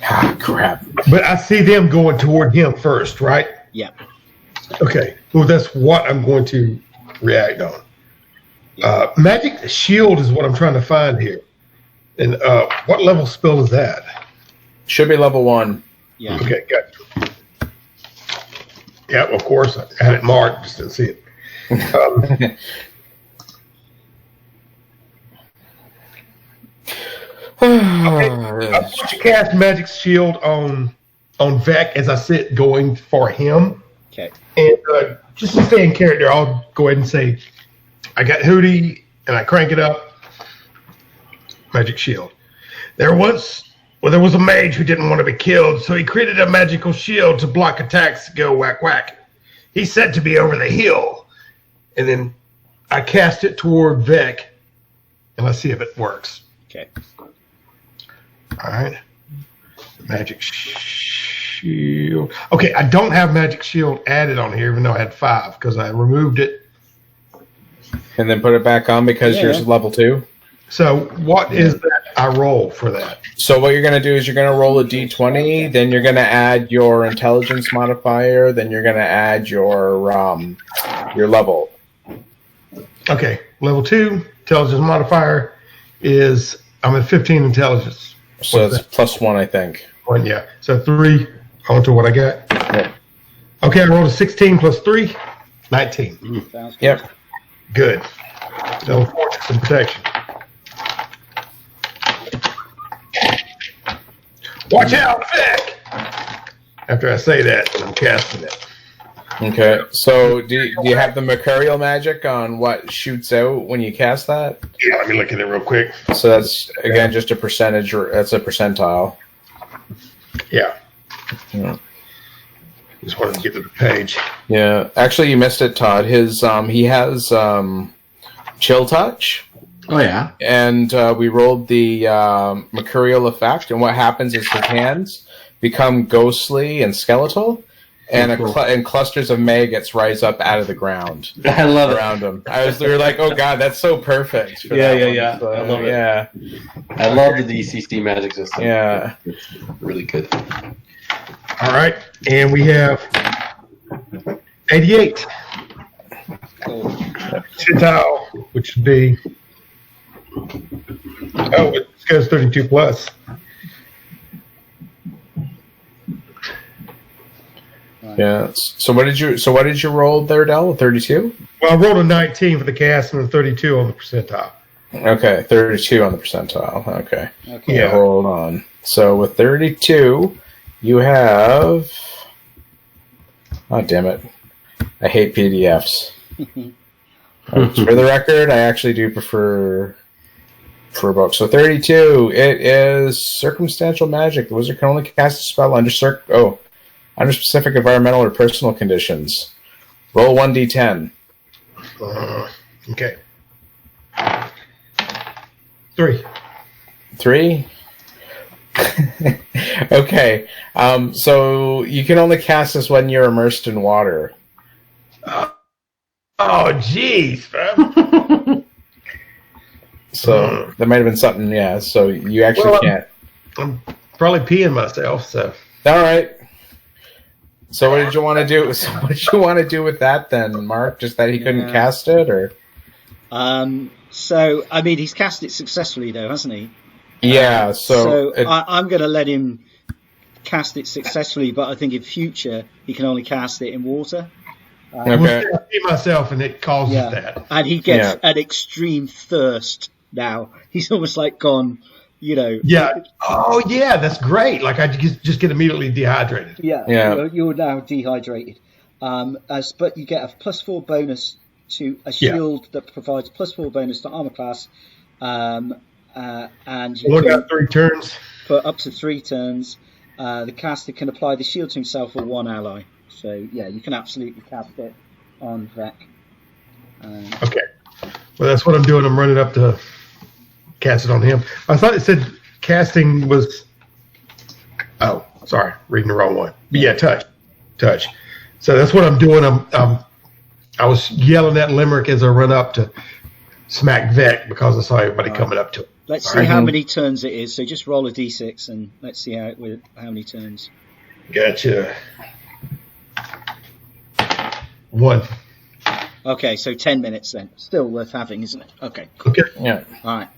Ah, crap. But I see them going toward him first, right? Yeah. Okay. Well, that's what I'm going to react on. Magic Shield is what I'm trying to find here. And what level spell is that? Should be level 1. Yeah. Okay, gotcha. Yeah, of course. I had it marked, just didn't see it. I'm going to cast Magic Shield on Vec as I sit going for him. Okay. And just to stay in character, I'll go ahead and say, I got Hootie, and I crank it up. Magic Shield. There was a mage who didn't want to be killed, so he created a magical shield to block attacks to go whack whack. He's said to be over the hill. And then I cast it toward Vec, and let's see if it works. Okay. All right. Magic Shield. Okay, I don't have Magic Shield added on here, even though I had 5, because I removed it. And then put it back on because yours is level 2. So what is that I roll for that? So what you're going to do is you're going to roll a d20, then you're going to add your intelligence modifier, then you're going to add your level. Okay, level 2 intelligence modifier is I'm at 15 intelligence. So it's +1, I think. 1, yeah. So 3 onto what I got. Yeah. Okay, I rolled a 16 plus 3, 19. Sounds good. Yep. Good. So fortress and protection. Watch out, Vic! After I say that, I'm casting it. Okay. So do you have the mercurial magic on what shoots out when you cast that? Yeah, let me look at it real quick. So that's, again, just a percentage. That's a percentile. Yeah. Yeah. Just wanted to get to the page. Yeah. Actually, you missed it, Todd. He has chill touch. Oh, yeah. And we rolled the mercurial effect, and what happens is his hands become ghostly and skeletal, and and clusters of maggots rise up out of the ground. I love around him. We were like, oh god, that's so perfect. For Yeah. So, I love it. Yeah, I love the DCC magic system. yeah. It's really good. All right, and we have 88. Percentile, which would be it goes 32 plus. Yeah. So what did you roll there, Del? 32? Well, I rolled a 19 for the cast and a 32 on the percentile. Okay, 32 on the percentile. Okay. Yeah. Hold on. So with 32, you have. Oh damn it! I hate PDFs. For the record, I actually do prefer book. So 32. It is circumstantial magic. The wizard can only cast a spell under specific environmental or personal conditions. Roll 1d10. Okay. 3. 3. Okay. So you can only cast this when you're immersed in water. Oh, jeez, bro. So that might have been something, yeah. So you actually can't. I'm probably peeing myself, so. All right. So what did you want to do? So what did you want to do with that then, Mark? Just that he couldn't cast it, or? So I mean, he's cast it successfully, though, hasn't he? Yeah. I'm going to let him cast it successfully, but I think in future he can only cast it in water. Okay. I pee myself, and it causes that. And he gets an extreme thirst now. He's almost like gone, Yeah. Oh, yeah, that's great. Like I just get immediately dehydrated. Yeah. You're now dehydrated. But you get a +4 bonus to a shield that provides +4 bonus to armor class. And you look at 3 turns. For up to 3 turns. The caster can apply the shield to himself or one ally. So, yeah, you can absolutely cast it on Vec. Okay. Well, that's what I'm doing. I'm running up to cast it on him. I thought it said casting was... Oh, sorry. Reading the wrong one. But yeah, touch. So that's what I'm doing. I was yelling at Limerick as I run up to smack Vec because I saw everybody coming up to him. Let's see how many turns it is. So just roll a d6 and let's see how many turns. Gotcha. 1. Okay, so 10 minutes then. Still worth having, isn't it? Okay, cool. Okay. Yeah. All right.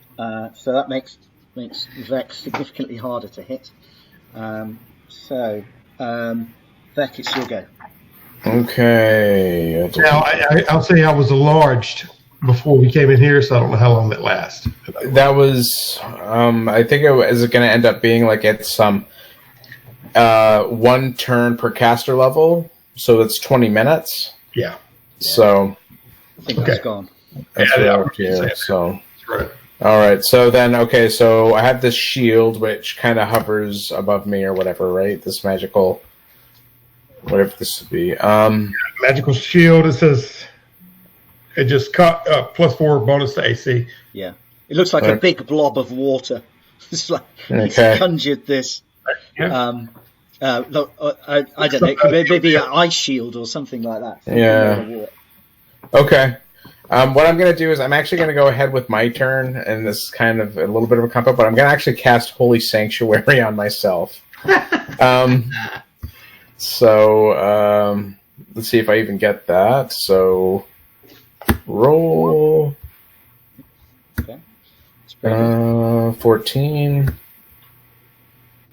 So that makes Vex significantly harder to hit. Vec, it's your go. Okay. Now, I'll say I was enlarged before we came in here, so I don't know how long that lasts. That was, I think it was going to end up being like it's 1 turn per caster level, so it's 20 minutes. Yeah. So I think that's gone. That's so right. All right. So then, so I have this shield which kind of hovers above me or whatever, right? This magical, whatever this would be. Magical shield. It says it just cut +4 bonus to AC. Yeah. It looks like a big blob of water. It's like he's conjured this. Yeah. Look, I don't know. It could maybe an ice shield or something like that. Yeah. Okay. What I'm going to do is I'm actually going to go ahead with my turn, and this is kind of a little bit of a comp up, but I'm going to actually cast Holy Sanctuary on myself. So let's see if I even get that. So roll. Okay. 14.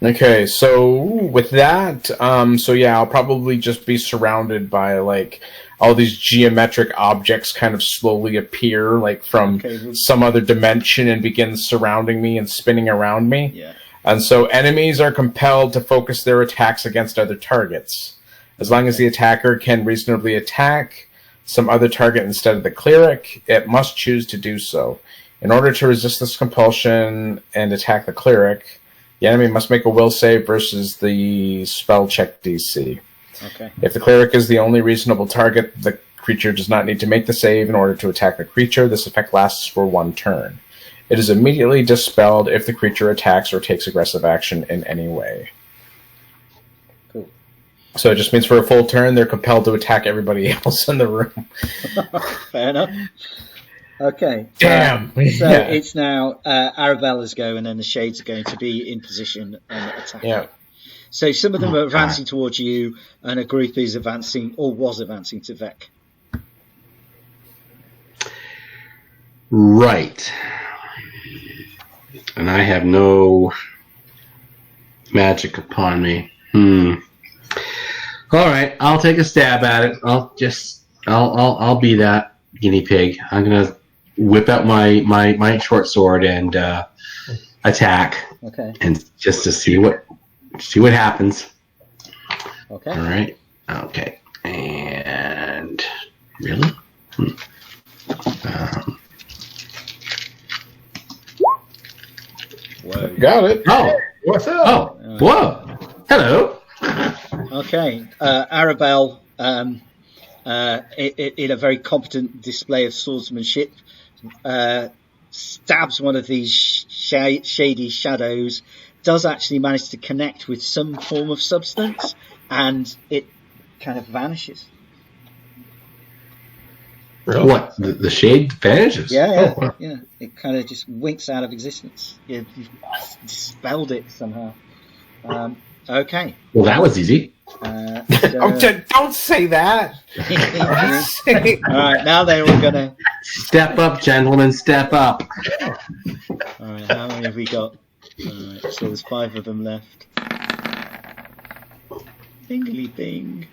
Okay, so with that, I'll probably just be surrounded by like all these geometric objects kind of slowly appear like from some other dimension and begin surrounding me and spinning around me. Yeah. And so enemies are compelled to focus their attacks against other targets. As long as the attacker can reasonably attack some other target instead of the cleric, it must choose to do so. In order to resist this compulsion and attack the cleric, the enemy must make a will save versus the spell check DC. Okay. If the cleric is the only reasonable target, the creature does not need to make the save in order to attack the creature. This effect lasts for 1 turn. It is immediately dispelled if the creature attacks or takes aggressive action in any way. Cool. So it just means for a full turn, they're compelled to attack everybody else in the room. Fair enough. Okay. Damn. So it's now Arabella's go, and then the Shades are going to be in position and attacking. Yeah. So some of them are advancing towards you, and a group is advancing, or was advancing, to Vec. Right. And I have no magic upon me. All right, I'll take a stab at it. I'll be that guinea pig. I'm gonna whip out my short sword and attack. Okay. And just to see what happens. Okay. All right. Okay. And really? got it. Oh, What's up? oh, whoa, hello. Okay, Arabelle, in a very competent display of swordsmanship, stabs one of these shady shadows, does actually manage to connect with some form of substance, and it kind of vanishes. Really? What? The shade vanishes? Yeah. Oh, wow. Yeah. It kind of just winks out of existence. You've dispelled it somehow. Okay. Well, that was easy. Don't say that. All right, now they're all gonna. Step up, gentlemen, step up. All right, how many have we got? All right, so there's 5 of them left. Bingly bing.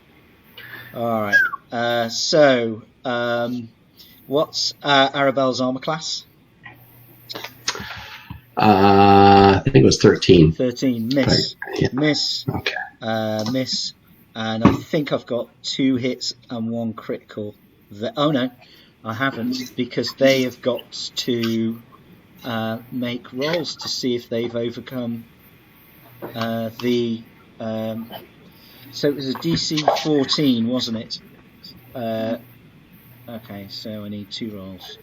All right. So, what's Arabelle's armor class? I think it was 13. 13. Miss. Yeah. Miss. Okay. Miss. And I think I've got 2 hits and 1 critical. Oh no, I haven't, because they have got to make rolls to see if they've overcome the. So it was a DC 14, wasn't it? Okay, so I need 2 rolls.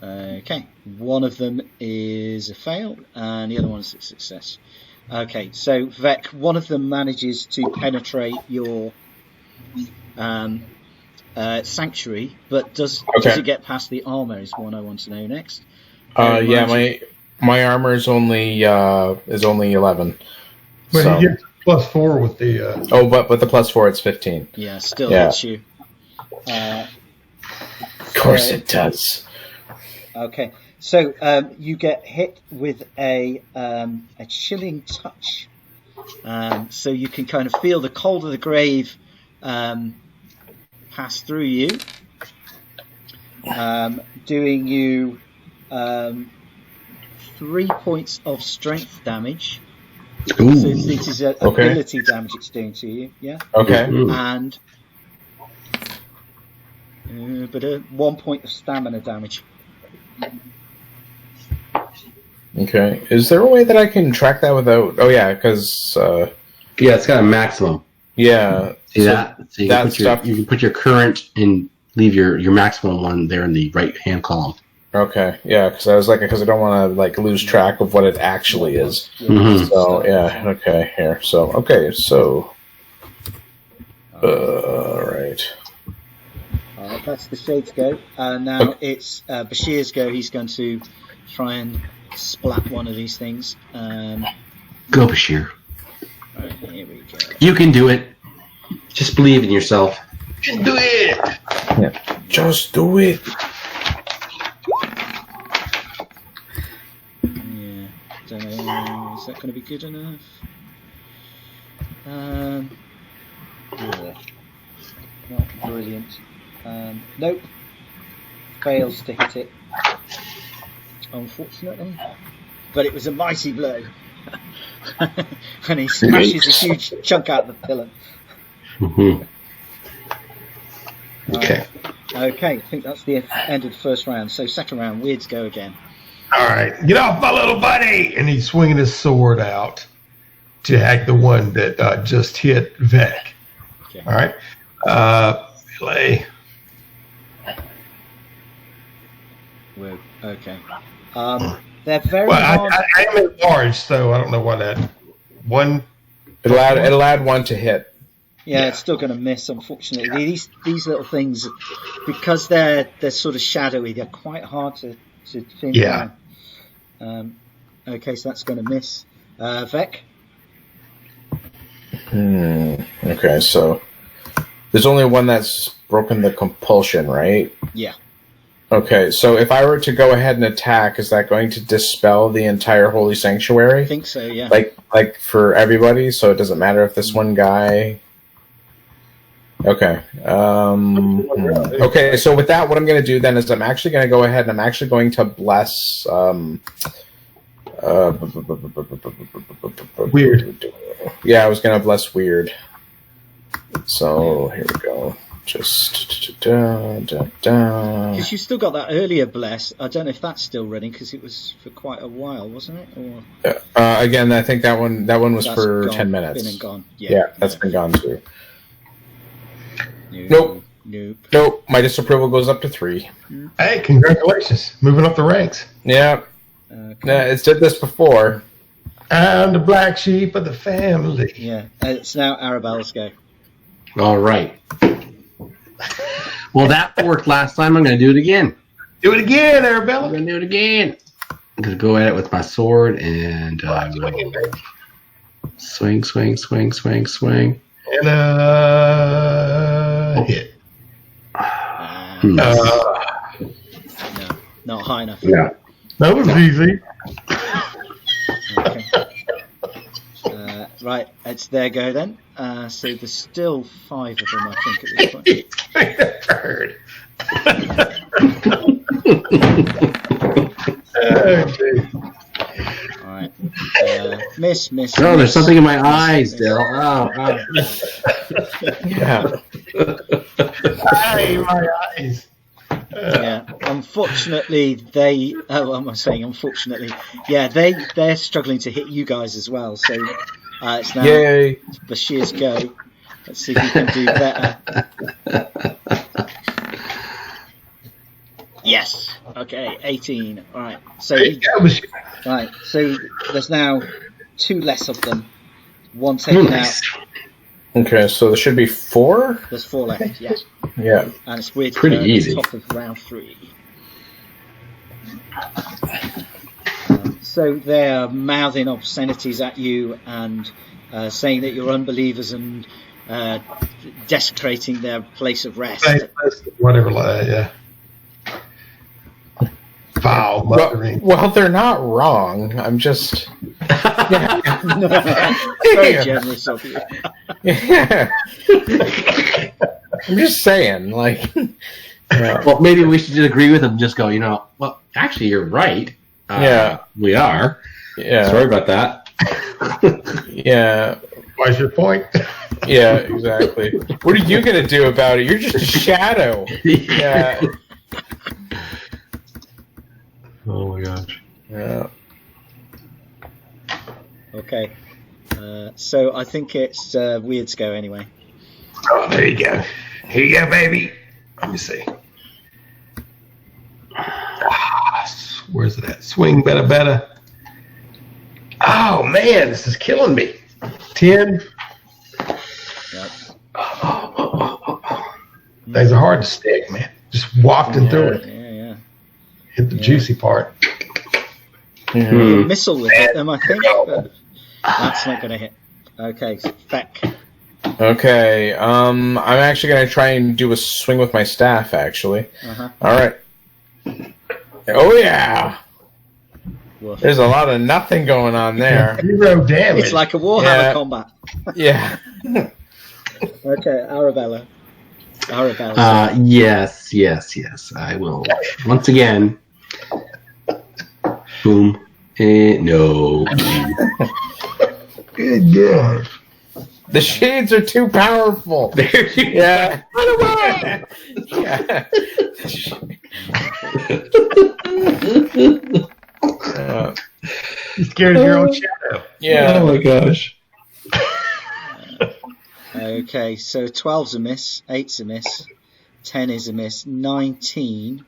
Okay, one of them is a fail, and the other one is a success. Okay, so Vec, one of them manages to penetrate your sanctuary, but does it get past the armor? Is one I want to know next. Yeah, my armor is only 11. But So. he gets +4 with the. But with the +4, it's 15. Yeah, still hits you. Of course it does. Okay, so you get hit with a chilling touch. So you can kind of feel the cold of the grave pass through you, doing you 3 points of strength damage. Ooh. So this is ability damage it's doing to you, yeah? Okay. And 1 point of stamina damage. Okay. Is there a way that I can track that without... Oh, yeah, because... Yeah, it's got a maximum. Yeah. See that? So you, that can stuff... you can put your current and leave your maximum one there in the right-hand column. Okay, yeah, because I was like, because I don't want to lose track of what it actually is. Mm-hmm. So yeah, okay, here. So okay, so right. That's the Shade's go. Now it's Bashir's go. He's going to try and splat one of these things. Go, Bashir. Right, here we go. You can do it. Just believe in yourself. Just do it! Yeah. Just do it. Yeah, don't know. Is that going to be good enough? Yeah, not brilliant. Nope. Fails to hit it, unfortunately. But it was a mighty blow. And he smashes a huge chunk out of the pillar. Mm-hmm. Okay. Okay, I think that's the end of the first round. So second round, Weirds go again. All right, get off my little buddy! And he's swinging his sword out to hack the one that just hit Vec. Okay. All right. Melee. Whoa. Okay. They're very Well, hard. I am enlarged, so I don't know why that one. It'll add 1 to hit. Yeah, it's still going to miss, unfortunately. These little things, because they're sort of shadowy, they're quite hard to pin Yeah. down. Okay, so that's going to miss. Vec? Okay, so there's only one that's broken the compulsion, right? Yeah. Okay, so if I were to go ahead and attack, is that going to dispel the entire holy sanctuary? I think so, yeah. Like for everybody, so it doesn't matter if this one guy. Okay. Okay, so with that, what I'm going to do then is I'm actually going to go ahead and I'm actually going to bless. Weird. Yeah, I was going to bless weird. So here we go. Just Because you still got that earlier bless. I don't know if that's still running because it was for quite a while, wasn't it? Or again, I think that one was that's for gone, 10 minutes. Been and gone. Yeah, that's been gone too. Nope. Nope. My disapproval goes up to 3. Hey, congratulations. Moving up the ranks. Yeah. Okay. It's did this before. I'm the black sheep of the family. Yeah. It's now Arabella's go. All right. Well, that worked last time. I'm going to do it again. Do it again, I'm Arabella. going to do it again. I'm going to go at it with my sword and swing. And hit. No, not high enough. Yeah. That was easy. Okay. Right, it's their go then. So there's still 5 of them, I think, at this point. Bird. All right. Miss. Oh, there's something in my eyes, Daryl. Oh. Yeah. Hey, my eyes. Yeah. Unfortunately, they. Oh, what am I saying? Unfortunately, yeah, they're struggling to hit you guys as well. So it's now Yay. Bashir's go. Let's see if he can do better. Yes. Okay. 18. All right. So right. So there's now 2 less of them. 1 taken out. Okay, so there should be 4? There's 4 left. Yeah. Yeah. And it's weird. Pretty easy. Top of round 3. So they're mouthing obscenities at you and saying that you're unbelievers and desecrating their place of rest. Whatever, yeah. Foul muttering. Well, they're not wrong. I'm just. Very generous of you. Yeah. I'm just saying, like. Well, maybe we should just agree with them. Just go, well, actually, you're right. Yeah. We are. Yeah. Sorry about that. Yeah. What's your point? Yeah, exactly. What are you going to do about it? You're just a shadow. Yeah. Oh my gosh. Yeah. Okay. So I think it's Weird's go anyway. Oh, there you go. Here you go, baby. Let me see. Where's it at? Swing better. Oh, man, this is killing me. 10. Yep. Things are hard to stick, man. Just wafting through it. Yeah. Hit the juicy part. Missile would hit them, I think, but that's not going to hit. Okay, so Feck. Okay, I'm actually going to try and do a swing with my staff, actually. Uh-huh. All right. Oh, yeah. Woof. There's a lot of nothing going on there. 0 damage. It's like a Warhammer combat. Yeah. Okay, Arabella. Yes. I will. Once again. Boom. No. Good God. The shades are too powerful. Yeah. Run away! Yeah. You scared of your own shadow. Yeah. Oh my gosh. Okay, so 12's a miss, 8's a miss, 10 is a miss, 19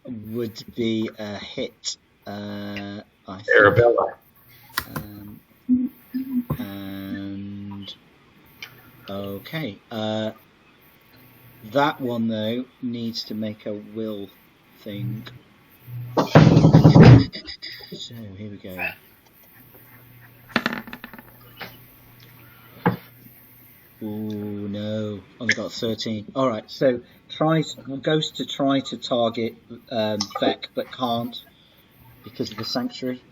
would be a hit. I think. Arabella. And okay, that one though needs to make a will thing. So here we go. Ooh, no. Only got 13. Alright, so goes to try to target Vec, but can't because of the sanctuary.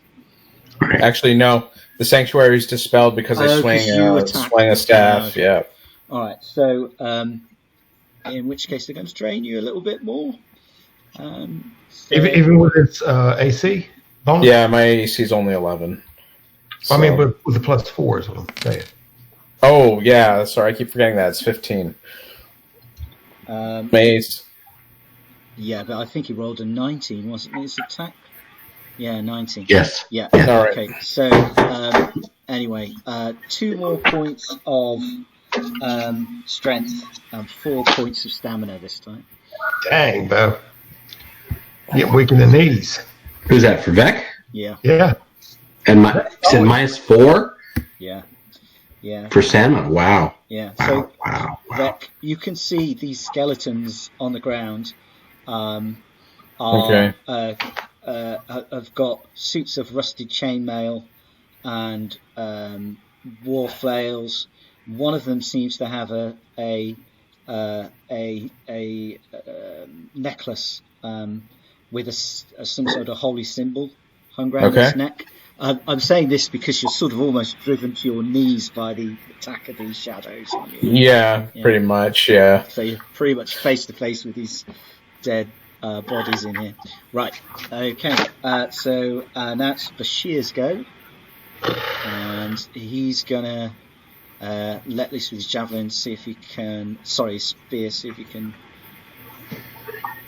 Actually, no. The sanctuary's dispelled because I swing a staff. Yeah. Alright, so in which case they're going to drain you a little bit more. Even with its AC bonus? Yeah, my AC is only 11. So. I mean, with the +4 is what I'm saying. Oh, yeah. Sorry, I keep forgetting that. It's 15. Maze. Yeah, but I think he rolled a 19, wasn't it? His attack? Yeah, 19. Yes. Yeah. All right. Okay. So anyway, 2 more points of strength and 4 points of stamina this time. Dang, Bo. Get weak in the knees. Who's that for Vec? Yeah. Yeah. And you said -4 Yeah. Yeah. for Sandma. Wow. Yeah. Wow. So Wow. Vec, you can see these skeletons on the ground. Have got suits of rusted chainmail and war flails. One of them seems to have a necklace with some sort of holy symbol hung around his neck. I'm saying this because you're sort of almost driven to your knees by the attack of these shadows on you. Yeah, pretty much, yeah. So you're pretty much face to face with these dead bodies in here. Right, okay. So now it's Bashir's go. And he's going to let loose with his javelin, see if he can... Sorry, his spear, see if he can...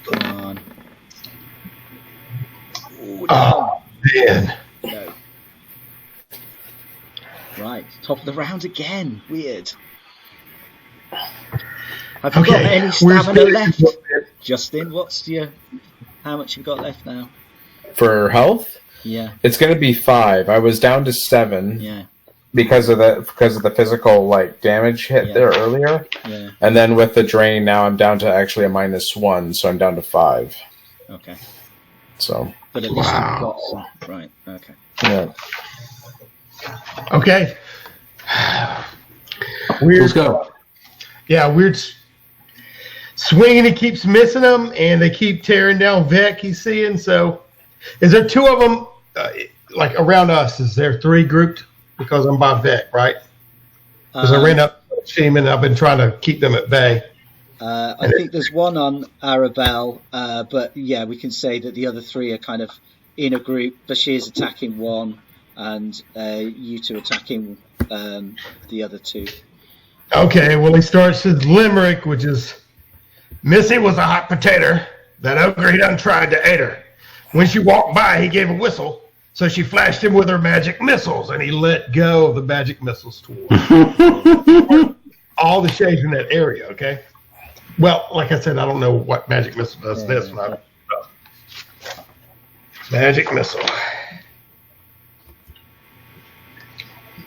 Come on. Ooh, no. Oh, man. No. Right, top of the round again. Weird. Have you got any stamina left? Justin, how much you got left now? For health? Yeah. It's going to be 5. I was down to 7. Yeah. Because of the physical damage hit there earlier. Yeah. And then with the drain now I'm down to actually a -1, so I'm down to 5. Okay. So but at least you've got some. Right, okay. Yeah. Okay. Weird. Let's go. Yeah, weird swinging. He keeps missing them, and they keep tearing down Vec. He's seeing. So, is there 2 of them like around us? Is there 3 grouped? Because I'm by Vec, right? Because I ran up Steam and I've been trying to keep them at bay. I think there's one on Arabelle, but yeah, we can say that the other 3 are kind of in a group. Bashir's attacking one, and you 2 attacking the other 2. Okay, well, he starts his limerick, which is, Missy was a hot potato. That ogre he done tried to ate her. When she walked by, he gave a whistle. So she flashed him with her magic missiles, and he let go of the magic missiles toward all the shades in that area, okay? Well, like I said, I don't know what magic missile does this one. Magic missile.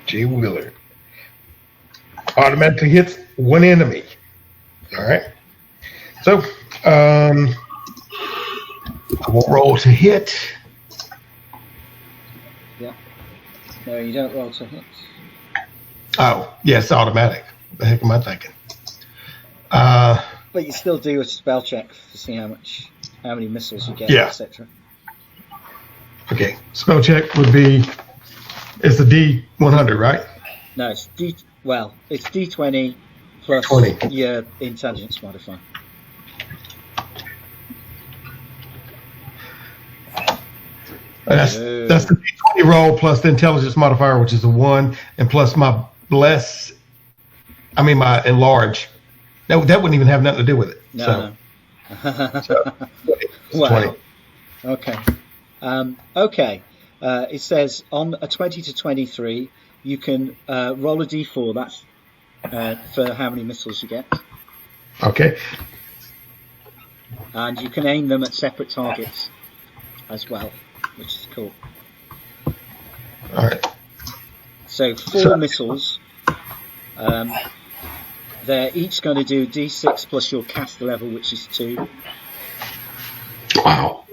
G. Willard. Automatically hits 1 enemy. All right. So, I will roll to hit. Yeah. No, you don't roll to hit. Oh, yes, automatic. The heck am I thinking? But you still do a spell check to see how many missiles you get, etc. Okay, spell check would be, it's the D100, right? No, it's it's D20 plus 20. Your intelligence modifier. That's the D20 roll plus the intelligence modifier, which is a 1, and plus my enlarge. That wouldn't even have nothing to do with it. No. So Wow. 20. Okay. Okay. It says on a 20 to 23, you can roll a D4. That's for how many missiles you get. Okay. And you can aim them at separate targets as well, which is cool. All right. So 4 missiles. They're each going to do D6 plus your caster level, which is 2. Wow.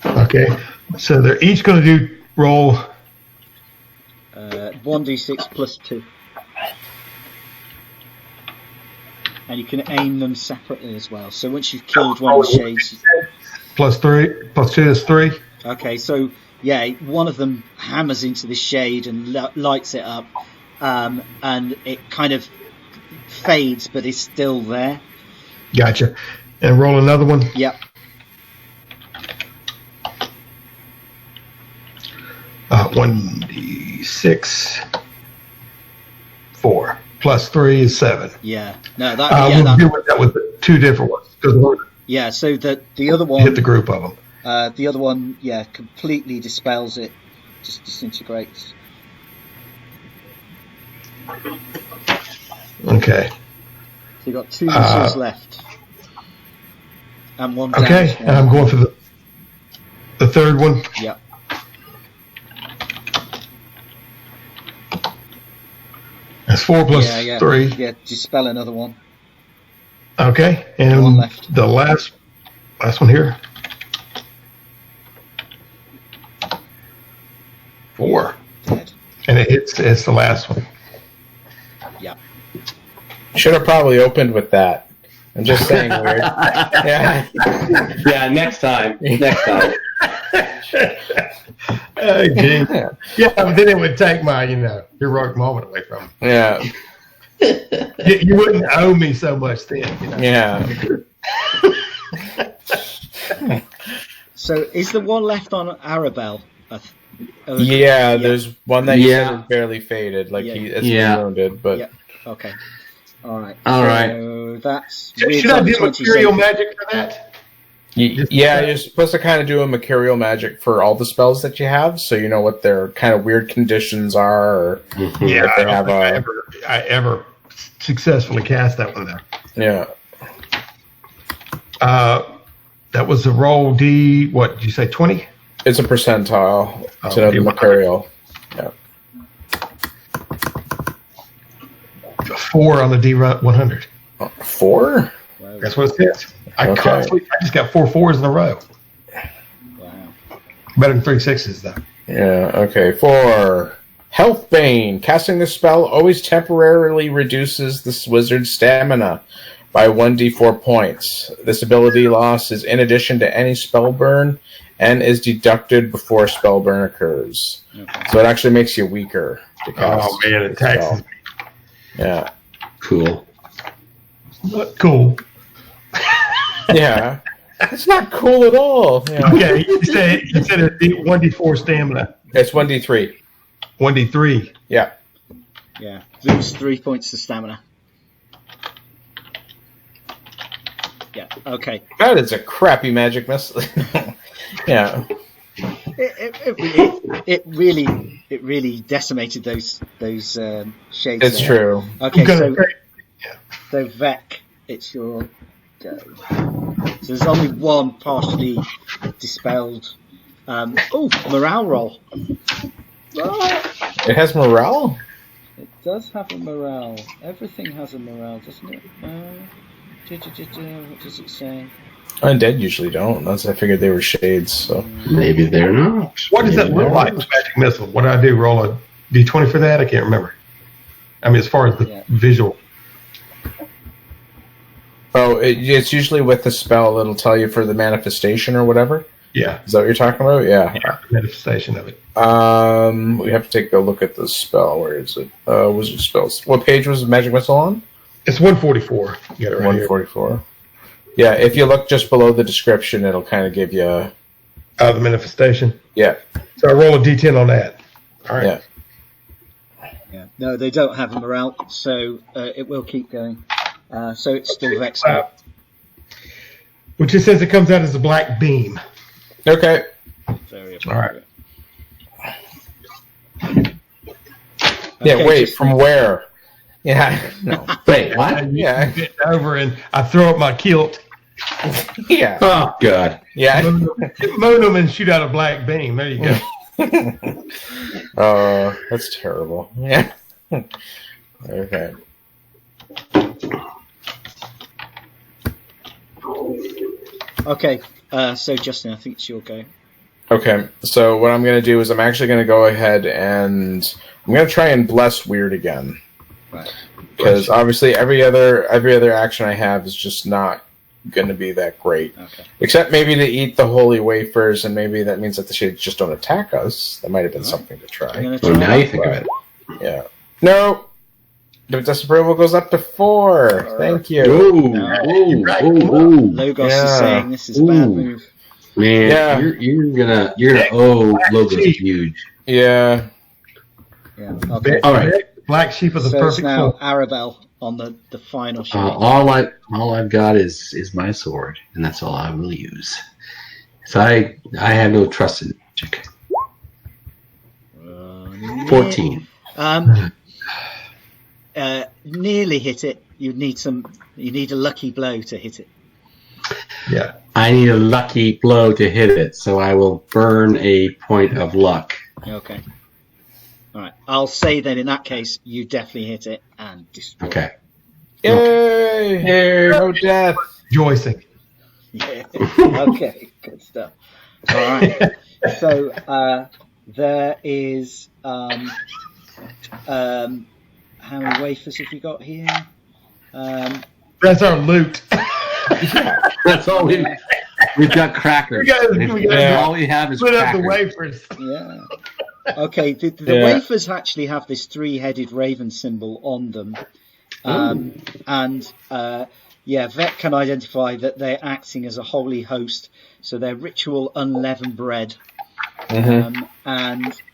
Okay. So they're each going to roll 1d6 plus 2. And you can aim them separately as well. So once you've killed one of the shades... Plus 2 is 3. Okay, so yeah, one of them hammers into the shade and lights it up. And it kind of fades, but it's still there. Gotcha. And roll another one. Yep. 1d6. 4. plus 3 is 7. Yeah. No, that. We'll deal with that with the 2 different ones. Yeah. So the other one hit the group of them. The other one, completely dispels it, just disintegrates. Okay. So you've got 2 missiles left, and 1 damage. Okay, and I'm going for the third one. Yeah. That's 4 plus 3. Yeah, dispel another one. Okay, and 1 left. The last one here. 4. Dead. And it's the last one. Yeah. Should have probably opened with that. I'm just saying weird. Yeah. Yeah, next time. Next time. Okay. Yeah, but then it would take my, heroic moment away from me. Yeah. You wouldn't owe me so much then. Yeah. So is the one left on Arabelle? Yeah, there's one that you said is barely faded, like it's wounded, but okay. All right. So that's. Should I do Material Magic for that? Yeah, you're supposed to kind of do a Mercurial Magic for all the spells that you have, so you know what their kind of weird conditions are. Or if they have I ever successfully cast that one there. Yeah. That was the roll D. What did you say? 20. It's a percentile to the Mercurial. Yeah. 4 on the D100. 4? That's what it says. I just got 4 4s in a row. Wow. Better than 3 6s though. Yeah. Okay. 4. Health Bane. Casting this spell always temporarily reduces this wizard's stamina by 1d4 points. This ability loss is in addition to any spell burn and is deducted before spell burn occurs. Okay. So it actually makes you weaker to cast. Oh man, it taxes me. Yeah. Cool. Cool. Yeah. It's not cool at all. Yeah. Okay, you said it's 1d4 stamina. It's 1d3. 1d3. Yeah. Yeah. Lose 3 points to stamina. Yeah. Okay. That is a crappy magic missile. Yeah. It really decimated those shades. It's true. Okay, so Vec, it's your go. So there's only one partially dispelled. Morale roll. It has morale? It does have a morale. Everything has a morale, doesn't it? What does it say? Undead usually don't. That's I figured they were shades. So maybe they're not. What does that look like? Magic missile. What do I do? Roll a d20 for that? I can't remember. I mean, as far as the visual. Oh, it's usually with the spell. It'll tell you for the manifestation or whatever. Yeah. Is that what you're talking about? Yeah. Manifestation of it. We have to take a look at the spell. Where is it? Wizard spells. What page was Magic Missile on? It's 144. You got it right 144. Here. Yeah, if you look just below the description, it'll kind of give you the manifestation. Yeah. So I roll a d10 on that. All right. Yeah. No, they don't have a morale, so it will keep going. So it's still Vex. Which just says it comes out as a black beam. Okay. Very appropriate. All right. Yeah, wait, from where? Yeah. No. Wait, what? Yeah. I bend over and I throw up my kilt. Yeah. Oh, God. Yeah. Moon them and shoot out a black beam. There you go. Oh, that's terrible. Yeah. Okay. Okay. So, Justin, I think it's your go. Okay. So what I'm going to do is I'm actually going to go ahead and I'm going to try and bless weird again. Right. Because obviously every other action I have is just not going to be that great. Okay. Except maybe to eat the holy wafers, and maybe that means that the shades just don't attack us. That might have been something to try. Well, now you think of it. Yeah. No. The disapproval goes up to 4. Thank you. Logos is saying this is a bad move. Man, you're gonna owe Logos huge. Yeah. Yeah. Okay. All right. Black sheep of the So it's perfect now form. Arabelle on the final sheet. All I've got is my sword, and that's all I will use. So I have no trust in magic. 14. Nearly hit it. You need a lucky blow to hit it. Yeah. I need a lucky blow to hit it, so I will burn a point of luck. Okay. All right. I'll say then in that case, you definitely hit it and destroy. Okay. Yay! Hey, no death. Rejoicing. Yeah. Okay. Good stuff. All right. So there is how many wafers have we got here? That's our loot. That's all we've got crackers. All we have is Split up crackers. the wafers. Yeah. Okay. The wafers actually have this 3-headed raven symbol on them, and Vet can identify that they're acting as a holy host. So they're ritual unleavened bread. And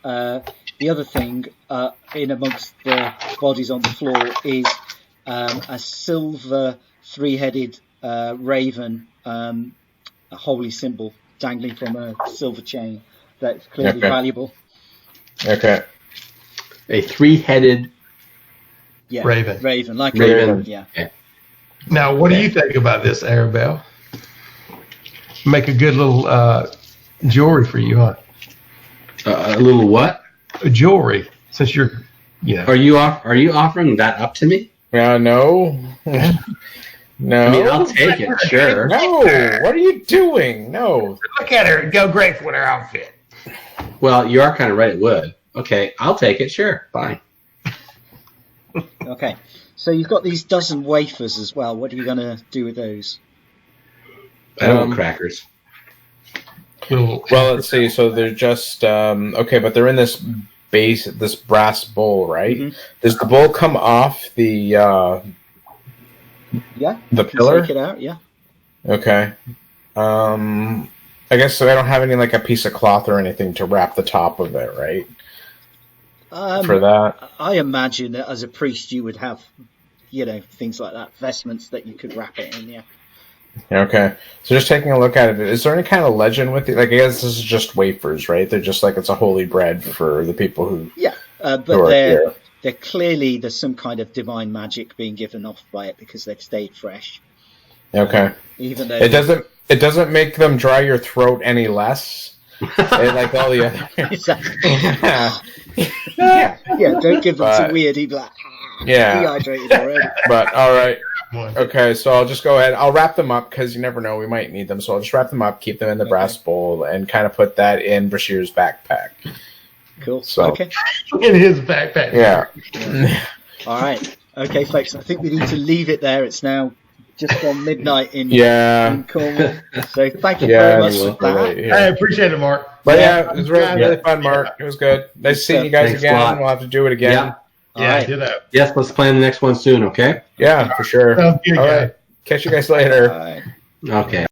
the other thing in amongst the bodies on the floor is a silver 3-headed raven, a holy symbol dangling from a silver chain that's clearly valuable. Okay. A 3-headed Raven, like raven. a raven. Yeah. Okay. Now, what do you think about this, Arabelle? Make a good little jewelry for you, huh? A little what? Jewelry, since you're, Are you offering that up to me? No. No. I mean, I'll take it, sure. No. What are you doing? No. Look at her, go great with her outfit. Well, you are kind of right. It would. Okay, I'll take it. Sure, fine. Okay. So you've got these dozen wafers as well. What are you going to do with those? I don't want crackers. Well, let's see. So they're just okay, but they're in this brass bowl, right? Mm-hmm. Does the bowl come off the the pillar? Take it out, yeah. Okay. I guess so. I don't have any like a piece of cloth or anything to wrap the top of it, right? For that, I imagine that as a priest, you would have, things like that, vestments that you could wrap it in. Yeah. Okay. So just taking a look at it, is there any kind of legend with it? Like, I guess this is just wafers, right? They're just like it's a holy bread for the people who. Yeah, but they're clearly there's some kind of divine magic being given off by it because they've stayed fresh. Okay. Even though it doesn't make them dry your throat any less. Like all the other. Exactly. Yeah. Don't give them some weird dehydrated already. But all right. Okay, so I'll just go ahead. I'll wrap them up because you never know, we might need them. So I'll just wrap them up, keep them in the brass bowl, and kind of put that in Bashir's backpack. Cool. So, okay. In his backpack. Yeah. All right. Okay, folks. I think we need to leave it there. It's now just on midnight in Cornwall. So thank you very much for that. I appreciate it, Mark. But it was really fun, Mark. It was good. Nice seeing you guys again. We'll have to do it again. Yeah, do that. Yes, let's plan the next one soon, okay? Yeah, for sure. Sounds good, all right. Catch you guys later. All right. Okay.